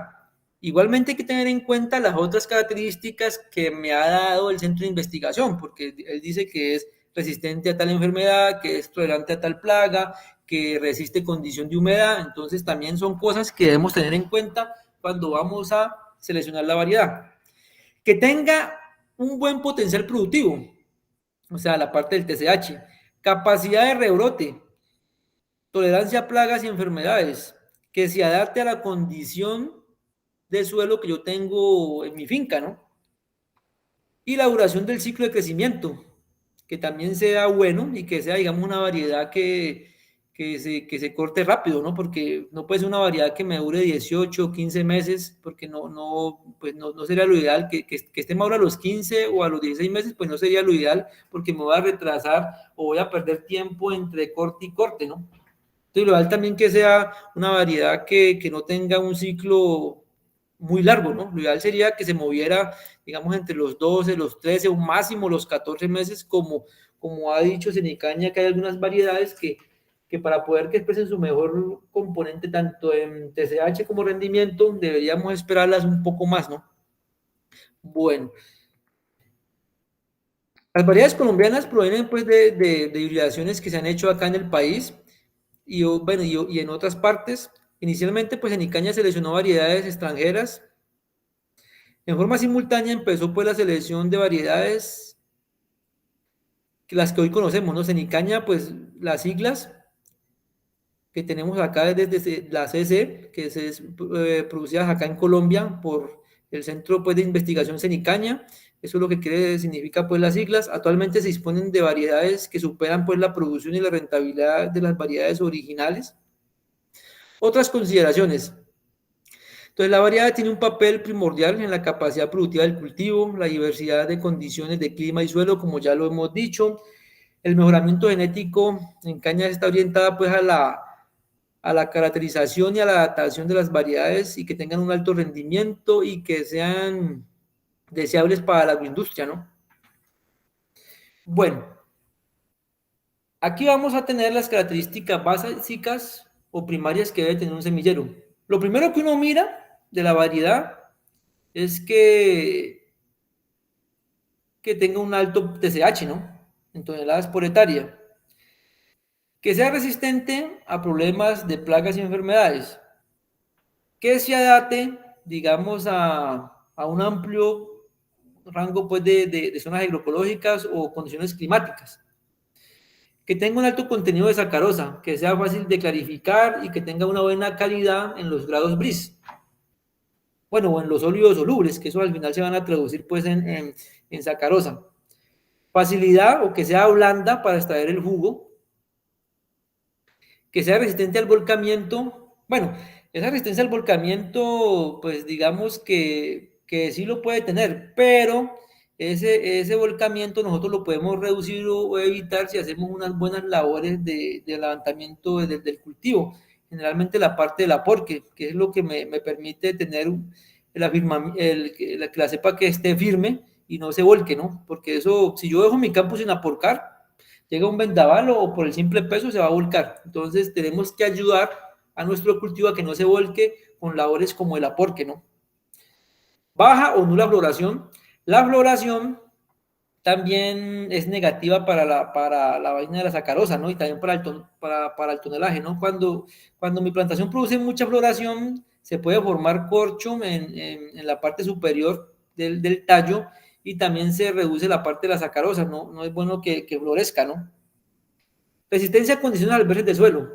Igualmente hay que tener en cuenta las otras características que me ha dado el centro de investigación, porque él dice que es resistente a tal enfermedad, que es tolerante a tal plaga, que resiste condición de humedad. Entonces también son cosas que debemos tener en cuenta cuando vamos a seleccionar la variedad. Que tenga un buen potencial productivo, o sea, la parte del TCH, capacidad de rebrote, tolerancia a plagas y enfermedades, que se adapte a la condición de suelo que yo tengo en mi finca, ¿no? Y la duración del ciclo de crecimiento, que también sea bueno y que sea, digamos, una variedad que se corte rápido, ¿no? Porque no puede ser una variedad que me dure 18 o 15 meses, porque pues no sería lo ideal, que esté madura a los 15 o a los 16 meses, pues no sería lo ideal, porque me voy a retrasar o voy a perder tiempo entre corte y corte, ¿no? Entonces, lo ideal también que sea una variedad que no tenga un ciclo muy largo, ¿no? Lo ideal sería que se moviera, digamos, entre los 12, los 13 o máximo los 14 meses, como ha dicho Senicaña, que hay algunas variedades que para poder que expresen su mejor componente, tanto en TCH como rendimiento, deberíamos esperarlas un poco más, ¿no? Bueno. Las variedades colombianas provienen, pues, de hibridaciones que se han hecho acá en el país y, bueno, y en otras partes. Inicialmente, pues, Senicaña seleccionó variedades extranjeras. En forma simultánea empezó, pues, la selección de variedades, las que hoy conocemos, ¿no? Senicaña, pues, las siglas que tenemos acá desde la CC, que es producidas acá en Colombia por el Centro, pues, de Investigación Senicaña. Eso es lo que significa, pues, las siglas. Actualmente se disponen de variedades que superan, pues, la producción y la rentabilidad de las variedades originales. Otras consideraciones. Entonces, la variedad tiene un papel primordial en la capacidad productiva del cultivo, la diversidad de condiciones de clima y suelo, como ya lo hemos dicho. El mejoramiento genético en caña está orientada, pues, a la caracterización y a la adaptación de las variedades y que tengan un alto rendimiento y que sean deseables para la agroindustria, ¿no? Bueno, aquí vamos a tener las características básicas o primarias que debe tener un semillero. Lo primero que uno mira de la variedad es que tenga un alto TCH, ¿no? En toneladas por hectárea. Que sea resistente a problemas de plagas y enfermedades. Que se adapte, digamos, a un amplio rango, pues, de zonas agroecológicas o condiciones climáticas. Que tenga un alto contenido de sacarosa, que sea fácil de clarificar y que tenga una buena calidad en los grados BRIS. Bueno, o en los sólidos solubles, que eso al final se van a traducir, pues, en sacarosa. Facilidad o que sea blanda para extraer el jugo. Que sea resistente al volcamiento. Bueno, esa resistencia al volcamiento, pues, digamos que sí lo puede tener, pero ese volcamiento nosotros lo podemos reducir o evitar si hacemos unas buenas labores de levantamiento del cultivo. Generalmente la parte del aporque, que es lo que me permite tener que la cepa que esté firme y no se volque, ¿no? Porque eso, si yo dejo mi campo sin aporcar, llega un vendaval o por el simple peso se va a volcar. Entonces tenemos que ayudar a nuestro cultivo a que no se volque con labores como el aporque, ¿no? Baja o nula floración. La floración también es negativa para la vaina de la sacarosa, ¿no? Y también para el tonelaje, ¿no? Cuando mi plantación produce mucha floración, se puede formar corcho en la parte superior del tallo y también se reduce la parte de la sacarosa, ¿no? No es bueno que florezca, ¿no? Resistencia a condiciones adversas del suelo,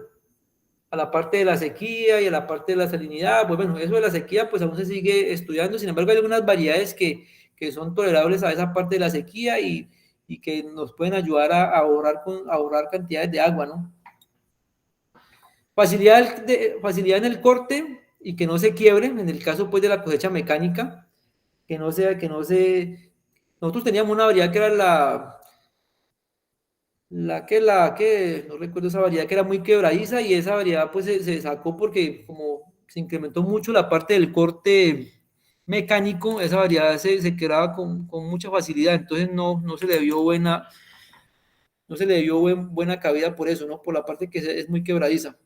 a la parte de la sequía y a la parte de la salinidad. Pues bueno, eso de la sequía pues aún se sigue estudiando, sin embargo hay algunas variedades que son tolerables a esa parte de la sequía y que nos pueden ayudar a ahorrar cantidades de agua, ¿no? Facilidad en el corte y que no se quiebre, en el caso pues de la cosecha mecánica, nosotros teníamos una variedad que era no recuerdo esa variedad, que era muy quebradiza, y esa variedad pues se sacó porque como se incrementó mucho la parte del corte mecánico, esa variedad se quebraba con mucha facilidad, entonces no se le dio buena cabida por eso, ¿no? Por la parte que es muy quebradiza.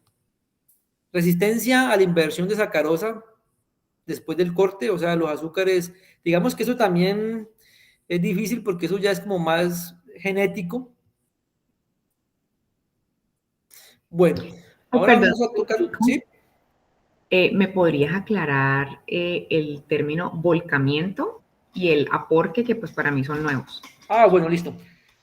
Resistencia a la inversión de sacarosa después del corte, o sea, los azúcares, digamos que eso también es difícil porque eso ya es como más genético, Bueno, Ay, ahora perdón, vamos a tocar, ¿sí? ¿me podrías aclarar el término volcamiento y el aporque, que pues para mí son nuevos? Bueno, listo.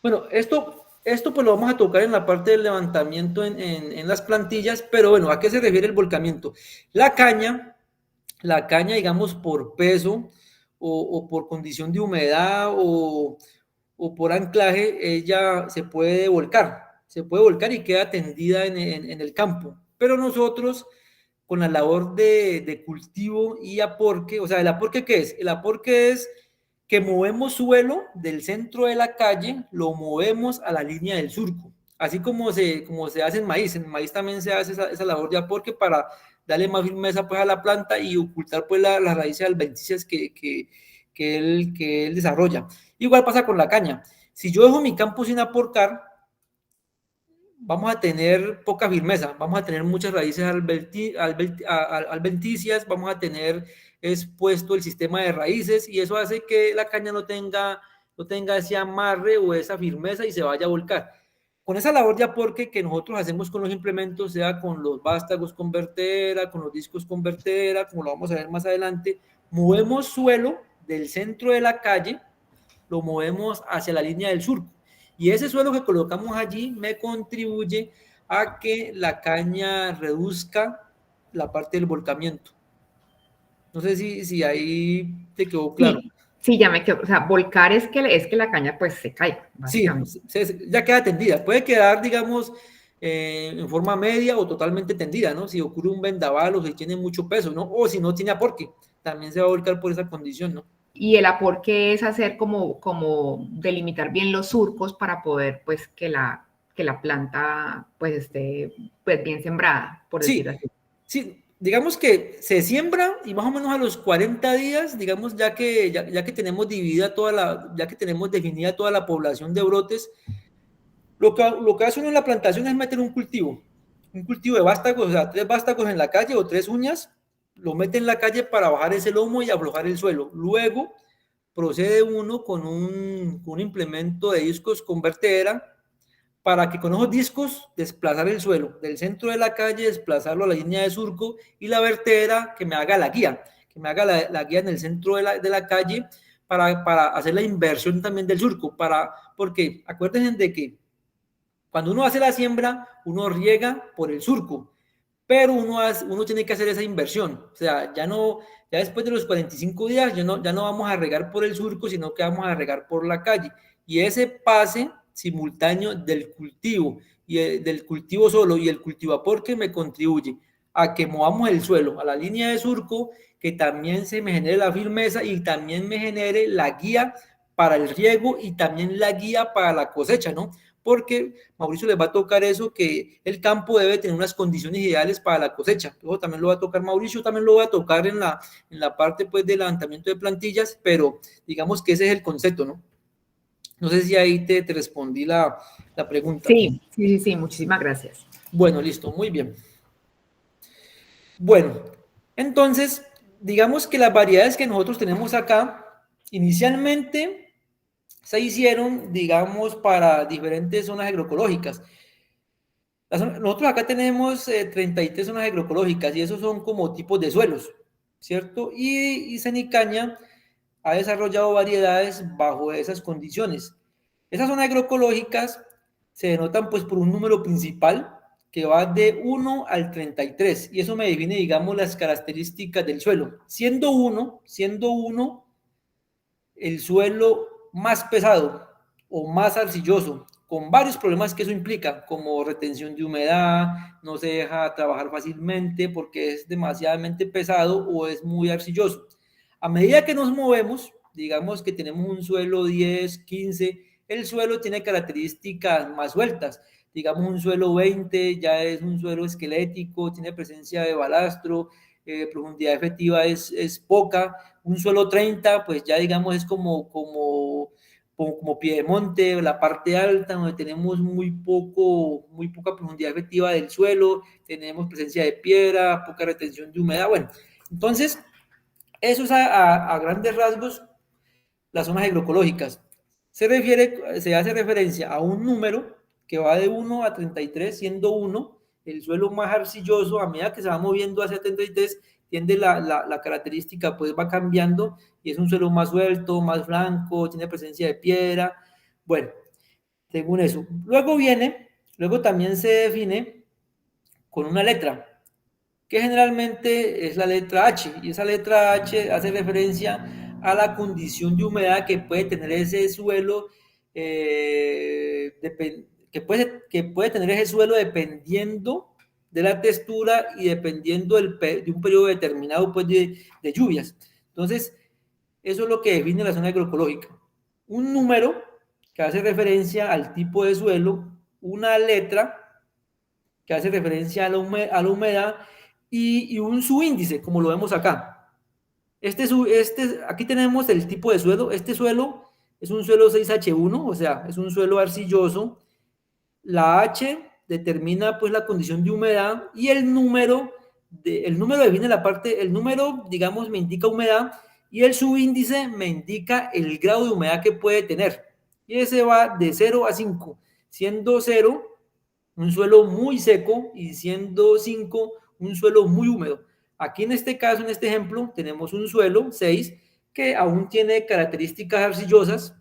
Bueno, esto pues lo vamos a tocar en la parte del levantamiento en las plantillas, pero bueno, ¿a qué se refiere el volcamiento? La caña, digamos, por peso o por condición de humedad o por anclaje, ella se puede volcar y queda tendida en el campo. Pero nosotros, con la labor de cultivo y aporque, o sea, ¿el aporque qué es? El aporque es que movemos suelo del centro de la calle, lo movemos a la línea del surco. Así como se hace en maíz también se hace esa labor de aporque para darle más firmeza pues, a la planta y ocultar pues, las raíces adventicias que él desarrolla. Igual pasa con la caña. Si yo dejo mi campo sin aporcar, vamos a tener poca firmeza, vamos a tener muchas raíces adventicias, vamos a tener expuesto el sistema de raíces y eso hace que la caña no tenga ese amarre o esa firmeza y se vaya a volcar. Con esa labor de aporque que nosotros hacemos con los implementos, sea con los vástagos con vertedera, con los discos con vertedera, como lo vamos a ver más adelante, movemos suelo del centro de la calle, lo movemos hacia la línea del surco. Y ese suelo que colocamos allí me contribuye a que la caña reduzca la parte del volcamiento. No sé si ahí te quedó claro. Sí, ya me quedó. O sea, volcar es que la caña pues se caiga, básicamente. Sí, ya queda tendida. Puede quedar, digamos, en forma media o totalmente tendida, ¿no? Si ocurre un vendaval o si tiene mucho peso, ¿no? O si no tiene aporque, también se va a volcar por esa condición, ¿no? Y el aporque es hacer como delimitar bien los surcos para poder, pues, que la planta, pues, esté, pues, bien sembrada, por decirlo así. Sí, digamos que se siembra y más o menos a los 40 días, digamos, ya que tenemos ya que tenemos definida toda la población de brotes, lo que hace uno en la plantación es meter un cultivo de vástagos, o sea, 3 vástagos en la calle o 3 uñas, lo mete en la calle para bajar ese lomo y aflojar el suelo. Luego procede uno con un implemento de discos con vertedera para que con esos discos desplazar el suelo del centro de la calle, desplazarlo a la línea de surco y la vertedera que me haga la guía, la guía en el centro de la calle para hacer la inversión también del surco, porque acuérdense de que cuando uno hace la siembra, uno riega por el surco, pero uno tiene que hacer esa inversión. O sea, ya después de los 45 días, ya no vamos a regar por el surco, sino que vamos a regar por la calle. Y ese pase simultáneo del cultivo, del cultivo solo y el cultivo aporque me contribuye a que movamos el suelo a la línea de surco, que también se me genere la firmeza y también me genere la guía para el riego y también la guía para la cosecha, ¿no? Porque Mauricio les va a tocar eso, que el campo debe tener unas condiciones ideales para la cosecha. Luego también lo va a tocar Mauricio, también lo va a tocar en la parte pues del levantamiento de plantillas, pero digamos que ese es el concepto, ¿no? No sé si ahí te respondí la pregunta. Sí, muchísimas gracias. Bueno, listo, muy bien. Bueno, entonces, digamos que las variedades que nosotros tenemos acá, inicialmente se hicieron, digamos, para diferentes zonas agroecológicas. Nosotros acá tenemos 33 zonas agroecológicas y esos son como tipos de suelos, ¿cierto? Y Cenicaña ha desarrollado variedades bajo esas condiciones. Esas zonas agroecológicas se denotan pues por un número principal que va de 1 al 33 y eso me define, digamos, las características del suelo. Siendo uno el suelo más pesado o más arcilloso, con varios problemas que eso implica, como retención de humedad, no se deja trabajar fácilmente porque es demasiadamente pesado o es muy arcilloso. A medida que nos movemos, digamos que tenemos un suelo 10, 15, el suelo tiene características más sueltas. Digamos un suelo 20 ya es un suelo esquelético, tiene presencia de balastro, profundidad efectiva es poca. Un suelo 30, pues ya digamos es como Piedemonte, la parte alta, donde tenemos muy poca profundidad efectiva del suelo, tenemos presencia de piedra, poca retención de humedad. Bueno, entonces, eso es a grandes rasgos las zonas agroecológicas. Se hace referencia a un número que va de 1 a 33, siendo 1 el suelo más arcilloso, a medida que se va moviendo hacia 33, tiende la característica, pues va cambiando, y es un suelo más suelto, más blanco, tiene presencia de piedra. Bueno, según eso. Luego también se define con una letra, que generalmente es la letra H, y esa letra H hace referencia a la condición de humedad que puede tener ese suelo, que puede tener ese suelo dependiendo de la textura y dependiendo de un periodo determinado, pues, de lluvias. Entonces, eso es lo que define la zona agroecológica. Un número que hace referencia al tipo de suelo, una letra que hace referencia a la humedad, y un subíndice, como lo vemos acá. Aquí tenemos el tipo de suelo. Este suelo es un suelo 6H1, o sea, es un suelo arcilloso. La H determina, pues, la condición de humedad, y el número define la parte, el número, digamos, me indica humedad, y el subíndice me indica el grado de humedad que puede tener. Y ese va de 0 a 5, siendo 0 un suelo muy seco y siendo 5 un suelo muy húmedo. Aquí en este caso, en este ejemplo, tenemos un suelo 6 que aún tiene características arcillosas.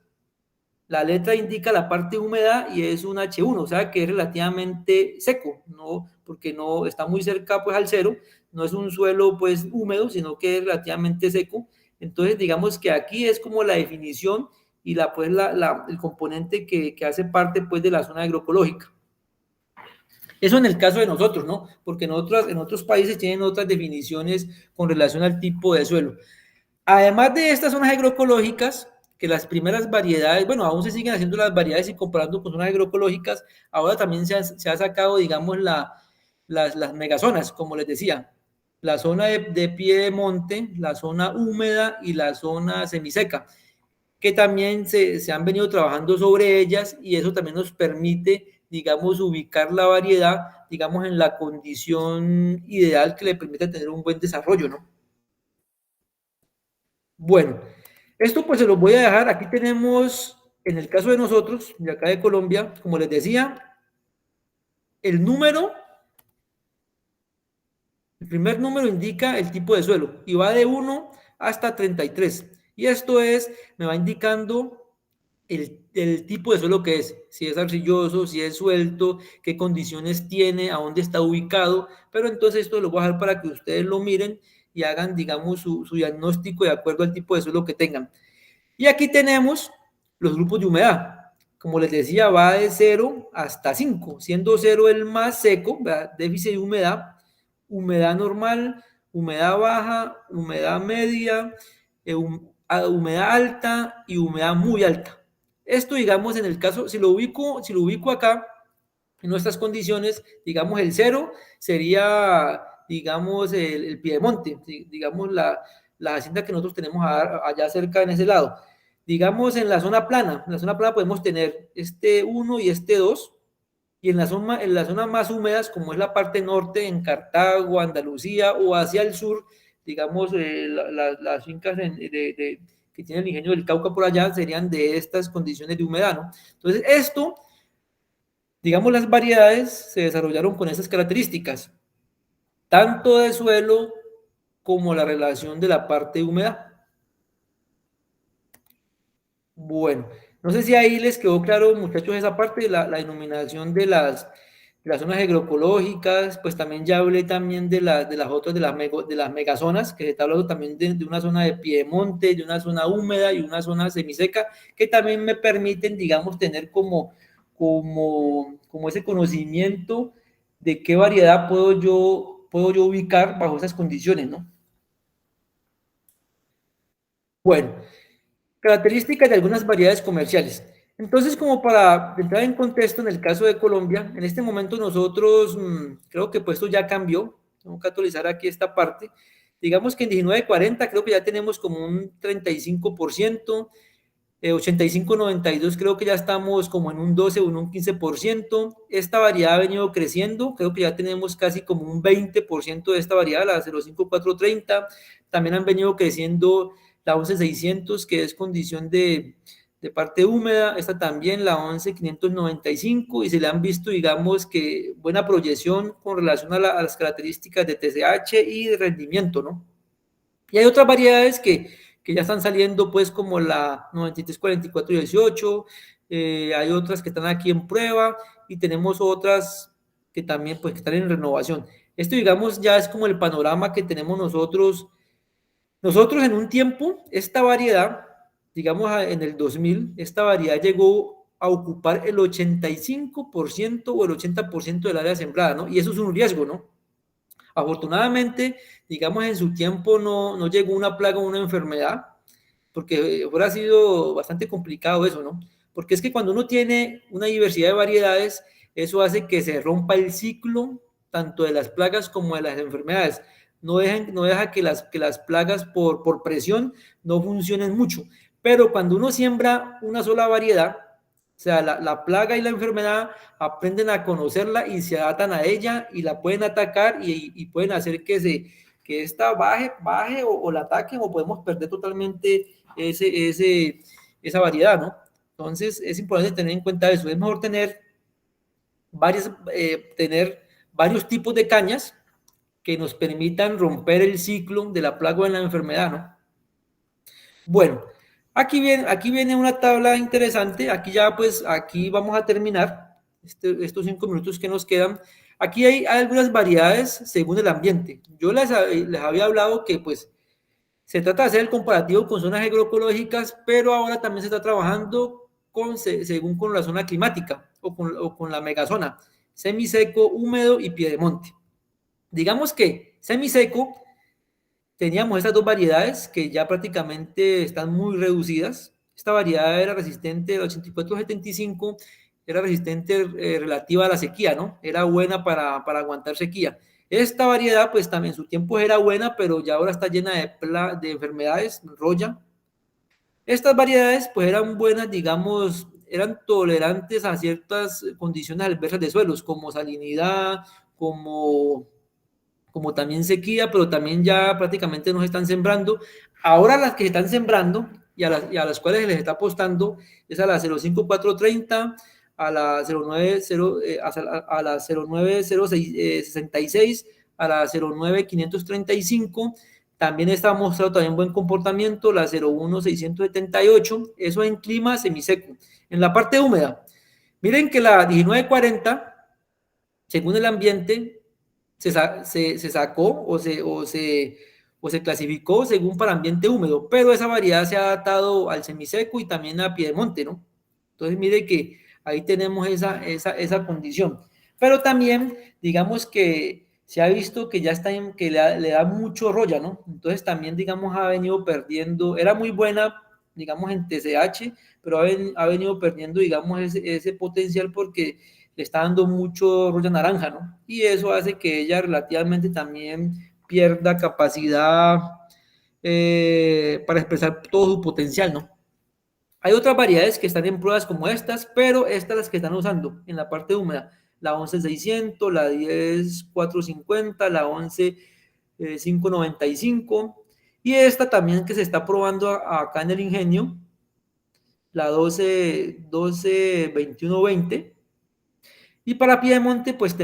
La letra indica la parte húmeda y es un H1, o sea que es relativamente seco, ¿no? Porque no está muy cerca, pues, al 0, no es un suelo, pues, húmedo, sino que es relativamente seco. Entonces, digamos que aquí es como la definición y el componente que hace parte, pues, de la zona agroecológica. Eso en el caso de nosotros, ¿no? Porque en otros países tienen otras definiciones con relación al tipo de suelo. Además de estas zonas agroecológicas, que las primeras variedades, bueno, aún se siguen haciendo las variedades y comparando con zonas agroecológicas, ahora también se ha sacado, digamos, las megazonas, como les decía, la zona de pie de monte, la zona húmeda y la zona semiseca, que también se han venido trabajando sobre ellas, y eso también nos permite, digamos, ubicar la variedad, digamos, en la condición ideal que le permite tener un buen desarrollo, ¿no? Bueno, esto pues se los voy a dejar. Aquí tenemos, en el caso de nosotros, de acá de Colombia, como les decía, el primer número indica el tipo de suelo y va de 1 hasta 33. Y esto me va indicando el tipo de suelo que es, si es arcilloso, si es suelto, qué condiciones tiene, a dónde está ubicado. Pero entonces esto lo voy a dejar para que ustedes lo miren y hagan, digamos, su diagnóstico de acuerdo al tipo de suelo que tengan. Y aquí tenemos los grupos de humedad. Como les decía, va de 0 hasta 5, siendo 0 el más seco, ¿verdad? Déficit de humedad, humedad normal, humedad baja, humedad media, humedad alta y humedad muy alta. Esto, digamos, en el caso, si lo ubico acá, en nuestras condiciones, digamos, el 0 sería, digamos, el piedemonte, digamos, la hacienda que nosotros tenemos allá cerca en ese lado. Digamos, en la zona plana podemos tener este 1 y este 2, y en la zona más húmedas, como es la parte norte, en Cartago, Andalucía, o hacia el sur, digamos, las fincas que tiene el ingenio del Cauca por allá, serían de estas condiciones de humedad, ¿no? Entonces, digamos, las variedades se desarrollaron con esas características, tanto de suelo como la relación de la parte de humedad. Bueno, no sé si ahí les quedó claro, muchachos, esa parte de la denominación de las zonas agroecológicas. Pues también ya hablé también de las otras, de las megazonas, que se está hablando también de una zona de piedemonte, de una zona húmeda y una zona semiseca, que también me permiten, digamos, tener como ese conocimiento de qué variedad puedo yo ubicar bajo esas condiciones, ¿no? Bueno, características de algunas variedades comerciales. Entonces, como para entrar en contexto, en el caso de Colombia, en este momento nosotros, creo que pues esto ya cambió, tengo que actualizar aquí esta parte, digamos que en 1940 creo que ya tenemos como un 35%, 85-92 creo que ya estamos como en un 12 o en un 15%. Esta variedad ha venido creciendo, creo que ya tenemos casi como un 20% de esta variedad, la 05430. También han venido creciendo la 11600, que es condición de de parte húmeda, esta también, la 11595, y se le han visto, digamos, que buena proyección con relación a las características de TSH y de rendimiento, ¿no? Y hay otras variedades que ya están saliendo, pues, como la 934418, hay otras que están aquí en prueba, y tenemos otras que también, pues, que están en renovación. Esto, digamos, ya es como el panorama que tenemos nosotros. Nosotros en un tiempo, esta variedad, digamos en el 2000, esta variedad llegó a ocupar el 85% o el 80% del área sembrada, ¿no? Y eso es un riesgo, ¿no? Afortunadamente, digamos, en su tiempo no llegó una plaga o una enfermedad, porque hubiera sido bastante complicado eso, ¿no? Porque es que cuando uno tiene una diversidad de variedades, eso hace que se rompa el ciclo tanto de las plagas como de las enfermedades. No deja que las plagas por presión no funcionen mucho. Pero cuando uno siembra una sola variedad, o sea, la plaga y la enfermedad aprenden a conocerla y se adaptan a ella y la pueden atacar y pueden hacer que esta baje o la ataquen, o podemos perder totalmente esa variedad, ¿no? Entonces es importante tener en cuenta eso. Es mejor tener varios tipos de cañas que nos permitan romper el ciclo de la plaga o de la enfermedad, ¿no? Bueno, aquí viene una tabla interesante. Aquí vamos a terminar estos 5 minutos que nos quedan. Aquí hay algunas variedades según el ambiente. Yo les había hablado que, pues, se trata de hacer el comparativo con zonas agroecológicas, pero ahora también se está trabajando según con la zona climática o con la megazona, semiseco, húmedo y piedemonte. Digamos que semiseco, teníamos estas dos variedades que ya prácticamente están muy reducidas. Esta variedad era resistente, la 8475, era resistente relativa a la sequía, ¿no? Era buena para aguantar sequía. Esta variedad, pues también en su tiempo era buena, pero ya ahora está llena de enfermedades, roya. Estas variedades, pues eran buenas, digamos, eran tolerantes a ciertas condiciones adversas de suelos, como salinidad, como también sequía, pero también ya prácticamente no se están sembrando. Ahora las que se están sembrando y a las cuales se les está apostando es a la 05430, a la 09066, a la 09535, también está mostrando también buen comportamiento, la 01678, eso en clima semiseco. En la parte húmeda, miren que la 1940, según el ambiente, se sacó o se clasificó según para ambiente húmedo, pero esa variedad se ha adaptado al semiseco y también a piedemonte, ¿no? Entonces, mire que ahí tenemos esa condición. Pero también, digamos que se ha visto que ya que le da mucho roya, ¿no? Entonces también, digamos, ha venido perdiendo, era muy buena, digamos, en TSH, pero ha venido perdiendo, digamos, ese potencial porque le está dando mucho roya naranja, ¿no? Y eso hace que ella relativamente también pierda capacidad para expresar todo su potencial, ¿no? Hay otras variedades que están en pruebas como estas, pero estas las que están usando en la parte húmeda, la 11600, la 10450, la 11595, y esta también que se está probando acá en el Ingenio, la 2120. Y para piedemonte, pues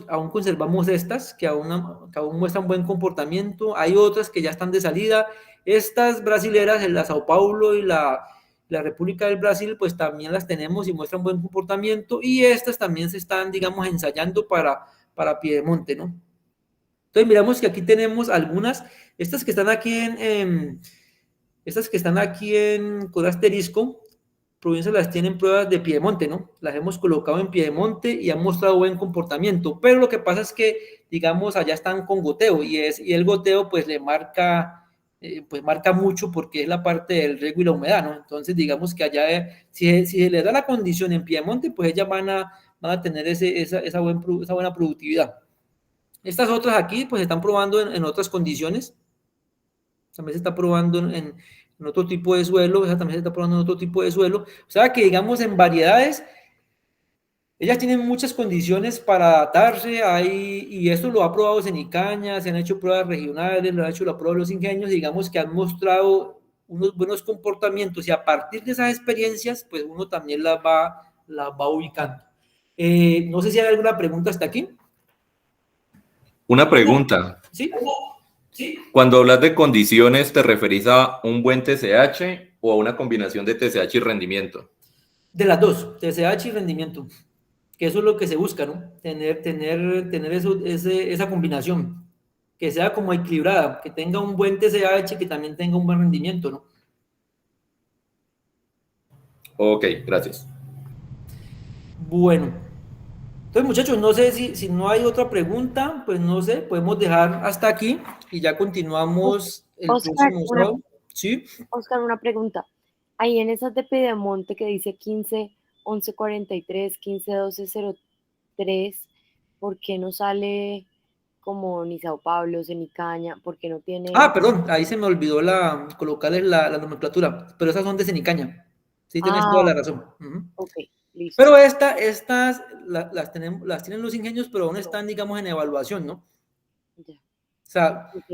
aún conservamos estas que aún muestran buen comportamiento. Hay otras que ya están de salida. Estas brasileras, la Sao Paulo y la República del Brasil, pues también las tenemos y muestran buen comportamiento. Y estas también se están, digamos, ensayando para piedemonte, ¿no? Entonces miramos que aquí tenemos algunas, estas que están aquí con asterisco, Provincia las tienen pruebas de piedemonte, ¿no? Las hemos colocado en piedemonte y han mostrado buen comportamiento, pero lo que pasa es que, digamos, allá están con goteo y el goteo pues le marca mucho porque es la parte del riego y la humedad, ¿no? Entonces, digamos que allá, si se les da la condición en piedemonte, pues ellas van a tener esa buena productividad. Estas otras aquí, pues se están probando en otras condiciones. También se está probando en otro tipo de suelo, esa también se está probando en otro tipo de suelo. O sea que, digamos, en variedades, ellas tienen muchas condiciones para adaptarse y esto lo ha probado Senicaña, se han hecho pruebas regionales, lo ha hecho la prueba de los ingenios, digamos que han mostrado unos buenos comportamientos y a partir de esas experiencias, pues uno también las va ubicando. No sé si hay alguna pregunta hasta aquí. Una pregunta. ¿Sí? Cuando hablas de condiciones, ¿te referís a un buen TSH o a una combinación de TSH y rendimiento? De las dos, TSH y rendimiento, que eso es lo que se busca, ¿no? Tener esa combinación, que sea como equilibrada, que tenga un buen TSH, que también tenga un buen rendimiento, ¿no? Ok, gracias. Bueno, entonces muchachos, no sé si no hay otra pregunta, pues no sé, podemos dejar hasta aquí y ya continuamos el Oscar, próximo sábado. ¿Sí? Oscar, una pregunta. Ahí en esas de Pedemonte que dice 15, 11, 43, 15, 12, 03, ¿por qué no sale como ni Sao Paulo, ni Caña? ¿Por qué no tiene? Perdón, ahí se me olvidó colocarles la nomenclatura, pero esas son de Cenicaña. Sí, tienes toda Ah, la razón. Ujú. ok, listo. Pero estas las tienen los ingenios, pero aún están, digamos, en evaluación, ¿no? Ya, O sea, ok,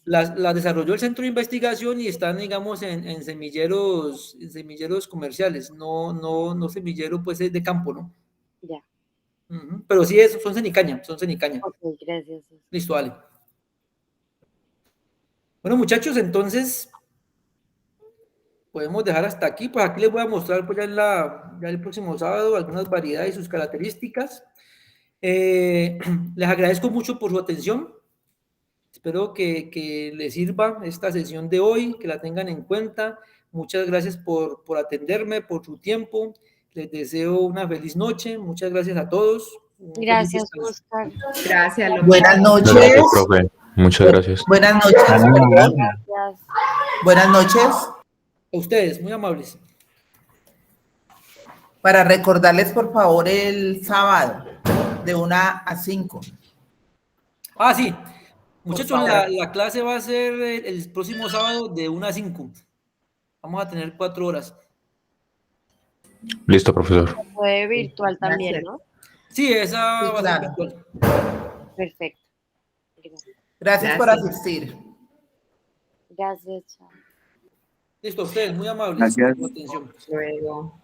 gracias. las desarrolló el centro de investigación y están, digamos, en semilleros comerciales, no semillero, pues, de campo, ¿no? Ya, Ujú. Pero sí, son Cenicaña. ok, gracias. Listo, vale. Bueno, muchachos, entonces podemos dejar hasta aquí. Pues aquí les voy a mostrar pues, ya el próximo sábado algunas variedades y sus características. Les agradezco mucho por su atención. Espero que les sirva esta sesión de hoy, que la tengan en cuenta. Muchas gracias por atenderme, por su tiempo. Les deseo una feliz noche. Muchas gracias a todos. Un feliz Gracias, descanso. Oscar. Gracias, lo Buenas mismo. noches. Gracias, profe. Muchas gracias. Buenas noches, perdón. Gracias. Buenas noches. A ustedes, muy amables. Para recordarles, por favor, el sábado de 1 a 5. Sí. Por Muchachos, favor. la clase va a ser el próximo sábado de 1 a 5. Vamos a tener 4 horas. Listo, profesor. Puede virtual también, Gracias. ¿no? Sí, esa Sí, va a ser claro. virtual. Perfecto. Gracias. Gracias por Gracias. asistir. Gracias, chao. Listo, a ustedes, muy amables Gracias. por su atención. Luego.